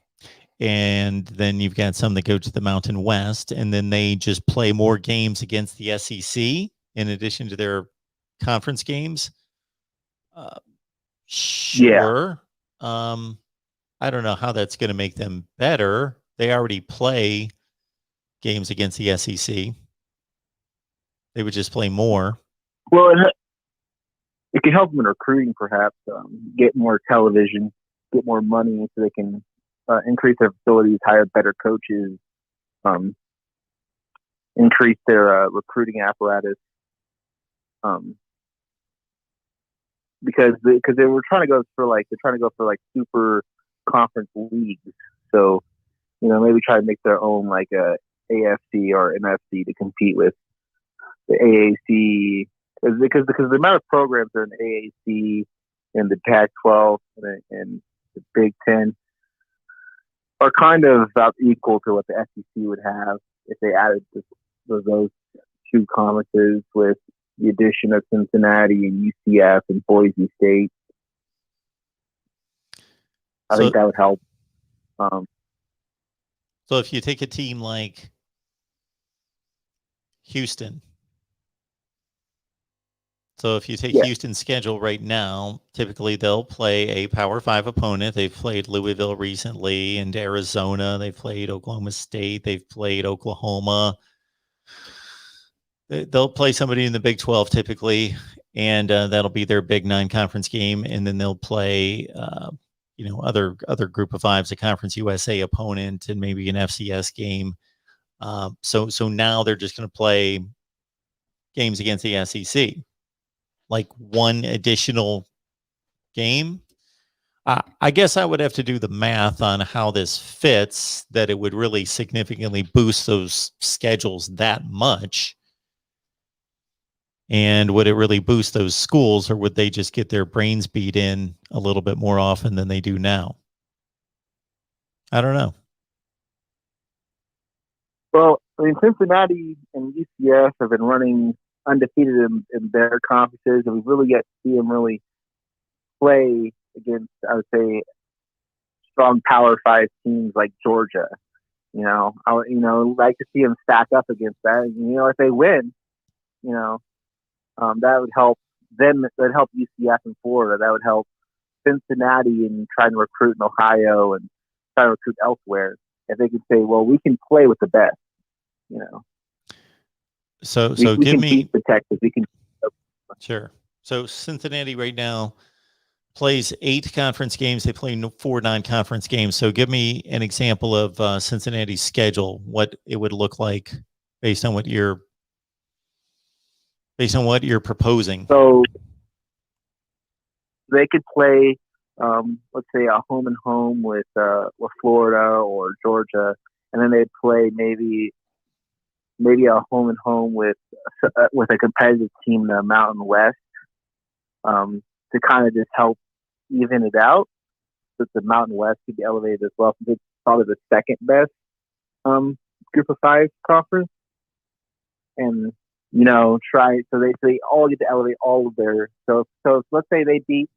And then you've got some that go to the Mountain West, and then they just play more games against the SEC in addition to their conference games. Sure. Yeah. I don't know how that's going to make them better. They already play games against the SEC. They would just play more. Well, it could help them in recruiting, perhaps, get more television, get more money so they can increase their facilities, hire better coaches, increase their recruiting apparatus. Because they were trying to go for super conference leagues. So, maybe try to make their own like a AFC or NFC to compete with the AAC, because the amount of programs are in the AAC and the Pac-12 and the Big Ten are kind of about equal to what the SEC would have if they added those 2 conferences with the addition of Cincinnati and UCF and Boise State. I think that would help. So if you take a team like Houston, So if you take Yeah. Houston's schedule right now, typically they'll play a Power 5 opponent. They've played Louisville recently and Arizona. They've played Oklahoma State. They've played Oklahoma. They'll play somebody in the Big 12 typically, and that'll be their big non-conference game. And then they'll play, other Group of Fives, a Conference USA opponent, and maybe an FCS game. So now they're just going to play games against the SEC. Like one additional game. I guess I would have to do the math on how this fits, that it would really significantly boost those schedules that much. And would it really boost those schools, or would they just get their brains beat in a little bit more often than they do now? I don't know. Well, I mean, Cincinnati and UCF have been running undefeated in their conferences, and we've really yet to see them really play against, I would say, strong Power 5 teams like Georgia. I would, like to see them stack up against that. And, if they win, that would help them. That would help UCF in Florida. That would help Cincinnati in trying to recruit in Ohio and try to recruit elsewhere. If they could say, well, we can play with the best, So we give can me beat the Texas. We can. Sure. So Cincinnati right now plays 8 conference games. They play 4 non-conference games. So give me an example of Cincinnati's schedule, what it would look like based on what you're proposing. So they could play, let's say, a home and home with Florida or Georgia, and then they'd play maybe a home and home with a competitive team in the Mountain West, to kind of just help even it out. So the Mountain West could be elevated as well. It's probably the second best Group of 5 conference, and try so they all get to elevate all of their. So let's say they beat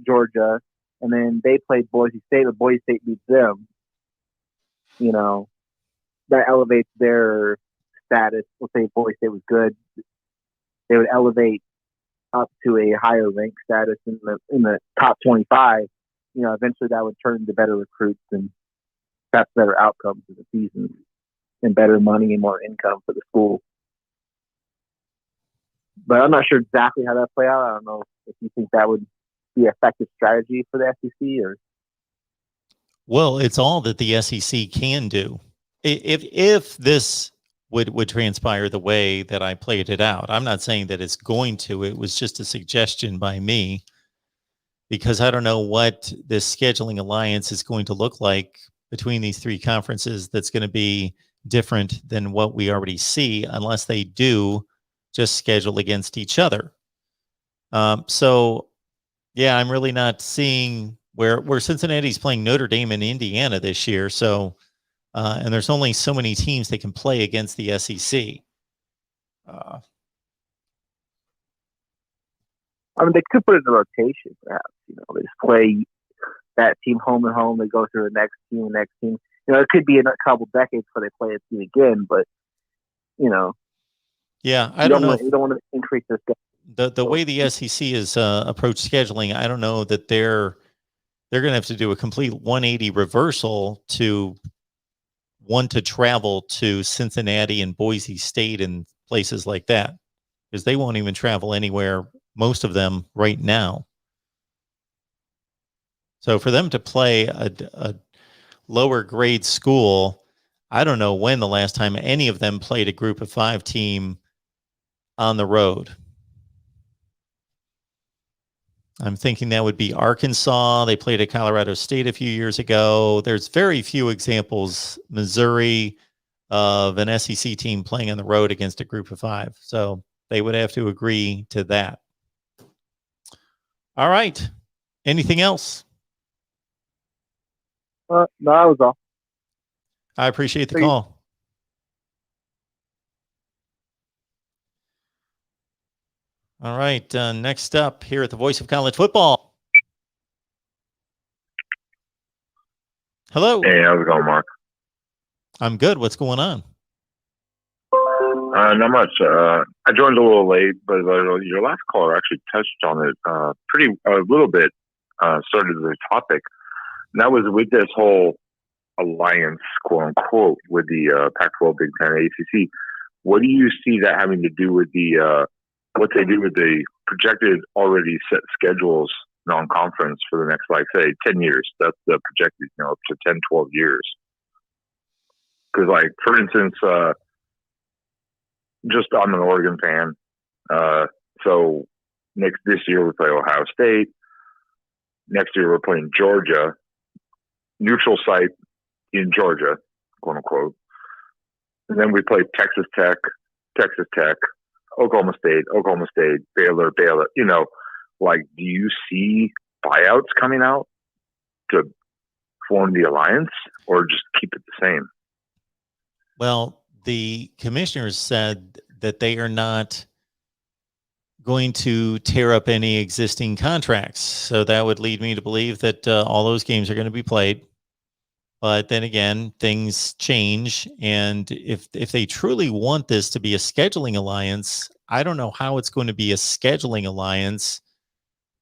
Georgia, and then they play Boise State, but Boise State beats them. That elevates their status. Let's say Boise State was good, they would elevate up to a higher rank status in the top 25. Eventually that would turn into better recruits and that's better outcomes of the season and better money and more income for the school. But I'm not sure exactly how that play out. I don't know if you think that would be an effective strategy for the SEC or. Well, it's all that the SEC can do. If this would transpire the way that I played it out, I'm not saying that it's going to. It was just a suggestion by me, because I don't know what this scheduling alliance is going to look like between these 3 conferences that's going to be different than what we already see, unless they do just schedule against each other. So, yeah, I'm really not seeing where Cincinnati's playing Notre Dame and Indiana this year. So, and there's only so many teams they can play against the SEC. I mean, they could put it in a rotation, perhaps. They just play that team home and home. They go through the next team. It could be in a couple decades before they play a team again, but yeah, I don't know. You don't want to increase this. The way the SEC is approached scheduling, I don't know that they're going to have to do a complete 180 reversal to want to travel to Cincinnati and Boise State and places like that, because they won't even travel anywhere, most of them right now. So for them to play a lower grade school, I don't know when the last time any of them played a Group of 5 team on the road. I'm thinking that would be Arkansas. They played at Colorado State a few years ago. There's very few examples, Missouri, of an SEC team playing on the road against a Group of 5. So they would have to agree to that. All right. Anything else? No, that was all. I appreciate the call. All right. Next up here at the Voice of College Football. Hello. Hey, how's it going, Mark? I'm good. What's going on? Not much. I joined a little late, but your last caller actually touched on it a little bit. Started the topic, and that was with this whole alliance, quote unquote, with the Pac-12, Big Ten, ACC. What do you see that having to do with the what they do with the projected already set schedules non-conference for the next, like, say, 10 years? That's the projected, up to 10, 12 years. Because, like, for instance, just I'm an Oregon fan. So this year we play Ohio State. Next year we're playing Georgia. Neutral site in Georgia, quote unquote. And then we play Texas Tech, Oklahoma State, Baylor. Like, do you see buyouts coming out to form the alliance, or just keep it the same? Well, the commissioners said that they are not going to tear up any existing contracts. So that would lead me to believe that all those games are going to be played. But then again, things change. And if they truly want this to be a scheduling alliance, I don't know how it's going to be a scheduling alliance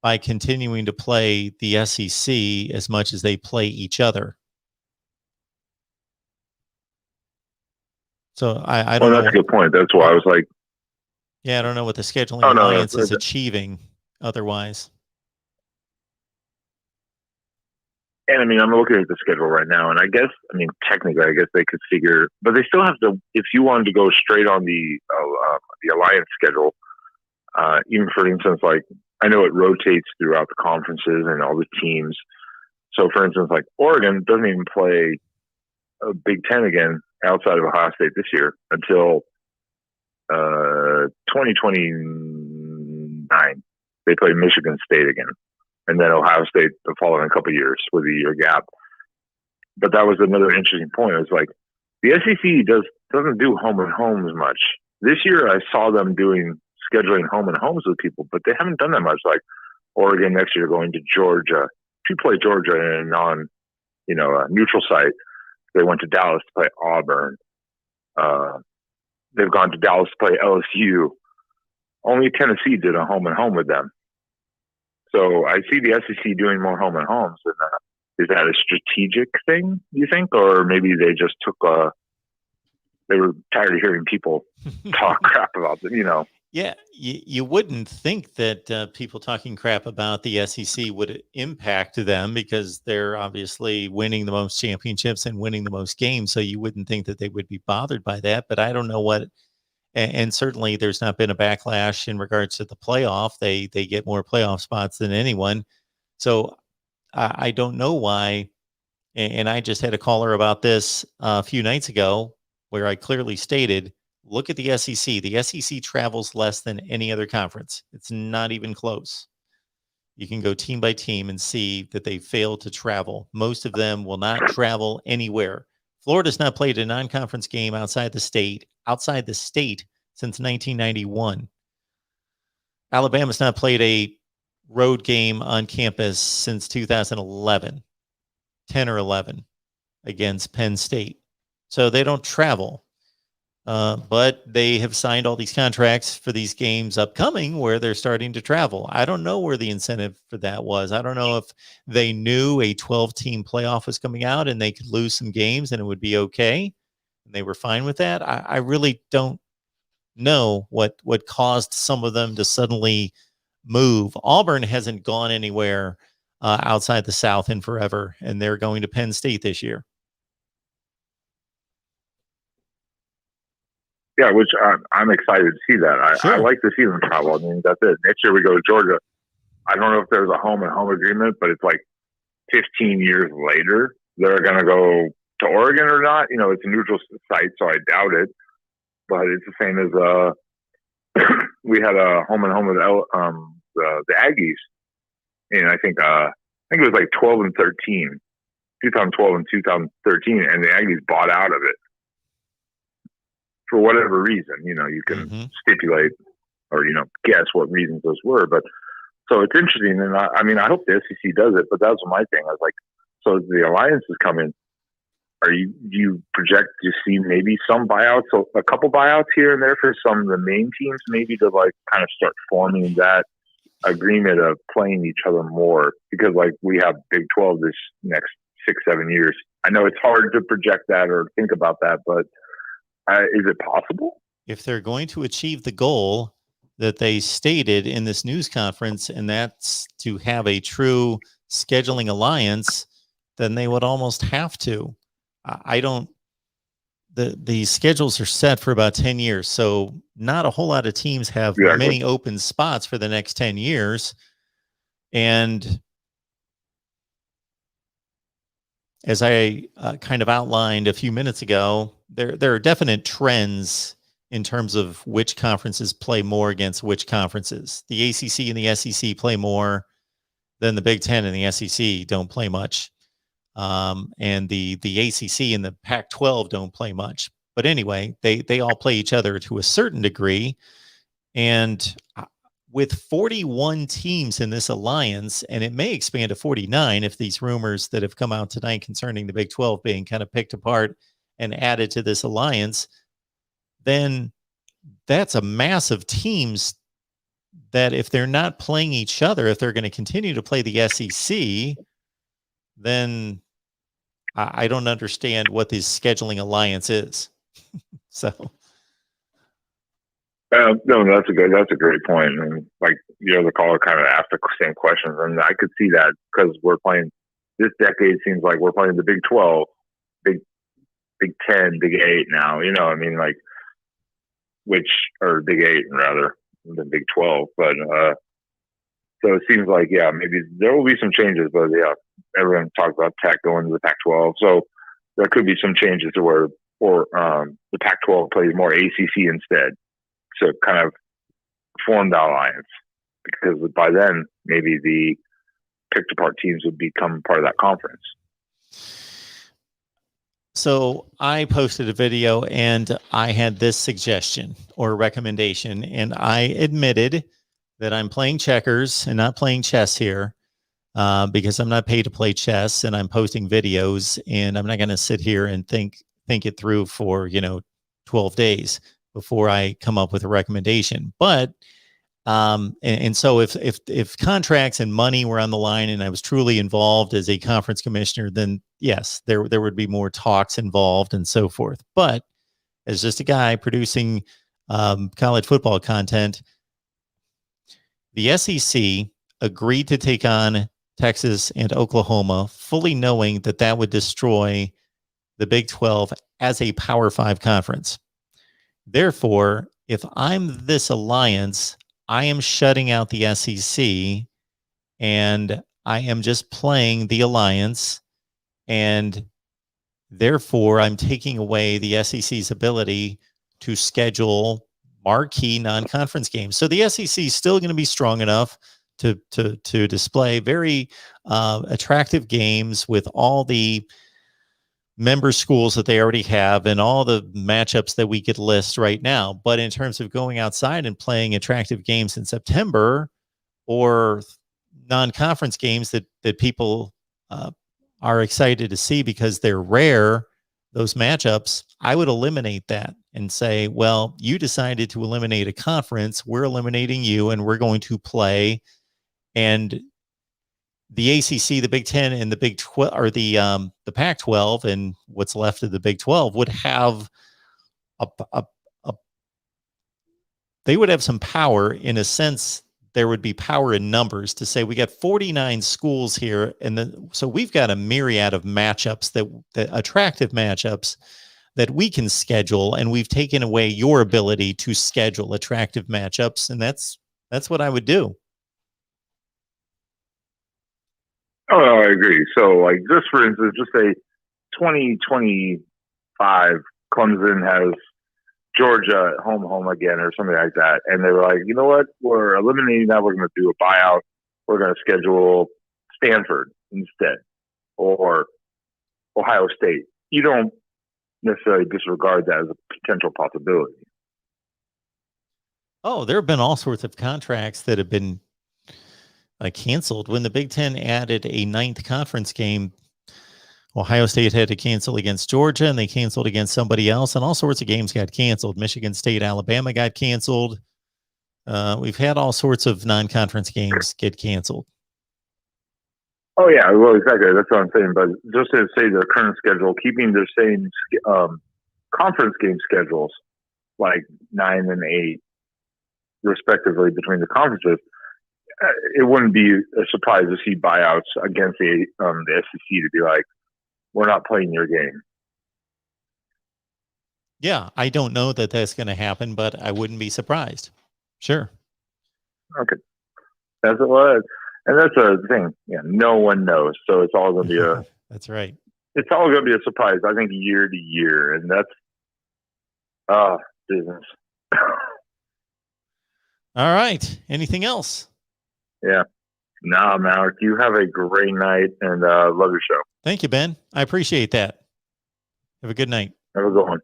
by continuing to play the SEC as much as they play each other. So I don't know. Well, that's a good point. That's why I was like, yeah, I don't know what the scheduling alliance is achieving otherwise. And I mean, I'm looking at the schedule right now, and technically, they could figure, but they still have to. If you wanted to go straight on the alliance schedule, even for instance, like, I know it rotates throughout the conferences and all the teams. So, for instance, like, Oregon doesn't even play a Big Ten again outside of Ohio State this year until 2029. They play Michigan State again, and then Ohio State the following couple of years with a year gap. But that was another interesting point. It was like, the SEC doesn't do home and homes much. This year I saw them scheduling home and homes with people, but they haven't done that much. Like, Oregon next year going to Georgia to play Georgia in a neutral site. They went to Dallas to play Auburn. They've gone to Dallas to play LSU. Only Tennessee did a home and home with them. So I see the SEC doing more home and homes. And, is that a strategic thing, you think? Or maybe they just they were tired of hearing people talk crap about them, Yeah, you wouldn't think that people talking crap about the SEC would impact them, because they're obviously winning the most championships and winning the most games. So you wouldn't think that they would be bothered by that. But I don't know what, and certainly there's not been a backlash in regards to the playoff. They get more playoff spots than anyone. So I don't know why. And I just had a caller about this a few nights ago where I clearly stated, look at the SEC. The SEC travels less than any other conference. It's not even close. You can go team by team and see that they fail to travel. Most of them will not travel anywhere. Florida's not played a non-conference game outside the state since 1991. Alabama's not played a road game on campus since 2011, 10 or 11 against Penn State. So they don't travel. But they have signed all these contracts for these games upcoming where they're starting to travel. I don't know where the incentive for that was. I don't know if they knew a 12-team playoff was coming out and they could lose some games and it would be okay, and they were fine with that. I really don't know what caused some of them to suddenly move. Auburn hasn't gone anywhere outside the South in forever, and they're going to Penn State this year. Yeah, which I'm excited to see that. Sure. I like to see them travel. I mean, that's it. Next year we go to Georgia. I don't know if there's a home and home agreement, but it's like 15 years later they're going to go to Oregon or not. It's a neutral site, so I doubt it. But it's the same as we had a home and home with the Aggies, and I think it was like 12 and 13, 2012 and 2013, and the Aggies bought out of it. For whatever reason, you can stipulate or, guess what reasons those were. But so it's interesting. And I hope the SEC does it, but that was my thing. I was like, so the alliance is coming. do you project to see maybe some buyouts, so a couple buyouts here and there for some of the main teams, maybe to like kind of start forming that agreement of playing each other more? Because like we have Big 12 this next 6-7 years. I know it's hard to project that or think about that, but is it possible? If they're going to achieve the goal that they stated in this news conference, and that's to have a true scheduling alliance, then they would almost have to. The schedules are set for about 10 years. So not a whole lot of teams have many open spots for the next 10 years. And as I kind of outlined a few minutes ago, there are definite trends in terms of which conferences play more against which conferences. The ACC and the SEC play more than the Big Ten and the SEC don't play much. And the ACC and the Pac-12 don't play much. But anyway, they all play each other to a certain degree. And with 41 teams in this alliance, and it may expand to 49 if these rumors that have come out tonight concerning the Big 12 being kind of picked apart and added to this alliance, then that's a mass of teams that if they're not playing each other, if they're going to continue to play the SEC, then I don't understand what this scheduling alliance is. So, no, that's a great point. And like the caller kind of asked the same questions, and I could see that because we're playing this decade. Seems like we're playing the Big 12, Big 10, Big 8 now. I mean, like or Big 8 rather than Big 12, but. So it seems like, maybe there will be some changes, but everyone talks about Tech going to the Pac-12. So there could be some changes to where the Pac-12 plays more ACC instead. So kind of form the alliance, because by then maybe the picked apart teams would become part of that conference. So I posted a video and I had this suggestion or recommendation, and I admitted that I'm playing checkers and not playing chess here because I'm not paid to play chess, and I'm posting videos, and I'm not going to sit here and think it through for 12 days before I come up with a recommendation. But and so if contracts and money were on the line and I was truly involved as a conference commissioner, then yes, there would be more talks involved and so forth. But as just a guy producing college football content, the SEC agreed to take on Texas and Oklahoma, fully knowing that would destroy the Big 12 as a Power 5 conference. Therefore, if I'm this alliance, I am shutting out the SEC, and I am just playing the alliance, and therefore I'm taking away the SEC's ability to schedule marquee non-conference games. So the SEC is still going to be strong enough to display very attractive games with all the member schools that they already have and all the matchups that we could list right now. But in terms of going outside and playing attractive games in September or non-conference games that people are excited to see because they're rare, those matchups, I would eliminate that and say, well, you decided to eliminate a conference. We're eliminating you, and we're going to play. And the ACC, the Big Ten, and the Big 12, or the Pac-12, and what's left of the Big 12 would have they would have some power. In a sense, there would be power in numbers to say we got 49 schools here, and so we've got a myriad of matchups that attractive matchups that we can schedule, and we've taken away your ability to schedule attractive matchups, and that's what I would do. Oh, no, I agree. So, like, just for instance, just say 2025 Clemson has Georgia at home again or something like that, and they were like, you know what, we're eliminating that. We're going to do a buyout. We're going to schedule Stanford instead, or Ohio State. You don't necessarily disregard that as a potential possibility. Oh, there have been all sorts of contracts that have been canceled. When the Big Ten added a 9th conference game Ohio State had to cancel against Georgia, and they canceled against somebody else, and all sorts of games got canceled. Michigan State, Alabama got canceled. We've had all sorts of non-conference games get canceled. Oh yeah, well exactly. That's what I'm saying. But just to say their current schedule, keeping their same conference game schedules, like 9 and 8, respectively, between the conferences, it wouldn't be a surprise to see buyouts against the SEC to be like, we're not playing your game. Yeah, I don't know that that's going to happen, but I wouldn't be surprised. Sure. Okay, that's it was, and that's a thing. Yeah, no one knows, so it's all going to be a. That's right. It's all going to be a surprise. I think year to year, and that's business. All right. Anything else? Yeah. Nah, Mark, you have a great night, and love your show. Thank you, Ben. I appreciate that. Have a good night. Have a good one.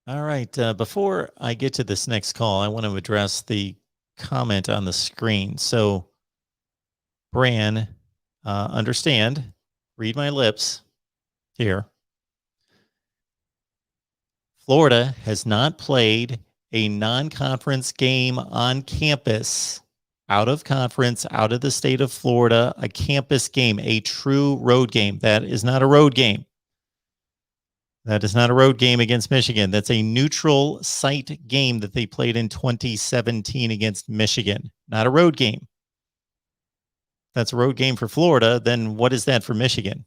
All right. Before I get to this next call, I want to address the comment on the screen. So, Bran, understand, read my lips here. Florida has not played a non-conference game on campus, out of conference, out of the state of Florida, a campus game, a true road game. That is not a road game. That is not a road game against Michigan. That's a neutral site game that they played in 2017 against Michigan. Not a road game. If that's a road game for Florida, then what is that for Michigan?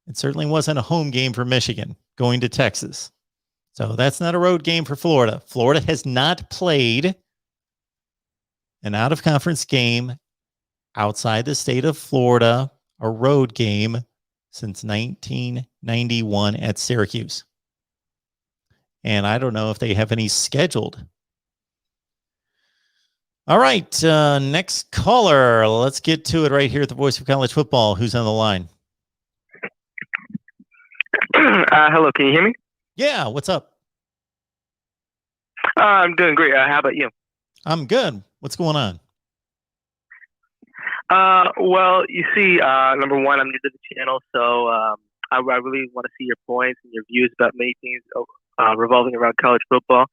It certainly wasn't a home game for Michigan going to Texas. So that's not a road game for Florida. Florida has not played an out-of-conference game outside the state of Florida, a road game, since 1991 at Syracuse. And I don't know if they have any scheduled. All right, next caller. Let's get to it right here at the Voice of College Football. Who's on the line? Hello, can you hear me? Yeah, what's up? I'm doing great. How about you? I'm good. What's going on? Well, you see, number one, I'm new to the channel, so I really want to see your points and your views about many things revolving around college football.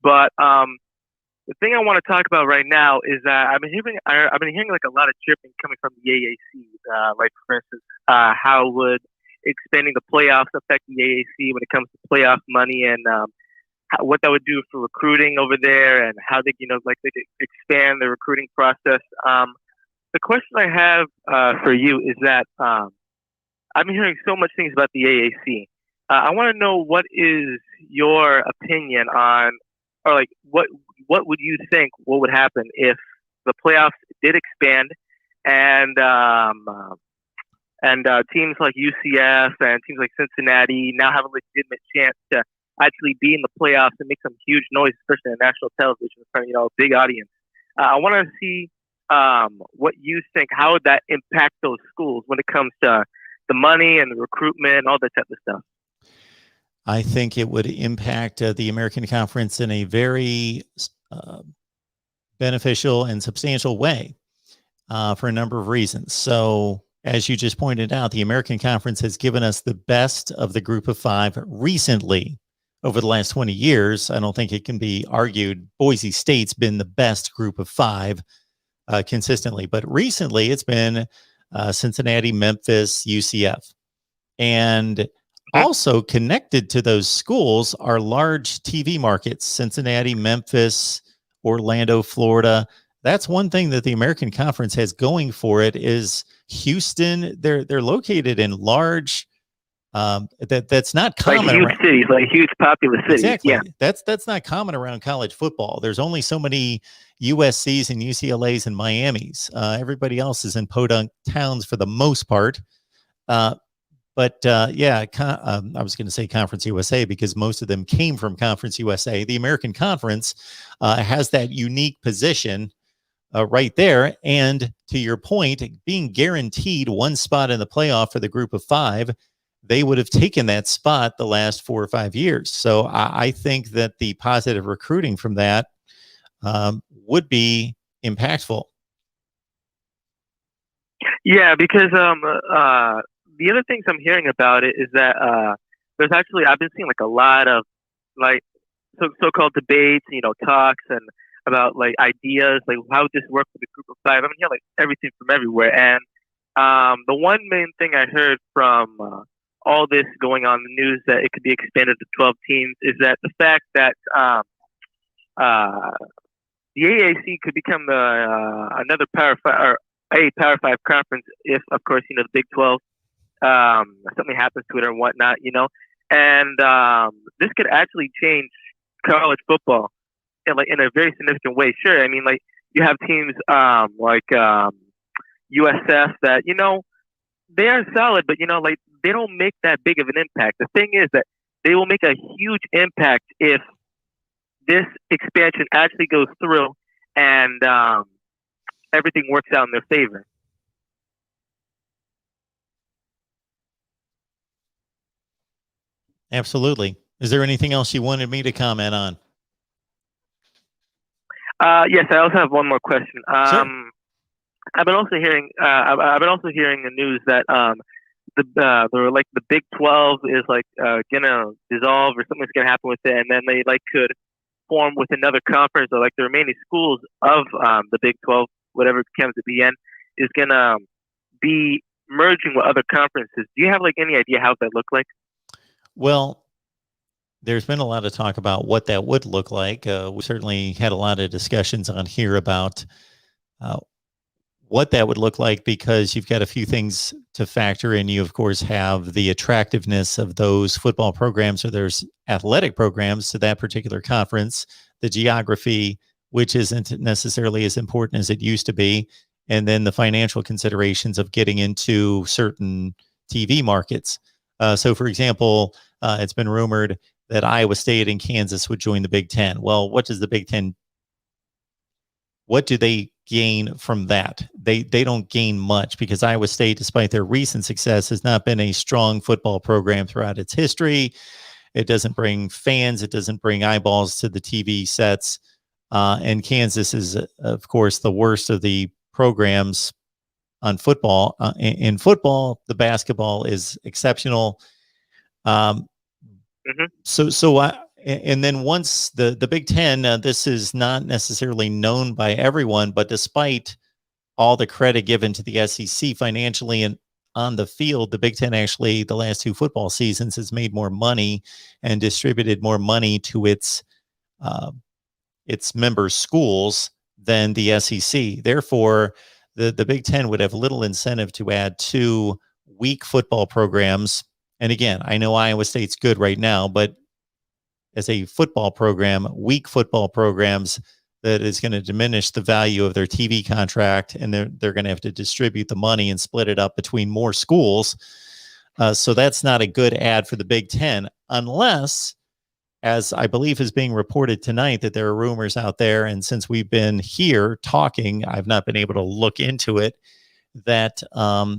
But the thing I want to talk about right now is that I've been hearing like a lot of chirping coming from the AAC. Like for instance, how would expanding the playoffs affect the AAC when it comes to playoff money, and what that would do for recruiting over there, and how they could expand the recruiting process. The question I have for you is that I've been hearing so much things about the AAC. I want to know what is your opinion on, or like what would you think what would happen if the playoffs did expand and teams like UCF and teams like Cincinnati now have a legitimate chance to actually be in the playoffs and make some huge noise, especially on national television in front of a big audience. I want to see what you think. How would that impact those schools when it comes to the money and the recruitment and all that type of stuff? I think it would impact the American Conference in a very beneficial and substantial way for a number of reasons. So, as you just pointed out, the American Conference has given us the best of the group of five recently. Over the last 20 years, I don't think it can be argued Boise State's been the best group of five consistently. But recently, it's been Cincinnati, Memphis, UCF. And also connected to those schools are large TV markets, Cincinnati, Memphis, Orlando, Florida. That's one thing that the American Conference has going for it is Houston. They're located in large that's not common. Like huge cities, like huge populous cities. Exactly. Yeah. That's not common around college football. There's only so many USCs and UCLAs and Miamis. Everybody else is in podunk towns for the most part. I was going to say Conference USA because most of them came from Conference USA. The American Conference has that unique position right there. And to your point, being guaranteed one spot in the playoff for the group of five, they would have taken that spot the last 4 or 5 years. So I think that the positive recruiting from that would be impactful. Yeah, because the other things I'm hearing about it is that there's actually I've been seeing like a lot of like so-called debates, talks and about like ideas, like how would this work with a group of five. I mean, like everything from everywhere. And the one main thing I heard from all this going on in the news that it could be expanded to 12 teams is that the fact that the AAC could become another Power Five or a Power Five conference if, of course, the Big 12 something happens to it or whatnot, and this could actually change college football in a very significant way. Sure, I mean, like you have teams like USF that they are solid, but like they don't make that big of an impact. The thing is that they will make a huge impact if this expansion actually goes through and everything works out in their favor. Absolutely. Is there anything else you wanted me to comment on? Yes, I also have one more question. Sure. I've been also hearing the news that the Big 12 is gonna dissolve or something's gonna happen with it, and then they could form with another conference, or the remaining schools of the Big 12, whatever it comes to be in, is gonna be merging with other conferences. Do you have any idea how that look like? Well, there's been a lot of talk about what that would look like. We certainly had a lot of discussions on here about what that would look like, because you've got a few things to factor in. You, of course, have the attractiveness of those football programs or there's athletic programs to that particular conference, the geography, which isn't necessarily as important as it used to be, and then the financial considerations of getting into certain TV markets. So, for example, it's been rumored that Iowa State and Kansas would join the Big Ten. Well, what does the Big Ten, what do they gain from that? They don't gain much, because Iowa State, despite their recent success, has not been a strong football program throughout its history. It doesn't bring fans. It doesn't bring eyeballs to the TV sets. And Kansas is, of course, the worst of the programs on football. In football, the basketball is exceptional. And then once the Big Ten, this is not necessarily known by everyone, but despite all the credit given to the SEC financially and on the field, the Big Ten actually, the last two football seasons, has made more money and distributed more money to its member schools than the SEC. Therefore, the Big Ten would have little incentive to add two weak football programs. And again, I know Iowa State's good right now, but as a football program, weak football programs, that is going to diminish the value of their TV contract, and they're going to have to distribute the money and split it up between more schools. So that's not a good ad for the Big Ten, unless, as I believe is being reported tonight, that there are rumors out there, and since we've been here talking, I've not been able to look into it, that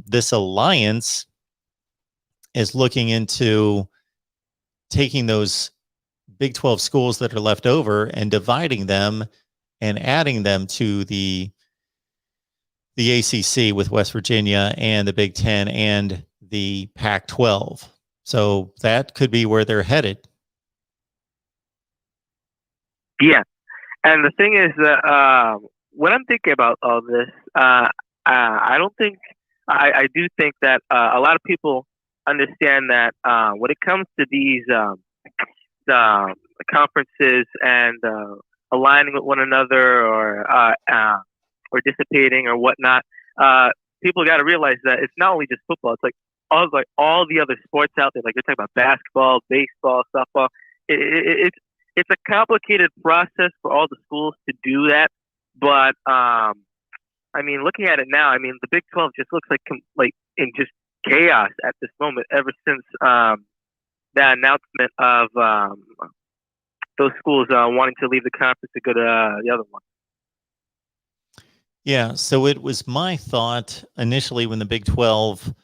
this alliance is looking into taking those Big 12 schools that are left over and dividing them and adding them to the ACC with West Virginia and the Big Ten and the Pac-12. So that could be where they're headed. Yeah. And the thing is that when I'm thinking about all this, I do think that a lot of people understand that when it comes to these conferences and aligning with one another or dissipating or whatnot, people got to realize that it's not only just football. It's all the other sports out there. Like you're talking about basketball, baseball, softball. It's a complicated process for all the schools to do that. But I mean, looking at it now, I mean, the Big 12 just looks like in just chaos at this moment. Ever since that announcement of those schools wanting to leave the conference to go to the other one. Yeah, so it was my thought initially when the Big 12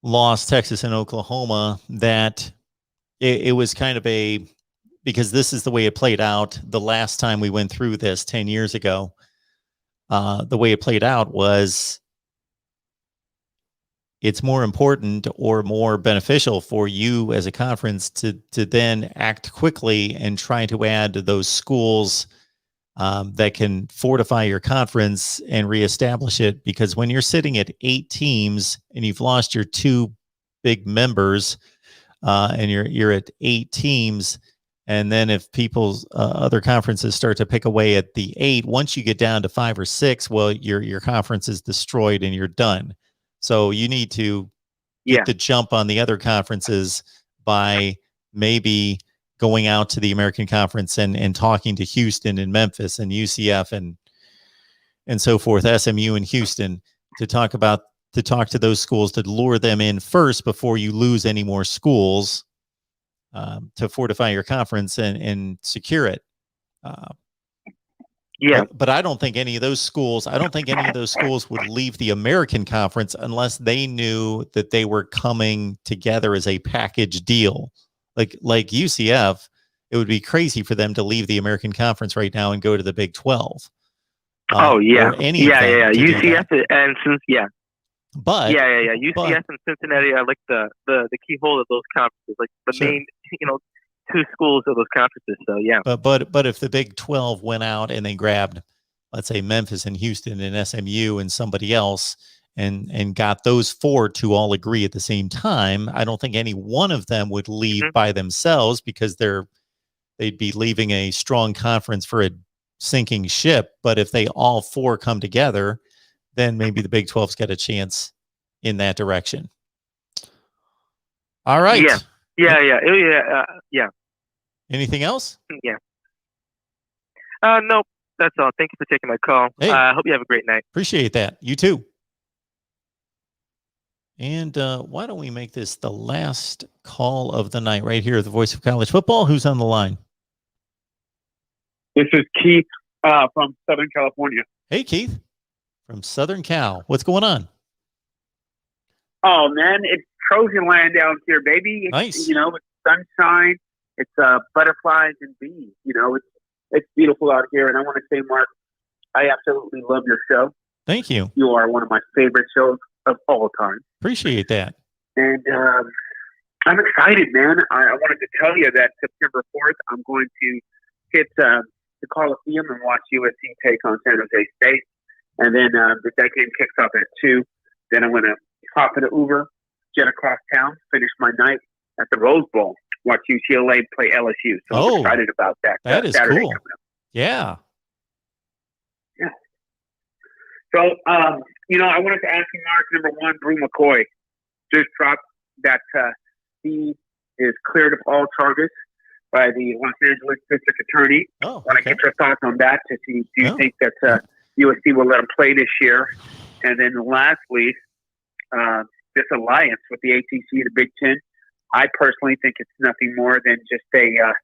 lost Texas and Oklahoma that it was kind of because this is the way it played out the last time we went through this 10 years ago. The way it played out was it's more important or more beneficial for you as a conference to then act quickly and try to add those schools that can fortify your conference and reestablish it. Because when you're sitting at 8 teams and you've lost your 2 big members, and you're at 8 teams, and then if people's other conferences start to pick away at the 8, once you get down to 5 or 6, well, your conference is destroyed and you're done. So you need to get the jump on the other conferences by maybe going out to the American Conference and talking to Houston and Memphis and UCF and so forth, SMU and Houston, to talk to those schools, to lure them in first before you lose any more schools, to fortify your conference and secure it. But I don't think any of those schools would leave the American Conference unless they knew that they were coming together as a package deal. Like UCF, it would be crazy for them to leave the American Conference right now and go to the Big 12. UCF and since But UCF and Cincinnati are like the keyhole of those conferences, like the main 2 schools of those conferences. So But if the Big 12 went out and they grabbed, let's say, Memphis and Houston and SMU and somebody else, and got those 4 to all agree at the same time, I don't think any one of them would leave by themselves, because they'd be leaving a strong conference for a sinking ship. But if they all 4 come together, then maybe the Big 12's got a chance in that direction. All right. Yeah. Anything else? Yeah. Nope. That's all. Thank you for taking my call. Hey. I hope you have a great night. Appreciate that. You too. And why don't we make this the last call of the night right here at the Voice of College Football? Who's on the line? This is Keith from Southern California. Hey, Keith from Southern Cal. What's going on? Oh, man, it's Trojan land down here, baby. It's, nice. It's sunshine. It's butterflies and bees. It's beautiful out here. And I want to say, Mark, I absolutely love your show. Thank you. You are one of my favorite shows of all time. Appreciate that. And I'm excited, man. I wanted to tell you that September 4th, I'm going to hit the Coliseum and watch USC take on San Jose State. And then that game kicks off at 2. Then I'm going to hop in an Uber, jet across town, finish my night at the Rose Bowl, watch UCLA play LSU. So I'm excited about that. That is Saturday cool. Yeah. Yeah. So, I wanted to ask you, Mark, number one, Brew McCoy just dropped that he is cleared of all charges by the Los Angeles District Attorney. Oh, I want to get your thoughts on that. Do you think that USC will let him play this year? And then lastly, this alliance with the ACC and the Big Ten, I personally think it's nothing more than just a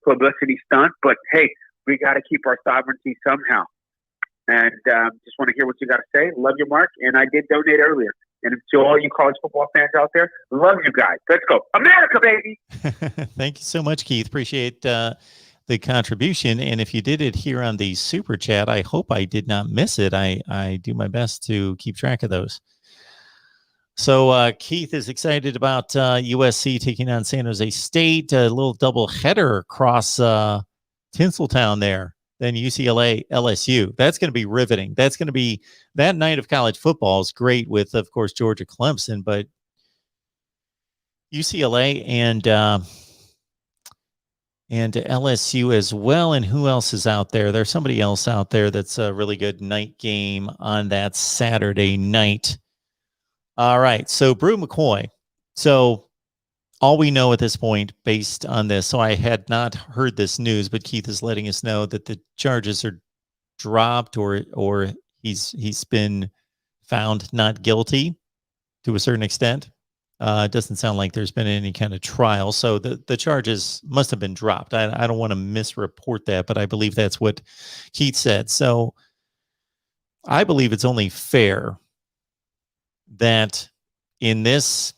publicity stunt. But, hey, we got to keep our sovereignty somehow. And just want to hear what you got to say. Love you, Mark. And I did donate earlier. And to all you college football fans out there, love you guys. Let's go. America, baby. Thank you so much, Keith. Appreciate the contribution. And if you did it here on the Super Chat, I hope I did not miss it. I do my best to keep track of those. So Keith is excited about USC taking on San Jose State, a little double header across Tinseltown there. Then UCLA, LSU. That's going to be riveting. That's going to be that night of college football is great with, of course, Georgia, Clemson, but UCLA and LSU as well. And who else is out there? There's somebody else out there that's a really good night game on that Saturday night. All right. So Brew McCoy. So all we know at this point based on this, so I had not heard this news, but Keith is letting us know that the charges are dropped or he's been found not guilty to a certain extent. It doesn't sound like there's been any kind of trial. So the charges must have been dropped. I don't want to misreport that, but I believe that's what Keith said. So I believe it's only fair that in this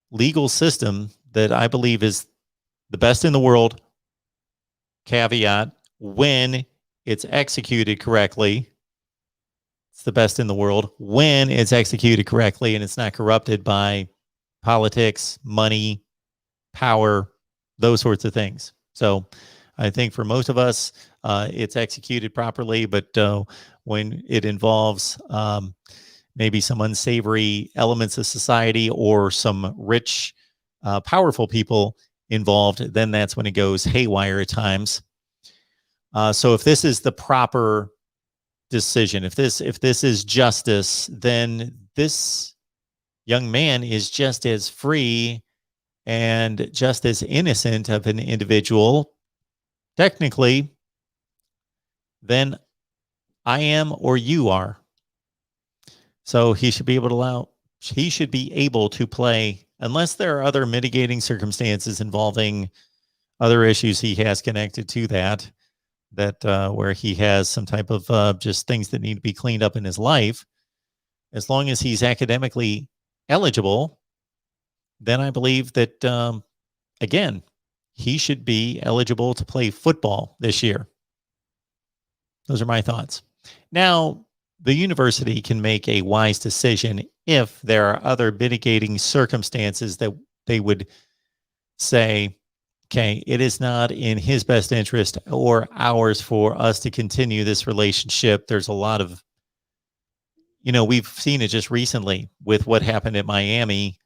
legal system that I believe is the best in the world, caveat, when it's executed correctly, It's the best in the world when it's executed correctly and it's not corrupted by politics, money, power, those sorts of things. So I think for most of us, it's executed properly, but when it involves maybe some unsavory elements of society or some rich, powerful people involved, then that's when it goes haywire at times. So if this is the proper decision, if this is justice, then this young man is just as free and just as innocent of an individual, technically, than I am or you are. So he should be able to play, unless there are other mitigating circumstances involving other issues he has connected to that where he has some type of just things that need to be cleaned up in his life. As long as he's academically eligible, then I believe that, again, he should be eligible to play football this year. Those are my thoughts. Now, the university can make a wise decision if there are other mitigating circumstances that they would say, okay, it is not in his best interest or ours for us to continue this relationship. There's a lot of, we've seen it just recently with what happened at Miami,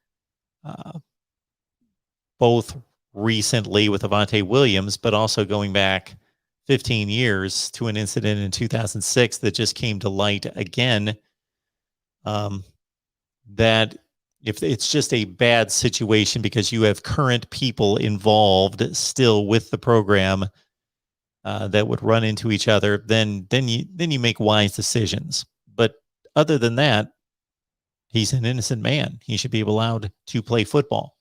both recently with Avante Williams, but also going back 15 years to an incident in 2006 that just came to light again, that if it's just a bad situation because you have current people involved still with the program that would run into each other, then you make wise decisions. But other than that, he's an innocent man. He should be allowed to play football.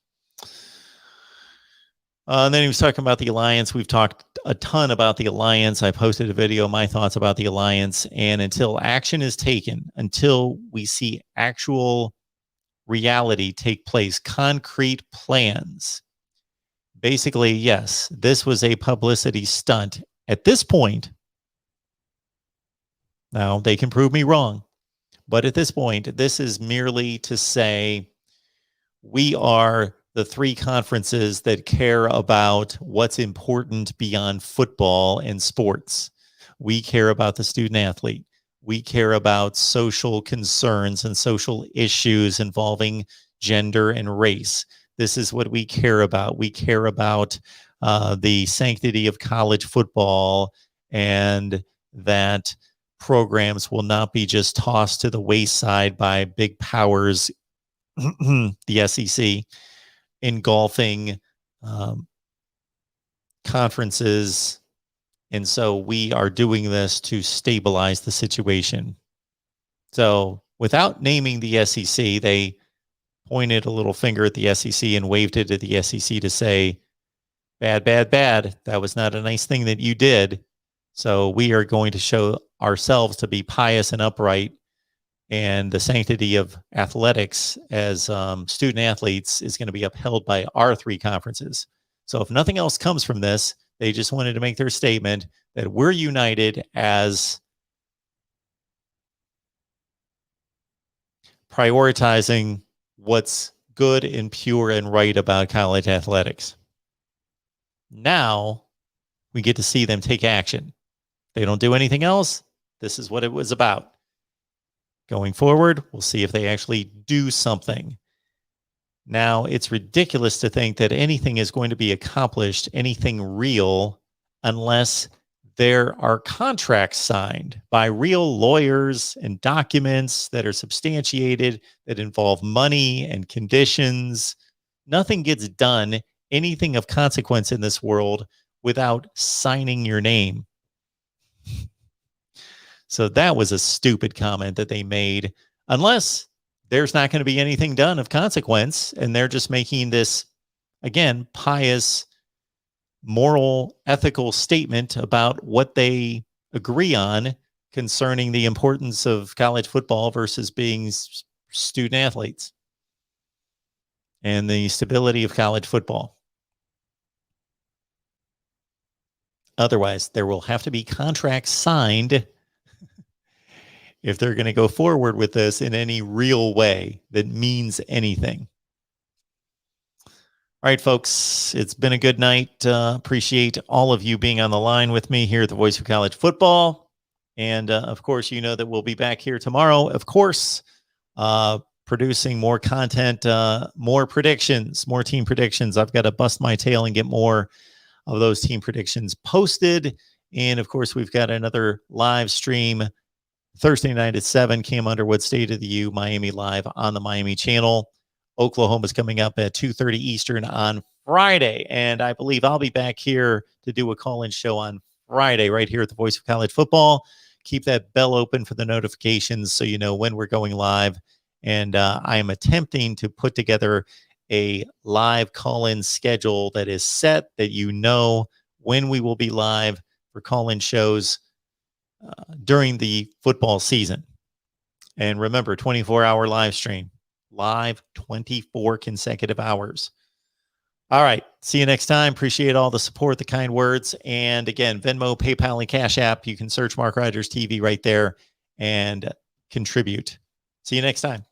And then he was talking about the Alliance. We've talked a ton about the Alliance. I posted a video, my thoughts about the Alliance. And until action is taken, until we see actual reality take place, concrete plans, basically, yes, this was a publicity stunt. At this point, now they can prove me wrong, but at this point, this is merely to say we are the three conferences that care about what's important beyond football and sports. We care about the student athlete. We care about social concerns and social issues involving gender and race. This is what we care about. We care about the sanctity of college football, and that programs will not be just tossed to the wayside by big powers, the SEC, engulfing conferences. And so we are doing this to stabilize the situation. So without naming the SEC, they pointed a little finger at the SEC and waved it at the SEC to say, bad, bad, bad. That was not a nice thing that you did. So we are going to show ourselves to be pious and upright, and the sanctity of athletics as student athletes is going to be upheld by our three conferences. So if nothing else comes from this, they just wanted to make their statement that we're united as prioritizing what's good and pure and right about college athletics. Now we get to see them take action. They don't do anything else. This is what it was about. Going forward, we'll see if they actually do something. Now, it's ridiculous to think that anything is going to be accomplished, anything real, unless there are contracts signed by real lawyers and documents that are substantiated, that involve money and conditions. Nothing gets done, anything of consequence in this world, without signing your name. So that was a stupid comment that they made, unless there's not going to be anything done of consequence, and they're just making this, again, pious, moral, ethical statement about what they agree on concerning the importance of college football versus being student athletes and the stability of college football. Otherwise, there will have to be contracts signed if they're going to go forward with this in any real way that means anything. All right, folks, it's been a good night. Appreciate all of you being on the line with me here at the Voice of College Football. And, of course, you know that we'll be back here tomorrow, of course, producing more content, more predictions, more team predictions. I've got to bust my tail and get more of those team predictions posted. And, of course, we've got another live stream Thursday night at 7, Cam Underwood, State of the U, Miami Live on the Miami channel. Oklahoma's coming up at 2:30 Eastern on Friday. And I believe I'll be back here to do a call-in show on Friday right here at the Voice of College Football. Keep that bell open for the notifications so you know when we're going live. And I am attempting to put together a live call-in schedule that is set, that you know when we will be live for call-in shows during the football season. And remember, 24-hour live stream. Live 24 consecutive hours. All right. See you next time. Appreciate all the support, the kind words. And again, Venmo, PayPal, and Cash App. You can search Mark Rogers TV right there and contribute. See you next time.